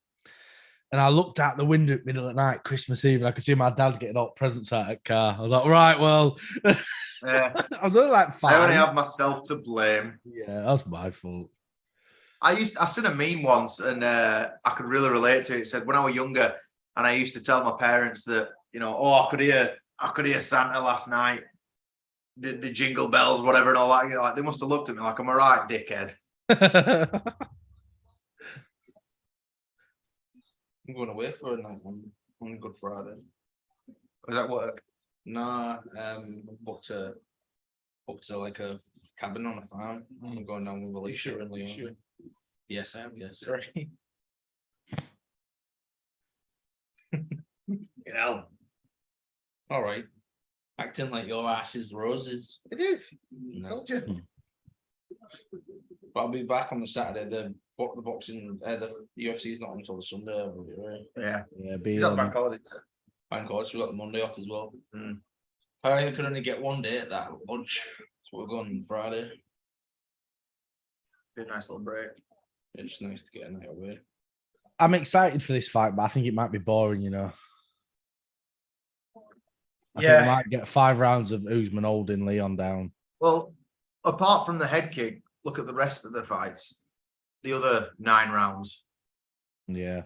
and I looked out the window at middle of the night, Christmas Eve, and I could see my dad getting all presents out of the car. I was like, right, well, yeah. I was only like 5. I only have myself to blame. Yeah, that's my fault. I seen a meme once, and I could really relate to it. It said when I was younger, and I used to tell my parents that, you know, I could hear Santa last night, the jingle bells, whatever, and all that. Like they must have looked at me like I'm a right dickhead. I'm going away for a night on Good Friday. Was that work? Nah, booked to like a cabin on a farm. I'm going down with Alicia and Leon. Yes, I am. Yes, sorry. You know. All right. Acting like your ass is roses. It is. No. Told you. But I'll be back on the Saturday. The boxing, the UFC is not until the Sunday. Yeah. Yeah, He's on bank holiday. Bank holiday, so we got the Monday off as well. Mm. I could only get one day at that lunch, so we're going on Friday. Be a nice little break. It's just nice to get a night away. I'm excited for this fight, but I think it might be boring, you know. I think we might get 5 rounds of Usman holding Leon down. Well, apart from the head kick, look at the rest of the fights. The other 9 rounds. Yeah.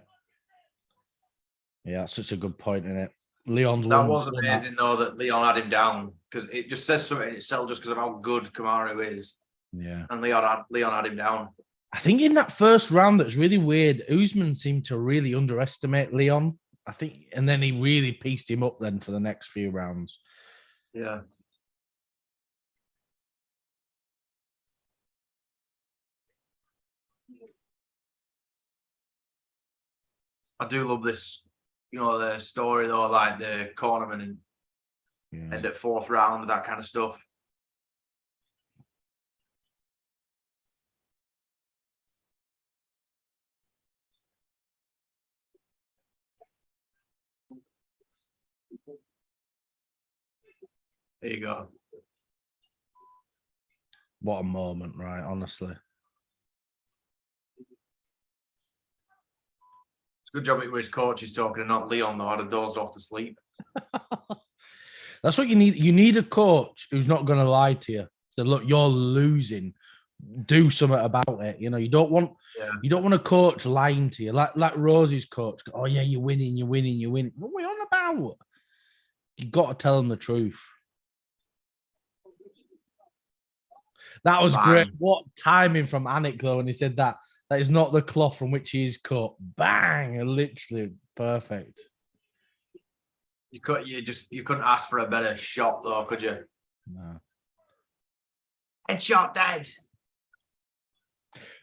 Yeah, that's such a good point in it. Leon's that was amazing though that Leon had him down, because it just says something in itself just because of how good Kamaru is. Yeah. And Leon had him down. I think in that first round, that's really weird. Usman seemed to really underestimate Leon. I think, and then he really pieced him up then for the next few rounds. Yeah. I do love this, you know, the story though, like the cornerman and end at 4th round, that kind of stuff. There you go. What a moment, right? Honestly. Good job it was his coach is talking and not Leon, though. I'd have dozed off to sleep. That's what you need. You need a coach who's not going to lie to you. So look, you're losing. Do something about it. You know, you don't want a coach lying to you, like Rosie's coach. Oh yeah, you're winning. What are we on about? You got to tell them the truth. That was great. What timing from Anik though when he said that. That is not the cloth from which he is cut. Bang! Literally perfect. You couldn't ask for a better shot though, could you? No. Headshot dead.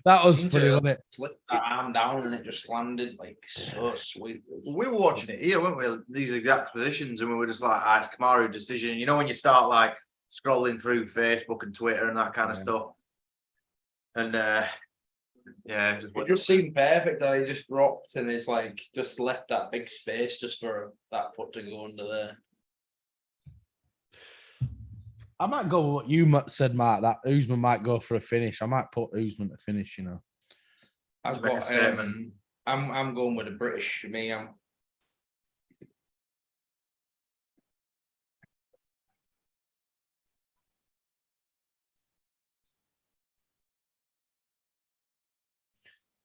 That was funny, wasn't it? Slipped that arm down and it just landed like so sweet. We were watching it here, weren't we? These exact positions, and we were just like, it's Kamaru decision. You know, when you start like scrolling through Facebook and Twitter and that kind of stuff. And it just seemed perfect that he just dropped and it's like just left that big space just for that foot to go under there. I might go with what you said, Mark, that Usman might go for a finish. I might put Usman to finish, you know. I've got I'm going with a British.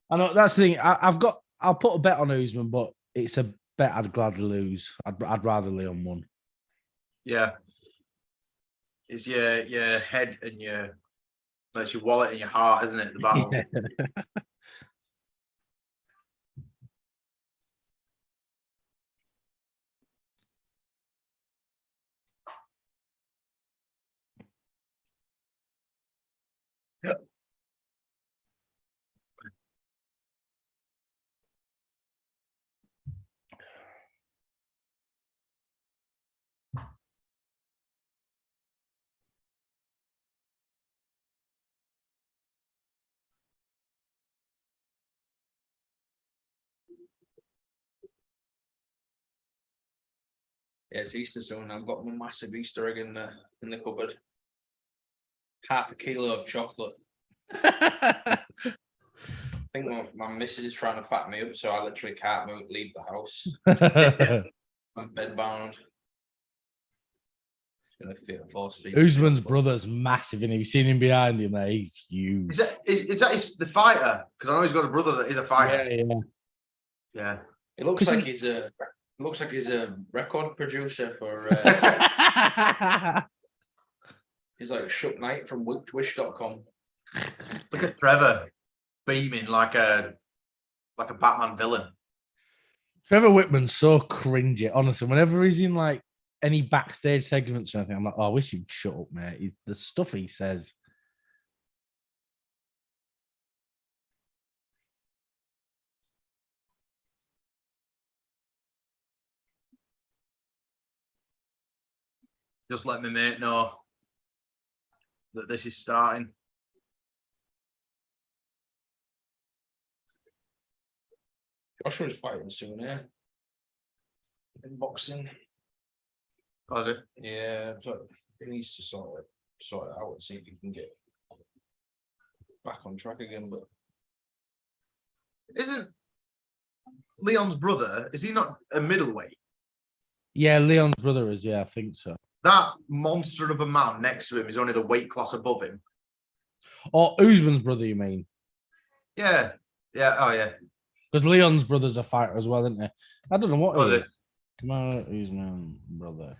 I know that's the thing. I'll put a bet on Usman, but it's a bet I'd gladly lose. I'd rather Leon won. Yeah. It's your head and your wallet and your heart, isn't it? The battle. Yeah. Yeah, it's Easter soon. I've got my massive Easter egg in the cupboard. Half a kilo of chocolate. I think my missus is trying to fatten me up, so I literally can't leave the house. I'm bedbound. It's gonna feel force feed. Usman's brother's massive, and have you seen him behind him there? He's huge. Is that the fighter? Because I know he's got a brother that is a fighter. Yeah. It looks like he's a record producer for. He's like Shook Knight from Wish.com. Look at Trevor beaming like a Batman villain. Trevor Whitman's so cringy, honestly. Whenever he's in like any backstage segments or anything, I'm like, I wish you'd shut up, mate. The stuff he says. Just let me mate know that this is starting. Joshua's fighting soon, yeah. In boxing. Oh, is it? Yeah, so he needs to sort it out and see if he can get back on track again. But isn't Leon's brother? Is he not a middleweight? Yeah, Leon's brother is. Yeah, I think so. That monster of a man next to him is only the weight class above him. Or Usman's brother, you mean? Yeah. Yeah. Oh, yeah. Because Leon's brother's a fighter as well, isn't he? I don't know what he is. Kamaru Usman brother.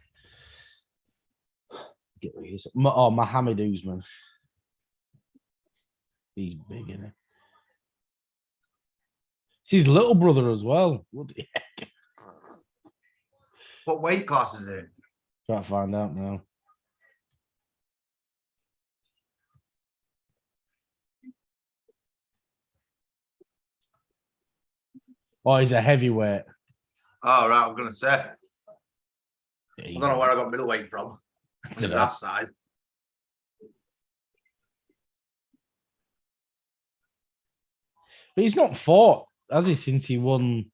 Mohammed Usman. He's big, isn't he? It's his little brother as well. What the heck? What weight class is it? Try to find out now. Oh, he's a heavyweight. Oh, right. I'm going to say. I Yeah, don't know where I got middleweight from. It's that side. But he's not fought, has he, since he won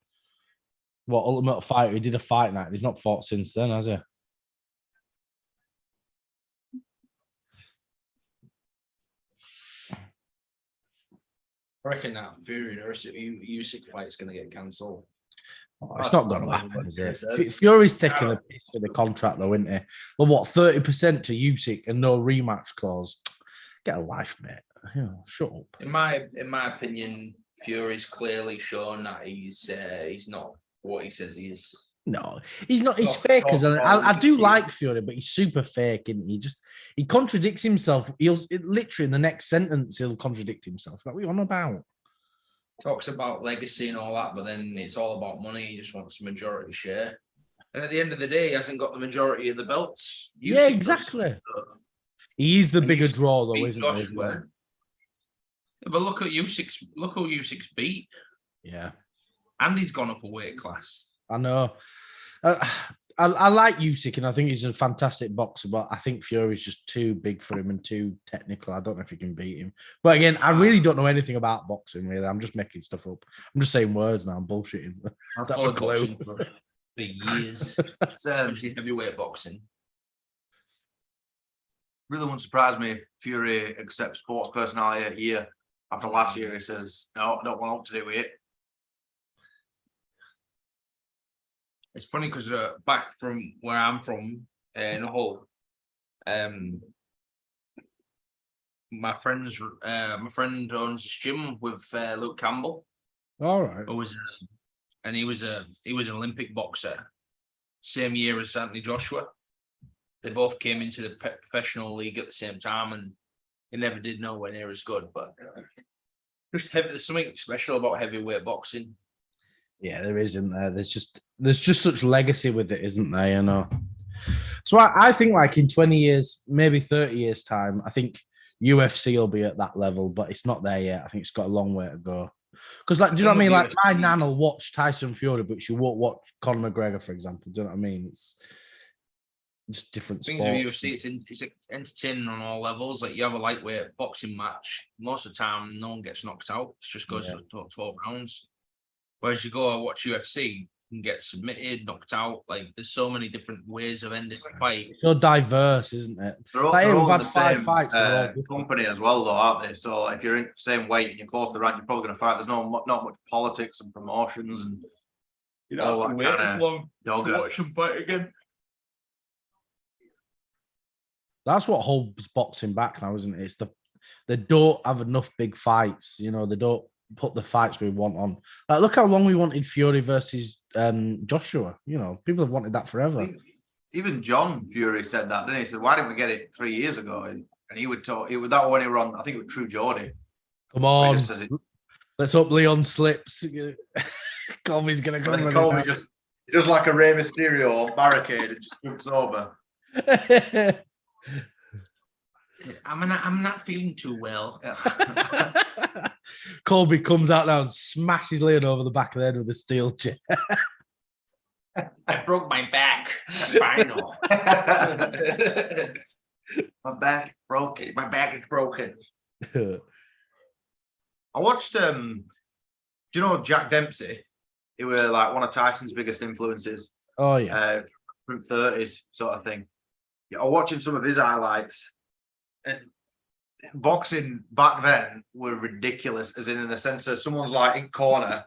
Ultimate Fighter? He did a fight night. He's not fought since then, has he? I reckon that Fury Usyk fight is going to get cancelled. Oh, it's not going to happen, what is it it? says. Fury's taking a piss for the contract, though, isn't he? Well, what, 30% to Usyk and no rematch clause? Get a life, mate. Shut up. In my opinion, Fury's clearly shown that he's not what he says he is. No, he's not. He's Talk- fake. talk about I do Usyk. like Fury, but he's super fake, isn't he? He contradicts himself. Literally in the next sentence, he'll contradict himself. Like, what are you on about? Talks about legacy and all that, but then it's all about money. He just wants a majority share. And at the end of the day, he hasn't got the majority of the belts. Yeah, Usyk does. exactly. He is the And bigger Usyk draw, though, beat isn't he? Joshua. But look at Usyk's. Look who Usyk's beat, Yeah, and he's gone up a weight class. I know. I like Usyk, and I think he's a fantastic boxer, but I think Fury's just too big for him and too technical. I don't know if he can beat him. But again, I really don't know anything about boxing, really. I'm just making stuff up. I'm just saying words now. I'm bullshitting. I've Don't followed have a clue. boxing for years. It's heavyweight boxing. Really wouldn't surprise me if Fury accepts sports personality a year after last year. He says, "No, I don't want what to do with it." It's funny because back from where I'm from, in Hull, my friend owns a gym with Luke Campbell. All right. Who was, and he was an Olympic boxer, same year as Anthony Joshua. They both came into the professional league at the same time, and they never did nowhere near as good. But there's something special about heavyweight boxing. Yeah, there isn't there. There's just such legacy with it, isn't there? You know. So I think like in 20 years, maybe 30 years time, I think UFC will be at that level, but it's not there yet. I think it's got a long way to go. Because like, do you know what I mean? Like my nan will watch Tyson Fury, but she won't watch Conor McGregor, for example. Do you know what I mean? It's just different Things with sports. UFC, it's entertaining on all levels. Like you have a lightweight boxing match, most of the time no one gets knocked out. It just goes to 12 rounds. Whereas you go and watch UFC, you can get submitted, knocked out. Like there's so many different ways of ending the fight. It's so diverse, isn't it? They're all, Like, they're we've all had in the 5 same fights, they're all different. company as well, though, aren't they? So if you're in the same weight and you're close to the rank, you're probably going to fight. There's not much politics and promotions and all that kind of dogger. Watch them fight again. That's what holds boxing back now, isn't it? It's they don't have enough big fights. You know, they don't put the fights we want on. Like, look how long we wanted Fury versus Joshua. You know, people have wanted that forever. Even John Fury said that, didn't he? He said, "Why didn't we get it 3 years ago?" And he would talk. It was that when he were on. I think it was True Geordie. Come on, Just says it, let's hope Leon slips. Colby's gonna come. and Colby just like a Rey Mysterio barricade, it just scoops over. I'm not feeling too well. Colby comes out now and smashes Leon over the back of the head with a steel chair. I broke my back. Final. My back broken. My back is broken. I watched. Do you know Jack Dempsey? He was like one of Tyson's biggest influences. Oh yeah, from 30s sort of thing. Yeah, I'm watching some of his highlights, and boxing back then were ridiculous. As in the sense that someone's like in corner,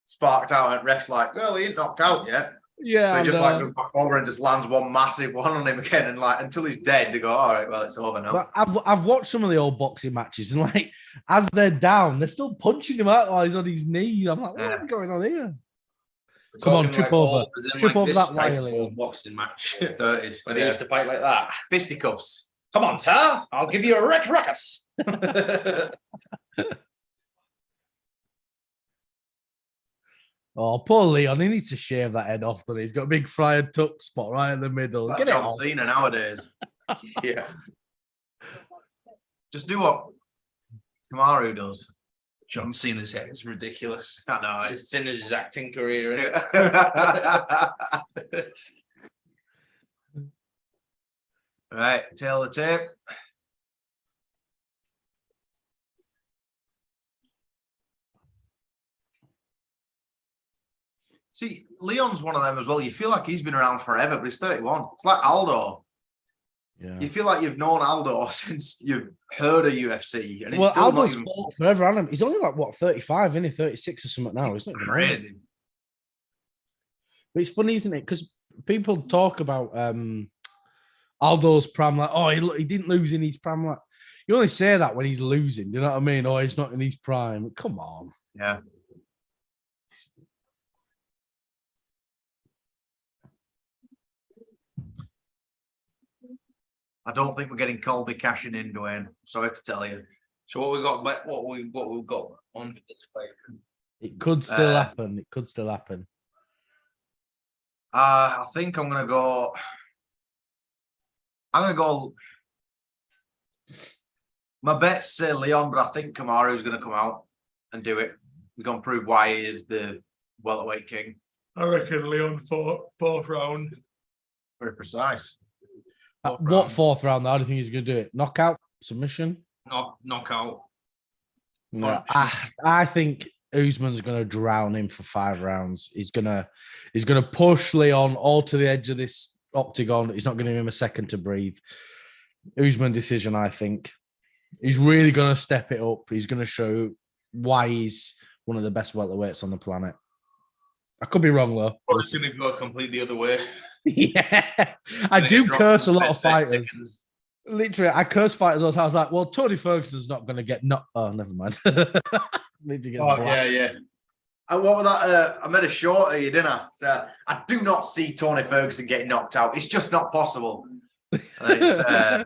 sparked out, and ref's like, "Well, he ain't knocked out yet." yeah. So he just like goes back over and just lands one massive one on him again, and like until he's dead, they go, "All right, well, it's over now." But I've watched some of the old boxing matches, and like as they're down, they're still punching him out while he's on his knees. I'm like, what's going on here? Come on, trip over that wire, Leon. Boxing match. 30s. When they used to fight like that. Fisticuffs. Come on, sir. I'll give you a red ruckus. Oh, poor Leon. He needs to shave that head off. He's got a big friar tuck spot right in the middle. Like Get it John off. Cena nowadays. Yeah. Just do what Kamaru does. John Cena's head is ridiculous. I know. It's as thin as his acting career. Isn't it? Right, tail the tape. See, Leon's one of them as well. You feel like he's been around forever, but he's 31. It's like Aldo. Yeah. You feel like you've known Aldo since you've heard of UFC. And Well, still Aldo's not even fought forever, hasn't he? He's only like, what, 35, isn't he? 36 or something now. It's not even crazy. But it's funny, isn't it? Because people talk about Aldo's prime, like, oh, he didn't lose in his prime. Like, you only say that when he's losing. Do you know what I mean? Or he's not in his prime. Come on. Yeah. I don't think we're getting Colby cashing in, Dwayne. Sorry to tell you. So what we got? What we've got on for this fight? It could still happen. It could still happen. I think I'm gonna go. My bets say Leon, but I think Kamaru is gonna come out and do it. He's gonna prove why he is the welterweight king. I reckon Leon fourth round. Very precise. What fourth round? How do you think he's going to do it? Knockout? Submission? Knockout. No, I think Usman's going to drown him for 5 rounds. He's going to push Leon all to the edge of this octagon. He's not going to give him a second to breathe. Usman decision, I think. He's really going to step it up. He's going to show why he's one of the best welterweights on the planet. I could be wrong, though. Or it's going to go completely the other way. Yeah, I do curse a lot of fighters. Literally, I curse fighters all the time. I was like, well, Tony Ferguson's not going to get knocked. Oh, never mind. Yeah. And what was that? I made a short of you, didn't I? So I do not see Tony Ferguson getting knocked out. It's just not possible. Yeah,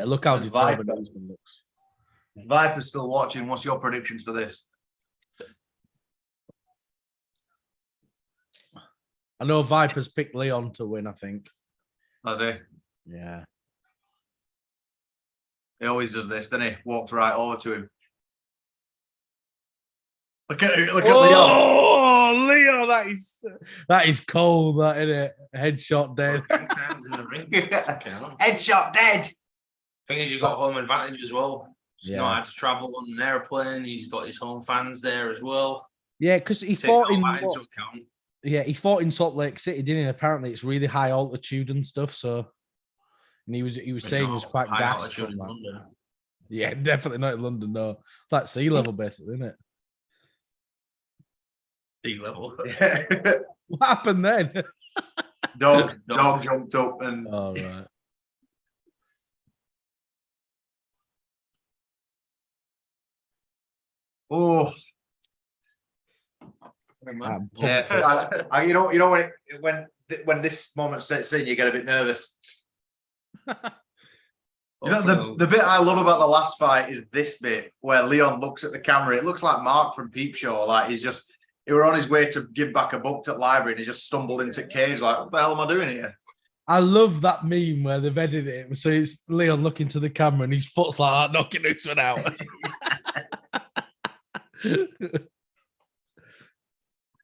look how determined Usman looks. Viper's still watching. What's your predictions for this? I know Viper's picked Leon to win, I think. Has he? Yeah. He always does this, doesn't he? Walks right over to him. Look at Leon. Oh, Leon, that is cold, that, isn't it? Headshot dead. Headshot dead. Thing is, you've got home advantage as well. He's Yeah. not had to travel on an airplane. He's got his home fans there as well. Yeah, because he Take fought all in that into account. he fought in Salt Lake City, didn't he? Apparently, it's really high altitude and stuff. So, and he was saying he was quite High gassed altitude from in that. London. Yeah, definitely not in London. No, it's like sea level, basically, isn't it? Sea level. What happened then? Dog jumped up and Oh right. oh. Yeah, you know when this moment sets in, you get a bit nervous. You know, the bit I love about the last fight is this bit where Leon looks at the camera. It looks like Mark from Peep Show. Like he were on his way to give back a book at library and he just stumbled into cage. Like, what the hell am I doing here? I love that meme where they've edited it. So it's Leon looking to the camera and his foot's like that, knocking Usman out.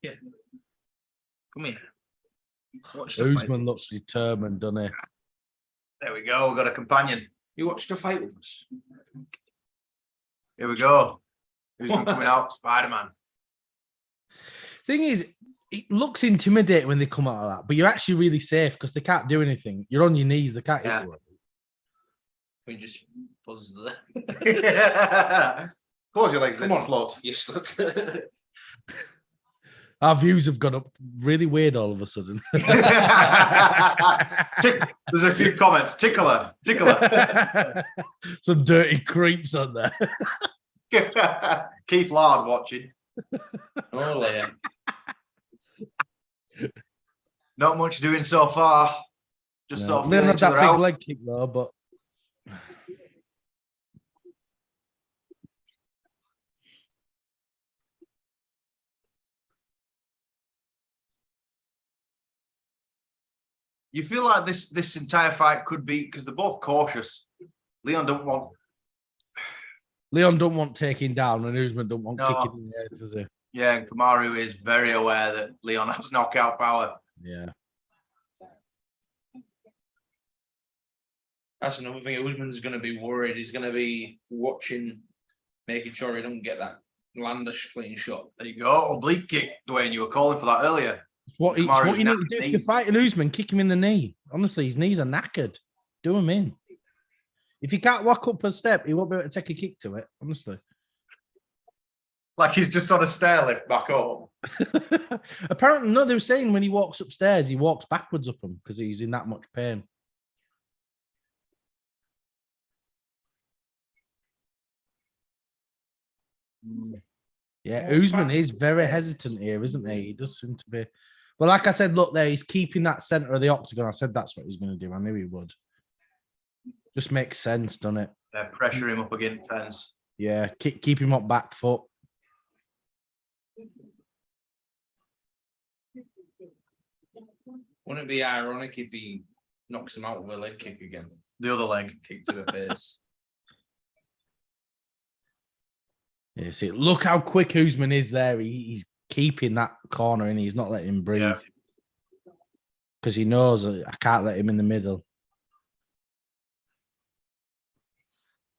Yeah. Come here. Watch the fight. Usman looks determined, doesn't he? There we go. We've got a companion. You watched the fight with us. Here we go. Who's been coming out? Spider-Man. Thing is, it looks intimidating when they come out of that, but you're actually really safe because they can't do anything. You're on your knees, they can't hit you. We just pause there. Close your legs, Come little on. slut. You slut. Our views have gone up really weird all of a sudden. There's a few comments. Tickler. Some dirty creeps on there. Keith Lard watching. Oh, yeah. Not much doing so far. Just sort of They feeling had each that other big out. leg kick though, but You feel like this entire fight could be because they're both cautious. Leon don't want taking down and Usman don't want No. kicking in the air, does he? Yeah, and Kamaru is very aware that Leon has knockout power. Yeah. That's another thing. Usman's going to be worried. He's going to be watching, making sure he don't get that landish clean shot. There you go. Oblique kick, Dwayne. You were calling for that earlier. What you Kamaru's need to do if you're knees. fighting Usman, kick him in the knee. Honestly, his knees are knackered. Do him in. If he can't walk up a step, he won't be able to take a kick to it, honestly. Like he's just on a stair lift back up. Apparently, no, they were saying when he walks upstairs, he walks backwards up them because he's in that much pain. Yeah, Usman is very hesitant here, isn't he? He does seem to be. Well, like I said, look there, he's keeping that center of the octagon. I said that's what he's going to do. I knew he would. Just makes sense, doesn't it? Yeah, pressure him up against the fence. Yeah, keep him up back foot. Wouldn't it be ironic if he knocks him out with a leg kick again? The other leg. Kick to the face. Yeah, see, look how quick Usman is there. He's keeping that corner and he's not letting him breathe. Because he knows I can't let him in the middle.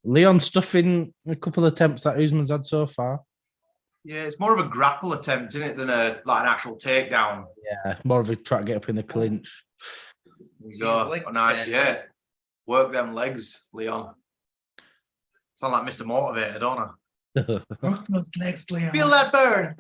Leon stuffing a couple of attempts that Usman's had so far. Yeah, it's more of a grapple attempt, isn't it, than an actual takedown. Yeah, more of a try to get up in the clinch. So nice, yeah. Work them legs, Leon. Sound like Mr. Motivator, don't I? Work those legs, Leon. Feel that burn.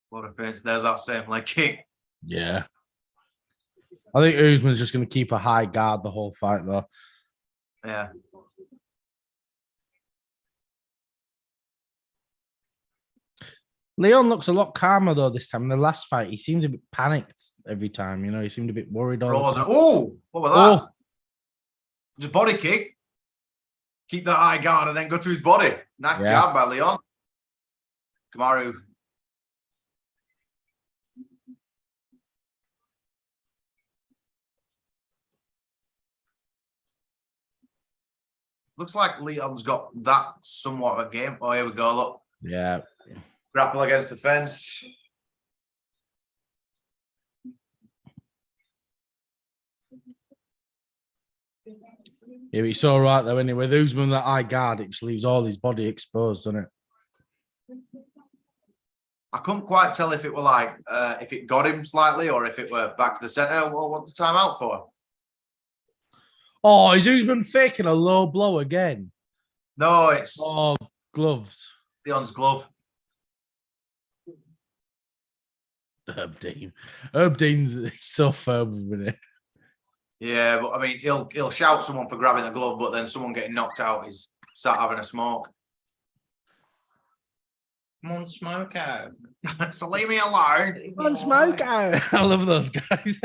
What a fence. There's that same leg kick. Yeah. I think Usman's just going to keep a high guard the whole fight, though. Yeah. Leon looks a lot calmer, though, this time. In the last fight, he seemed a bit panicked every time. You know, he seemed a bit worried. Oh, what was that? Just body kick. Keep that high guard and then go to his body. Nice job by Leon. Kamaru. Looks like Leon's got that somewhat of a game. Oh, here we go. Look. Yeah. Grapple against the fence. Yeah, it's all right, though, anyway. With Usman, that high guard, it just leaves all his body exposed, doesn't it? I couldn't quite tell if it were like, if it got him slightly or if it were back to the center. Well, what's the time out for? Oh, is Usman faking a low blow again? No, it's gloves. Leon's glove. Herb Dean. Herb Dean's so firm with it. Yeah, but I mean, he'll shout someone for grabbing the glove, but then someone getting knocked out is sat having a smoke. Come on, smoke out. So leave me alone. Come on, smoke out. I love those guys.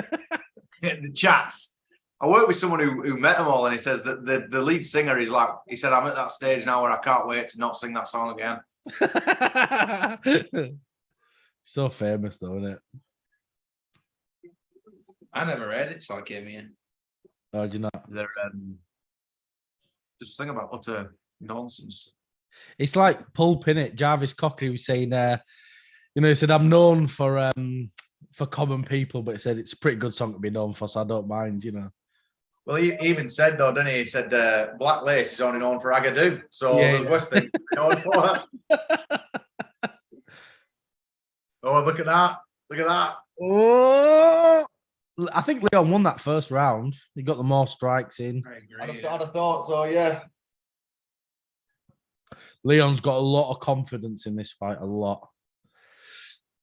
The chats. I worked with someone who met them all, and he says that the lead singer is like, he said, I'm at that stage now where I can't wait to not sing that song again. So famous, though, isn't it? I never read it, so I came here. Oh, do you not? They're just sing about utter nonsense. It's like Pulp, innit? Jarvis Cocker was saying, he said, I'm known for common people, but he said it's a pretty good song to be known for, so I don't mind, Well, he even said, though, didn't he? He said Black Lace is only known for Agadoo. So there's worse things known for. Oh, look at that. Look at that. Oh, I think Leon won that first round. He got the more strikes in. I'd have thought so, yeah. Leon's got a lot of confidence in this fight, a lot.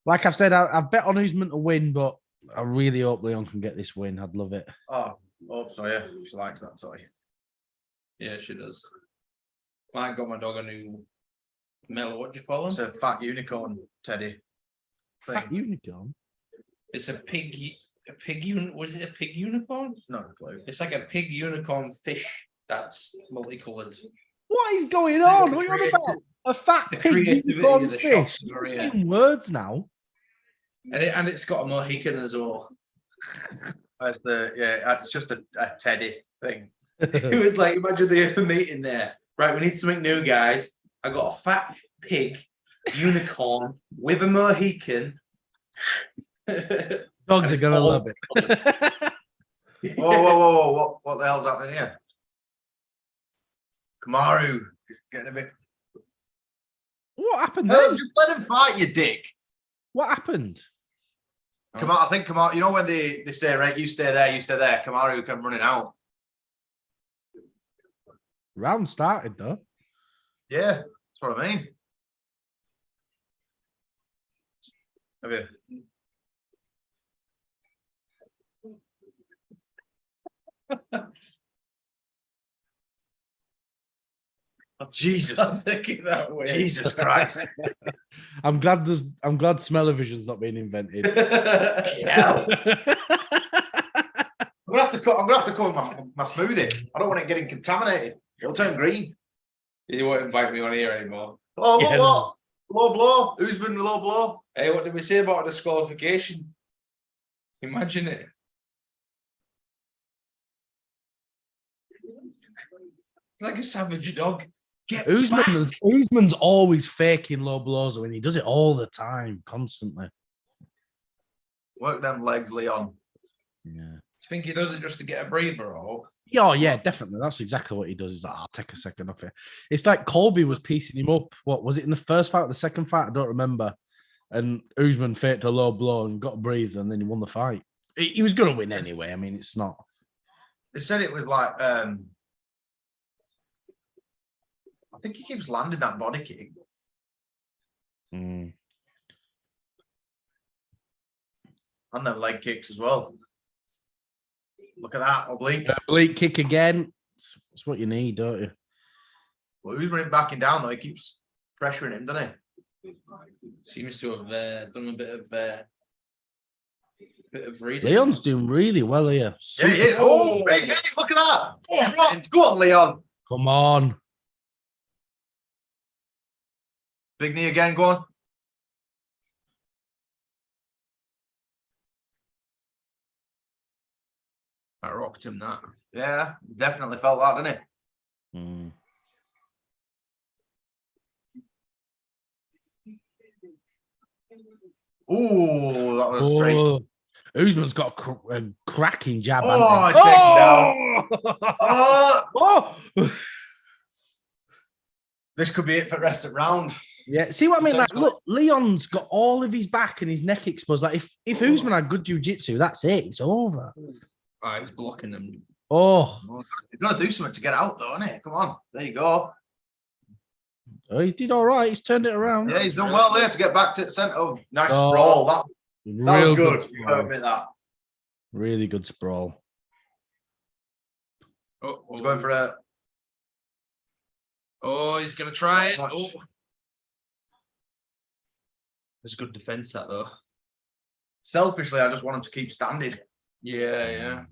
Like I've said, I've bet on Usman to win, but I really hope Leon can get this win. I'd love it. Oh, hope so, yeah. She likes that toy. Yeah, she does. I got my dog a new mellow. What do you call him? It's a fat unicorn teddy. Fat unicorn? It's a pig. Was it a pig unicorn? Not a clue. It's like a pig unicorn fish that's multicolored. What is going on? What are you on about? A fat pig unicorn fish. You're saying words now. And it's got a Mohican as well. It's just a teddy thing. It was like, imagine the meeting there. Right, we need something new, guys. I got a fat pig unicorn with a Mohican. Dogs are gonna love it. Whoa. What the hell's happening here? Kamaru getting a bit What happened then? Just let him fight, you dick. What happened? Come on, I think Kamaru, you know when they say, right, you stay there, Kamaru come running out. Round started though. Yeah, that's what I mean. Okay. Jesus, I'm thinking that way. Jesus Christ. I'm glad smell-o-vision's not being invented. Hell. I'm gonna have to cut my smoothie. I don't want it getting contaminated. It'll turn green. You won't invite me on here anymore. Oh, Yeah, what? Low blow. Usman low blow. Hey, what did we say about disqualification? Imagine it. It's like a savage dog. Get back. Usman's always faking low blows when he does it all the time, constantly. Work them legs, Leon. Yeah. Do you think he does it just to get a breather or? Oh, yeah, definitely. That's exactly what he does. He's like, I'll take a second off it. It's like Colby was piecing him up. What was it in the first fight or the second fight? I don't remember. And Usman faked a low blow and got a breather, and then he won the fight. He was going to win anyway. I mean, it's not. They said it was like, I think he keeps landing that body kick. Mm. And then leg kicks as well. Look at that, oblique. Oblique kick again. It's what you need, don't you? Well, Usman ain't backing down though. He keeps pressuring him, doesn't he? Seems to have done a bit of reading. Leon's doing really well here. Yeah, he is. Oh, hey, look at that. Go on, Leon. Come on. Big knee again, go on. I rocked him that. Yeah, definitely felt that, didn't it? Mm. Ooh, that was straight. Oh, Usman's got a cracking jab. Oh, hasn't he? taken down. Oh, Oh! this could be it for rest of round. Yeah, see what I mean? Like, look, Leon's got all of his back and his neck exposed. Like, if Usman had good jiu-jitsu, that's it. It's over. Oh, he's blocking him. Oh, You've got to do something to get out, though, isn't it? Come on, there you go. oh, he did all right. He's turned it around. Yeah, he's done well there to get back to the centre. Oh, nice Oh, sprawl. That was Real good. sprawl. I'll admit that. Really good sprawl. He's going for a. Oh, he's gonna try it. Oh. It's good defense, that though. Selfishly, I just want him to keep standing. Yeah.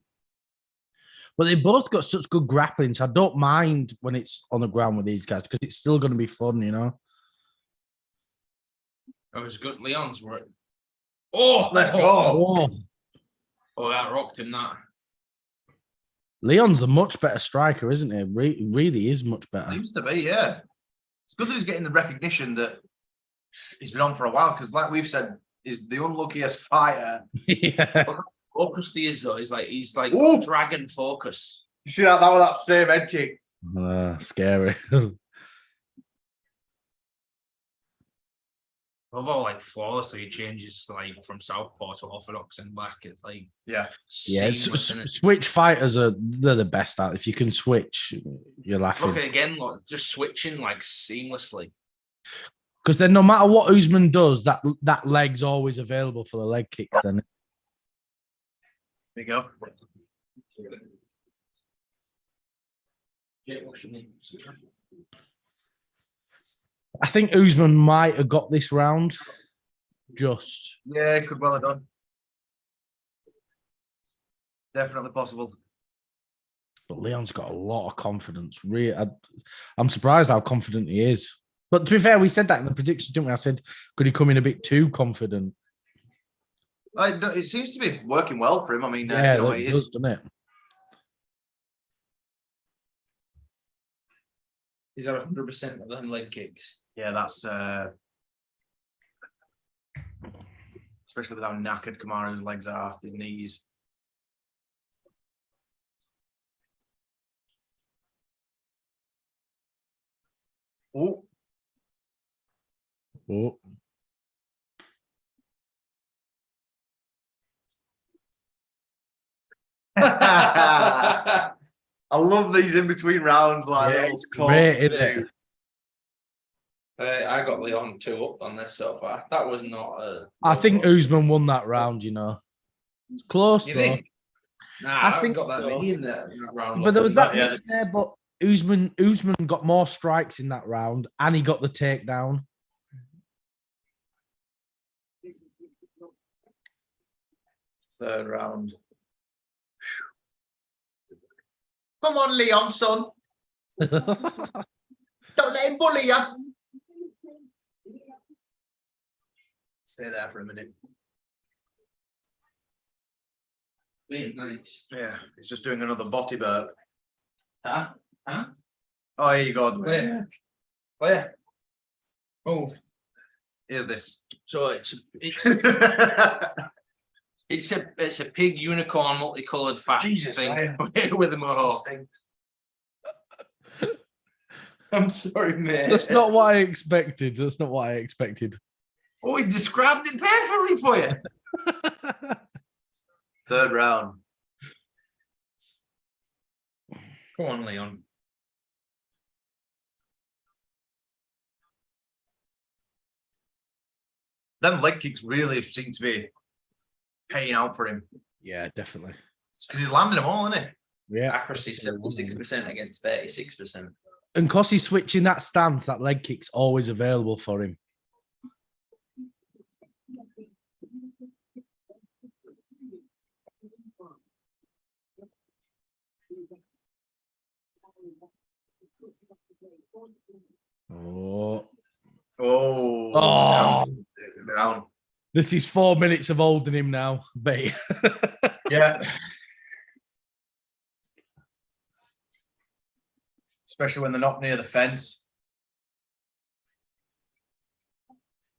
But they both got such good grappling, so I don't mind when it's on the ground with these guys because it's still going to be fun, you know. It was good. Leon's work. Oh, Let's go. Oh, Oh, that rocked him. That. Leon's a much better striker, isn't he? Really is much better. Seems to be, yeah. It's good that he's getting the recognition that he's been on for a while because, like we've said, he's the unluckiest fighter. Yeah. Focused he is though. He's like Ooh. dragon focus. You see that? That was that same head kick. Scary. Although like flawlessly he changes like from southpaw to orthodox and back. It's like Yeah. seamless, innit? Switch fighters they're the best at. If you can switch, you're laughing. Look again, like just switching like seamlessly. Because then no matter what Usman does, that leg's always available for the leg kicks then. There you go. I think Usman might have got this round. Just. Yeah, could well have done. Definitely possible. But Leon's got a lot of confidence. I'm surprised how confident he is. But to be fair, we said that in the predictions, didn't we? I said, could he come in a bit too confident? It seems to be working well for him. I mean, Yeah, you know, it does, doesn't it? He's at 100% of them leg kicks. Yeah, that's especially with how knackered Kamaru's legs are, his knees. Oh, Oh. I love these in between rounds, like Yeah, little it's talk great, to isn't it? do. I got Leon 2 up on this so far. That was not a. I think Usman won that round, you know. It's close, You though. think? Nah, I think got that so. many in that round. But there was that Yeah, many there, but Usman got more strikes in that round, and he got the takedown. Third round. Come on, Leon, son. Don't let him bully you. Stay there for a minute. Being nice. Yeah, he's just doing another body burp. Huh? Oh, here you go. Where? Where? Oh, Here's this. so it's a pig unicorn multicolored fat Jesus, thing Ryan. with a mohawk. I'm sorry, mate. That's not what I expected. That's not what I expected. Oh, he described it perfectly for you. Third round. Come on, Leon. Them leg kicks really seem to be paying out for him. Yeah, definitely. It's because he's landing them all, isn't it? Yeah. Accuracy 76% against 36%. And because he's switching that stance, that leg kick's always available for him. Oh. Oh. Down. This is 4 minutes of holding him now, mate. Yeah. Especially when they're not near the fence.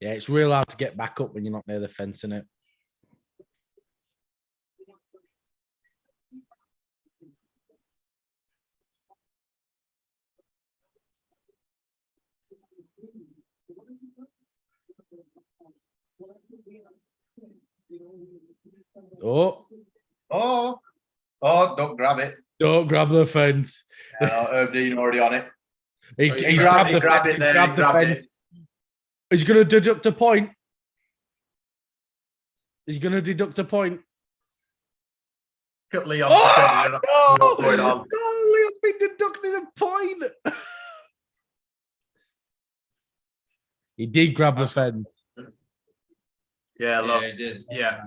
Yeah, it's real hard to get back up when you're not near the fence, isn't it? Oh, Don't grab it. don't grab the fence. Herb Dean already on it. He's grabbed the fence. He's grabbed the fence. He's going to deduct a point. He's going to deduct a point. Look at Leon. Oh, What's going on? no, Leon's been deducted a point. He did grab the fence. Yeah, look. Yeah, he did. Yeah.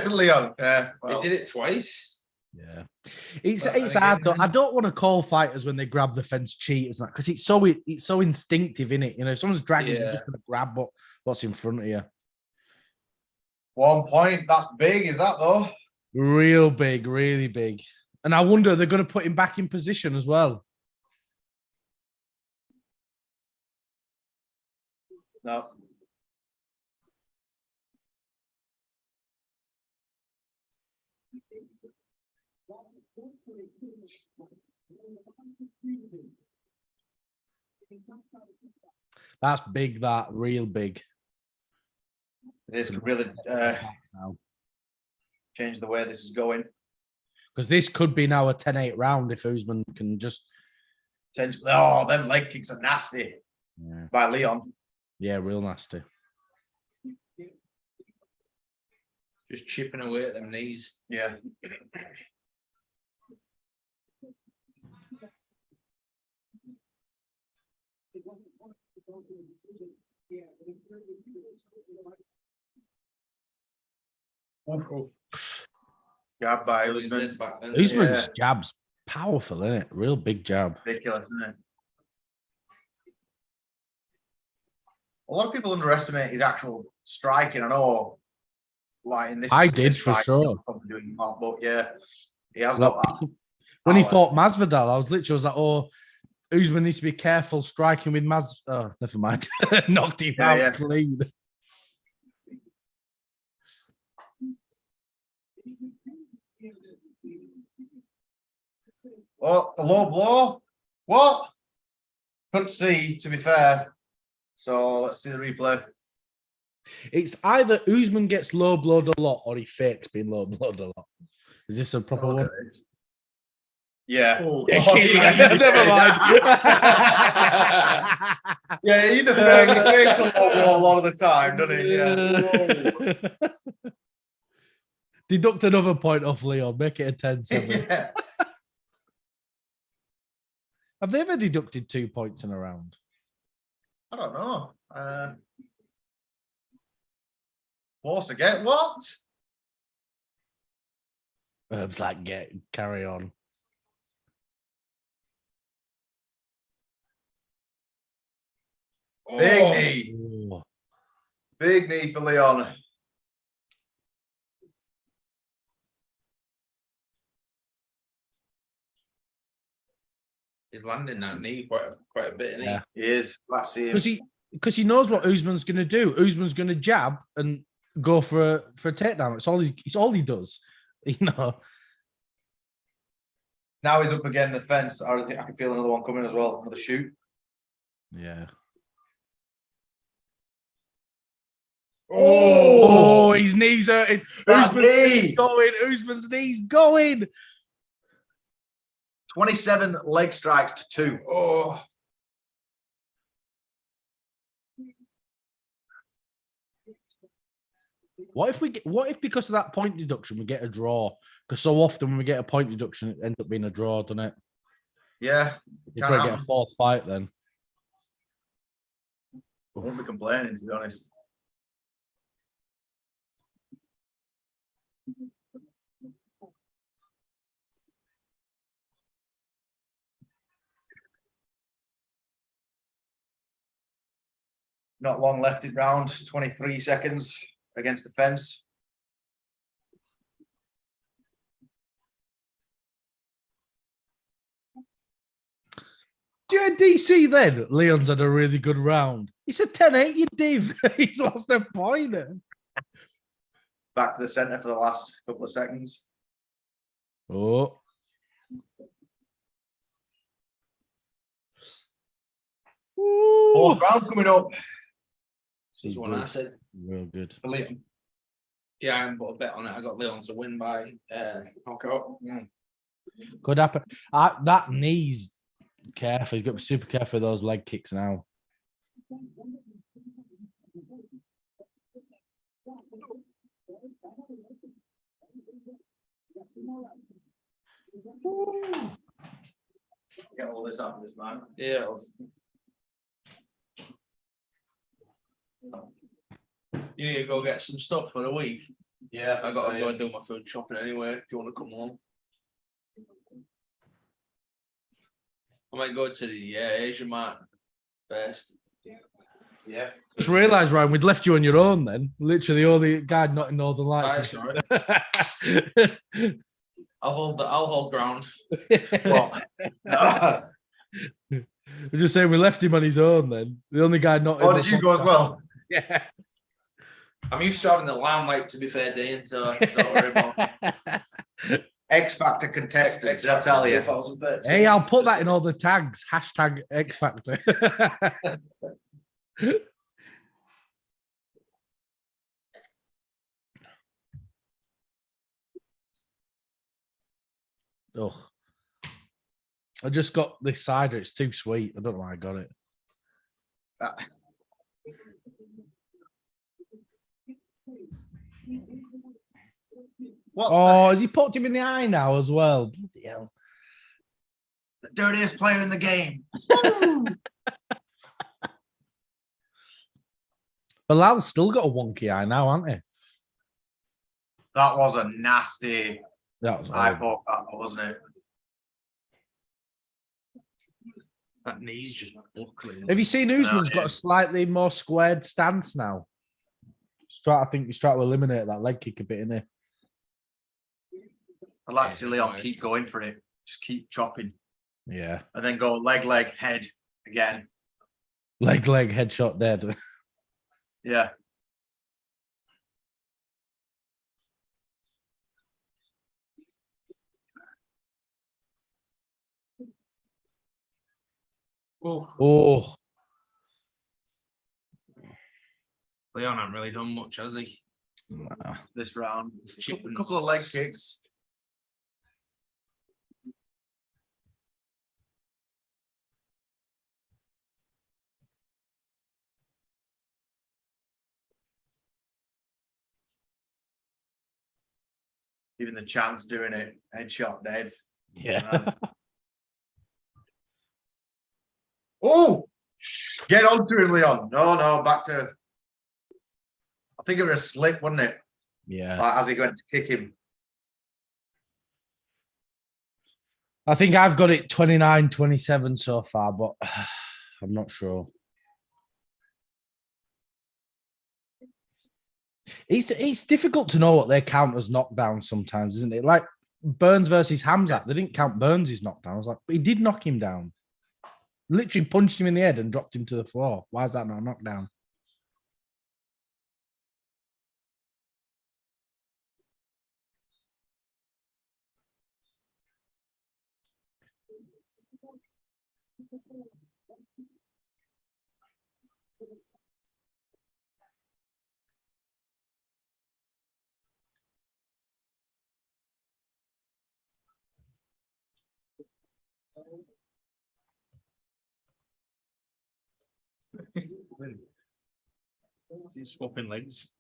Leon. Yeah. Well. He did it twice. Yeah, it's But hard though. again- I don't want to call fighters when they grab the fence cheaters, because it's so instinctive in it. You know, if someone's dragging, you're just gonna grab what's in front of you. 1 point. That's big, is that though? Real big, really big. And I wonder they're going to put him back in position as well. No. That's big. That real big. This could really change the way this is going. Because this could be now a 10-8 round if Usman can just. Oh, them leg kicks are nasty. Yeah, By Leon. yeah, real nasty. Just chipping away at them knees. Yeah. Jab by Usman. Usman's jab's powerful, isn't it? Real big jab. Ridiculous, isn't it? A lot of people underestimate his actual striking. I know, like in this. I did this for fight, sure. he's probably doing that, but yeah, he has got that. When he power. fought Masvidal, I was like, oh, Usman needs to be careful striking with Oh, never mind. Knocked him out clean. Oh, a low blow. What? Couldn't see, to be fair. So let's see the replay. It's either Usman gets low blowed a lot or he fakes being low blowed a lot. Is this a proper one? Yeah. Oh, Never mind. Yeah, he fakes a lot of the time, doesn't he? Yeah. Deduct another point off Leon. Make it a 10-7. Yeah. Have they ever deducted 2 points in a round? I don't know. Force again. What? Herb's like, carry on. Big knee. Ooh. Big knee for Leon. He's landing that knee quite a bit, isn't he? Yeah. He is. Let's see him. Because he knows what Usman's going to do. Usman's going to jab and go for a takedown. It's all he does. You know. Now he's up again the fence. I think I can feel another one coming as well. Another shoot. Yeah. Oh, his knees hurting. that Usman's knee. knees going. Usman's knees going. 27 leg strikes to 2. Oh, What if because of that point deduction we get a draw? Because so often when we get a point deduction, it ends up being a draw, doesn't it? Yeah. You probably get a 4th fight then. I won't be complaining, to be honest. Not long left in round. 23 seconds against the fence. Do you DC then? Leon's had a really good round. He's a 10-8, you Dave. He's lost a point. Back to the center for the last couple of seconds. Oh. Fourth round coming up. this one I said. Real good. For Leon. Yeah, I haven't put a bet on it. I got Leon to win by knockout. Could happen. That knee's careful. He's got to be super careful with those leg kicks now. Get all this out of this man. Yeah. You need to go get some stuff for the week. Yeah, I got to go and do my food shopping anyway. If you want to come along, I might go to the Asian Mart first. Yeah. Just realised, Ryan, we'd left you on your own then. Literally, the only guy not in Northern Lights. Sorry. I'll hold ground. What? We're just saying we left him on his own then. The only guy not. Oh, did you go as well? Yeah. I'm used to having the limelight, to be fair, Dean, so don't worry about X Factor contestant, I'll tell you. 2013. Hey, I'll put that in all the tags. Hashtag X Factor. Oh, I just got this cider. It's too sweet. I don't know why I got it. What? Oh, has he poked him in the eye now as well? Bloody hell. The dirtiest player in the game. Bilal's still got a wonky eye now, hasn't he? That was a nasty That was eye horrible. poke, wasn't it? That knee's just buckling. Have you seen Usman's got a slightly more squared stance now? I think he's trying to eliminate that leg kick a bit, isn't he? I'd like to see Leon keep going for it. Just keep chopping. Yeah. And then go leg, head again. Leg, headshot dead. Yeah. Oh, Leon hasn't really done much, has he? nah. This round. A couple of leg kicks. Even the chance doing it, headshot dead. Yeah. Oh, get onto him, Leon. No, back to. I think it was a slip, wasn't it? Yeah. Like, as he went to kick him. I think I've got it 29-27 so far, but I'm not sure. It's difficult to know what they count as knockdowns sometimes, isn't it? Like Burns versus Hamzat, they didn't count Burns' knockdown. I was like, but he did knock him down. Literally punched him in the head and dropped him to the floor. Why is that not a knockdown? He's swapping legs.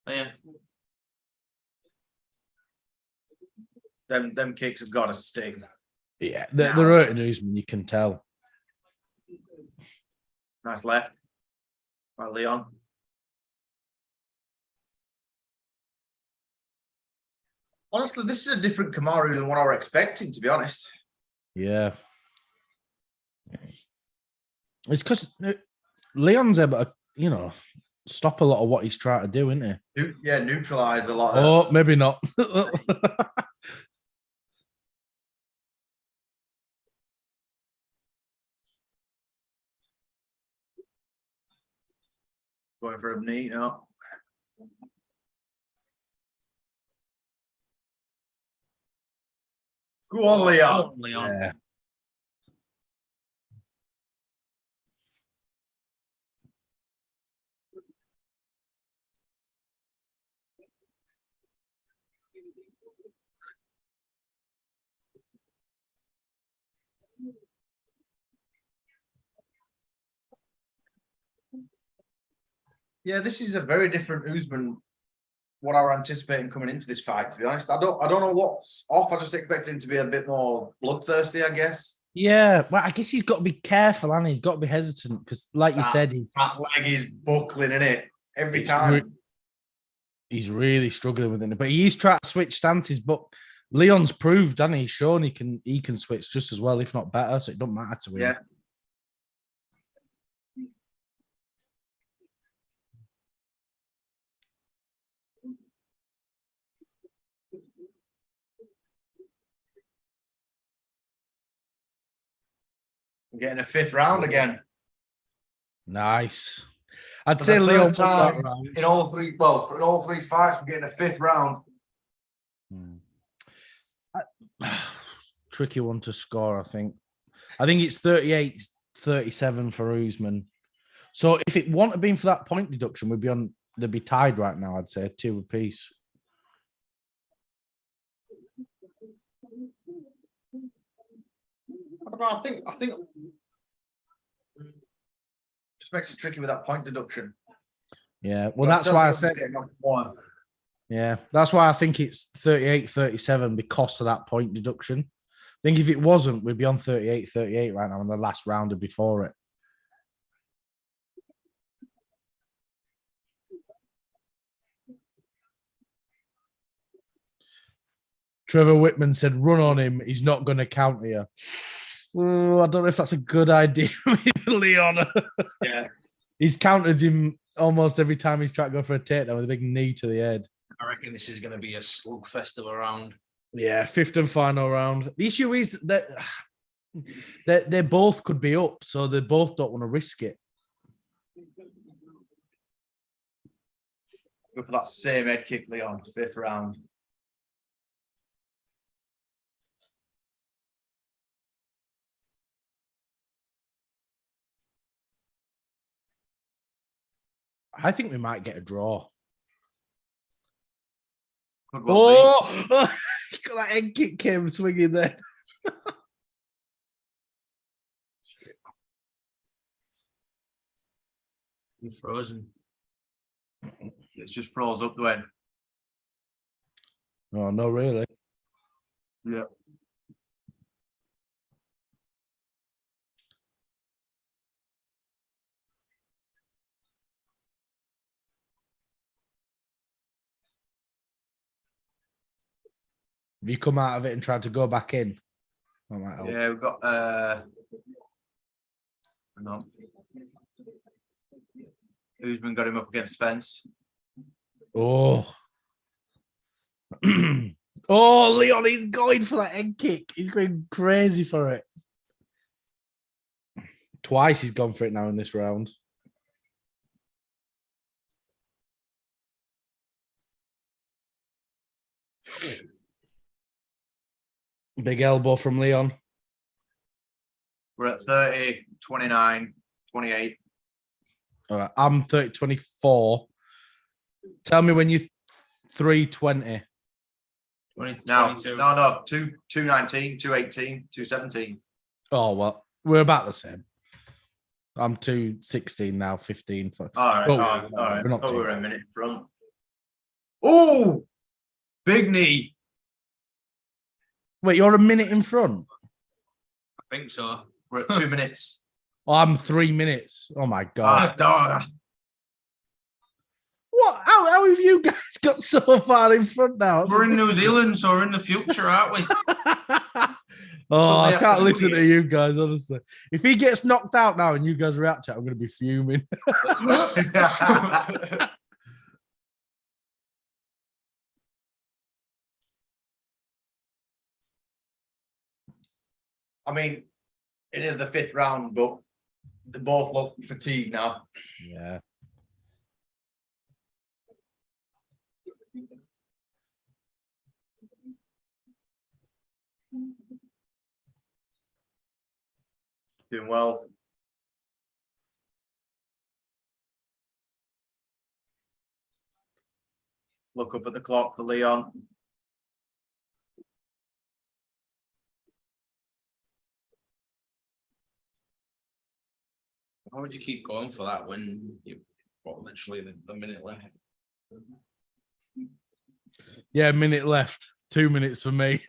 Yeah. Them kicks have got to sting. Yeah, they're hurting Usman, you can tell. Nice left by Leon. Honestly, this is a different Kamaru than what I was expecting, to be honest. Yeah. It's because Leon's able to, stop a lot of what he's trying to do, isn't he? Yeah, neutralize a lot of. Oh, maybe not. Going for a knee, no. Go on, Leon. Yeah. Yeah, this is a very different Usman. What I were anticipating coming into this fight, to be honest. I don't know what's off. I just expected him to be a bit more bloodthirsty, I guess. Yeah, well, I guess he's got to be careful, and he's got to be hesitant because, like you said, that leg is buckling in it every time. He's really struggling with it, but he's trying to switch stances. But Leon's proved, and he's shown he can switch just as well, if not better. So it don't matter to him. Yeah. We're getting a fifth round again. Nice. I'd For say the Leon third time in all three. Well, for all three fights, we're getting a fifth round. Tricky one to score, I think. I think it's 38-37 for Usman. So if it wouldn't have been for that point deduction, they'd be tied right now, I'd say, 2 apiece. I don't know. I think just makes it tricky with that point deduction. Yeah, well, that's why I said. Yeah, that's why I think it's 38-37 because of that point deduction. I think if it wasn't, we'd be on 38-38 right now in the last round before it. Trevor Whitman said, run on him. He's not going to counter you. Oh, I don't know if that's a good idea with Leon. Yeah. He's countered him almost every time he's tried to go for a takedown with a big knee to the head. I reckon this is going to be a slugfest of a round. Yeah, fifth and final round. The issue is that they both could be up, so they both don't want to risk it. Go for that same head kick, Leon, fifth round. I think we might get a draw. Could well Oh, that head kick came swinging there. You're frozen. be. It's just froze up the end. Oh, no, really. Yeah. Have you come out of it and tried to go back in? That might help. Yeah, we've got hang on. Usman got him up against fence. Oh. Oh, Leon, he's going for that head kick. He's going crazy for it. Twice he's gone for it now in this round. Big elbow from Leon. We're at 30, 29, 28. All right, I'm 24. Tell me when you're 320. 20, Now, 22. no, 219, 218, 217. Oh, well, we're about the same. I'm 216 now, 15. For... All right, Well, all right. we're not Oh, too we're a bad. minute in front. Oh, big knee. Wait, you're a minute in front? I think so. We're at 2 minutes. Oh, I'm 3 minutes. Oh, my God. Ah, What? How have you guys got so far in front now? That's We're in New ridiculous. Zealand, so we're in the future, aren't we? Oh, So I they have can't to listen do to it. you guys, honestly. If he gets knocked out now and you guys react to it, I'm going to be fuming. I mean, it is the 5th round, but they both look fatigued now. Yeah. Doing well. Look up at the clock for Leon. Why would you keep going for that when you've got literally the minute left? Yeah, a minute left. 2 minutes for me.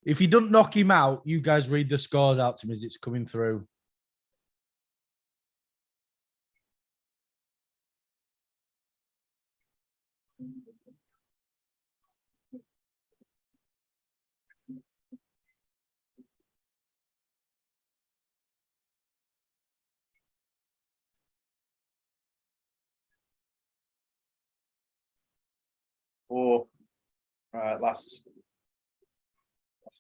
If you don't knock him out, you guys read the scores out to me as it's coming through. Oh, all right, last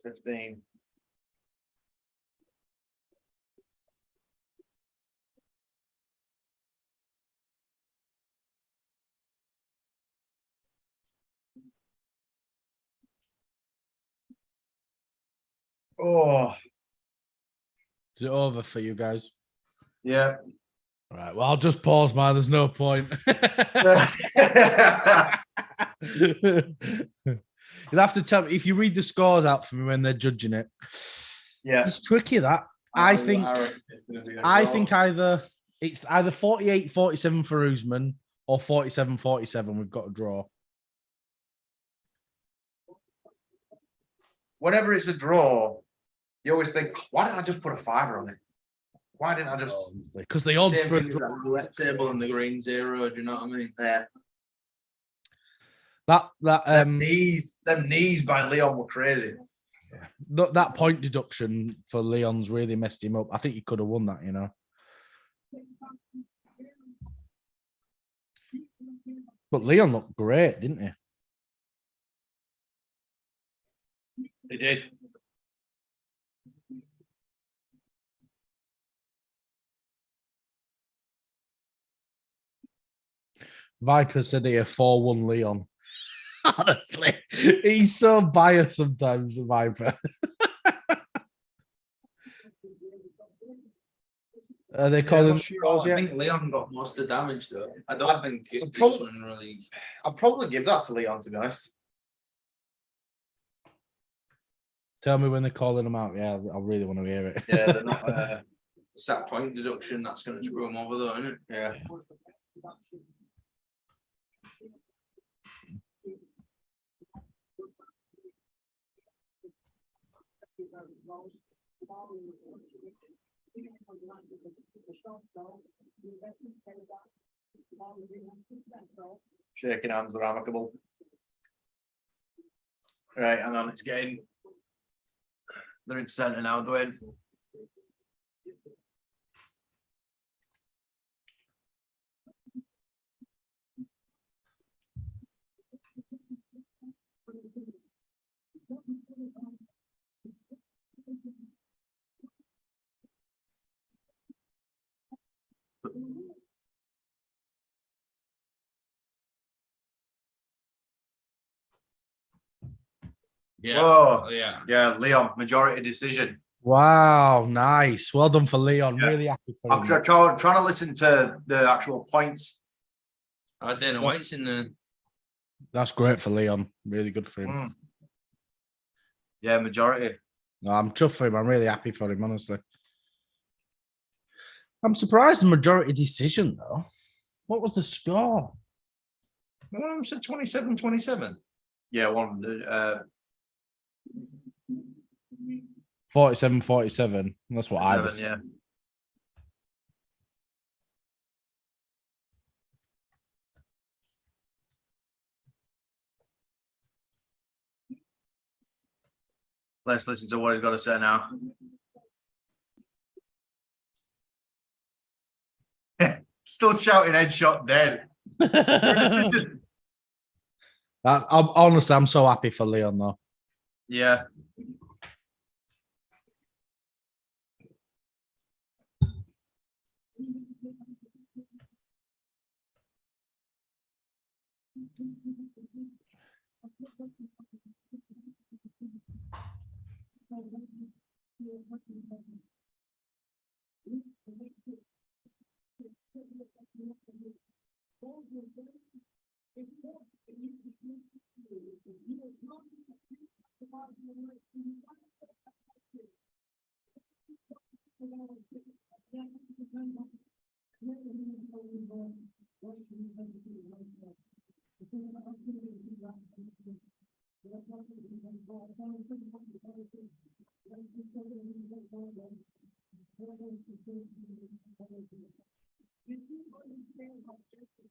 15. Oh, Is it over for you guys? yeah. All right. Well, I'll just pause, man. There's no point. You'll have to tell me if you read the scores out for me when they're judging it. Yeah. It's tricky that. I think either it's either 48-47 for Usman or 47-47. We've got a draw. Whenever it's a draw, you always think, why didn't I just put a 5 on it? Why didn't I just? Because the odds Same for a thing with draw. that. Roulette table in the green zero, do you know what I mean? Yeah. That Them knees by Leon were crazy. that point deduction for Leon's really messed him up. I think he could have won that, you know. But Leon looked great, didn't he? He did. Viper said he 4-1 Leon. Honestly, he's so biased sometimes, Viper. Are they Yeah, calling not the sure. calls I yet? think Leon got most of the damage though. I don't think I'd it probably- Usman really. I'll probably give that to Leon, to be honest. Tell me when they're calling them out. Yeah, I really want to hear it. Yeah, they're not. It's that point deduction that's going to screw him over though, isn't it? Yeah. Shaking hands are amicable. Right, hang on, it's getting. They're in centre now, they're in. Yeah. Whoa. Yeah. Yeah, Leon, majority decision. Wow, nice. Well done for Leon. Yeah. Really happy for I'm him. trying to listen to the actual points. Dana White's in the. That's great for Leon. Really good for him. Mm. Yeah, majority. No, I'm chuffed for him. I'm really happy for him, honestly. I'm surprised the majority decision, though. What was the score? I said 27-27. Yeah, one. 47-47. That's what I 7, just. yeah. Let's listen to what he's got to say now. Still shouting headshot dead. Honestly, I'm so happy for Leon, though. Yeah.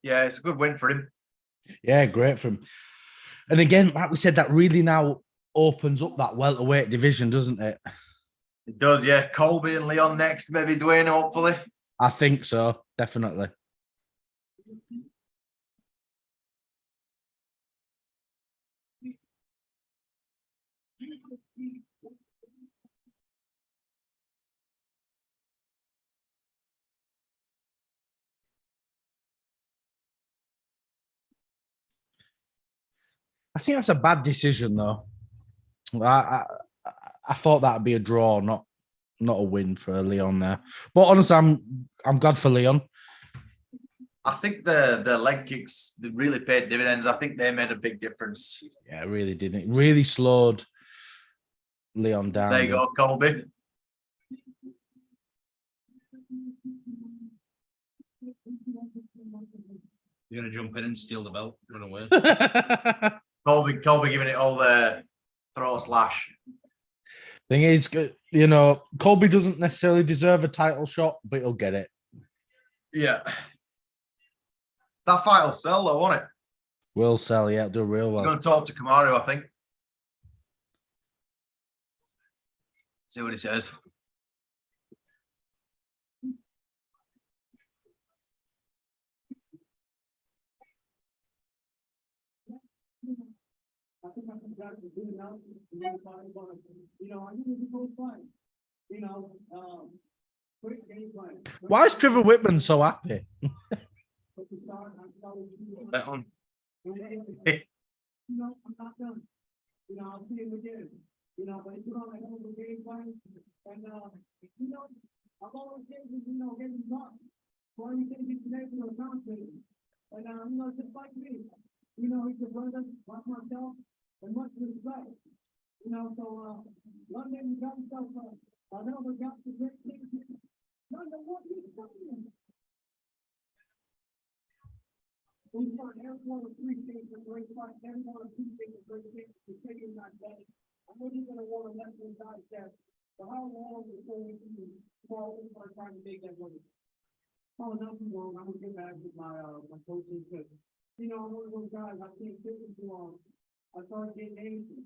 Yeah, it's a good win for him. Yeah, great for him. And again, like we said, that really now opens up that welterweight division, doesn't it? It does, yeah. Colby and Leon next, maybe Dwayne, hopefully. I think so, definitely. I think that's a bad decision, though. I thought that'd be a draw, not a win for Leon there. But honestly, I'm glad for Leon. I think the leg kicks they really paid dividends. I think they made a big difference. Yeah, it really didn't. It really slowed Leon down. There you go, Colby. You're going to jump in and steal the belt, run away. Colby giving it all the throat slash. Thing is, Colby doesn't necessarily deserve a title shot, but he'll get it. Yeah. That fight will sell, though, won't it? Will sell, yeah, do real He's well. going to talk to Kamaru, I think. See what he says. Why is Trevor Whitman so happy? Bet on. I've always getting, getting bucked. Why you think he's connected or confident? And, just like me, he's a brother, like myself, and much respect. So, London got himself another got the great thing. London, what are you saying? We want everyone to appreciate the great fight, everyone to appreciate the great thing, to take him that day. I know you're gonna want to let them digest. But how long before we can fall in our trying to make that money? Oh, not too long. I'm gonna get back with my coaching tip. I'm one of those guys I can't sit too long. I started getting anxious.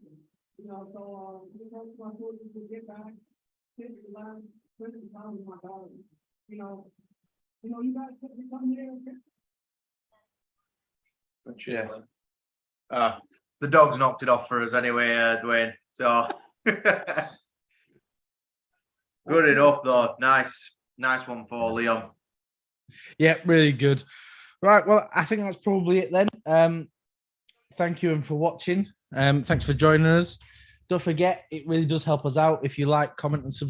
So my coaches to get back, sit, relax, spend some time with my guys. You guys come here. Yeah. The dogs knocked it off for us anyway, Dwayne. So good enough though. Nice one for Leon. Yeah, really good. Right, well, I think that's probably it then. Thank you for watching. Thanks for joining us. Don't forget, it really does help us out if you like, comment, and subscribe.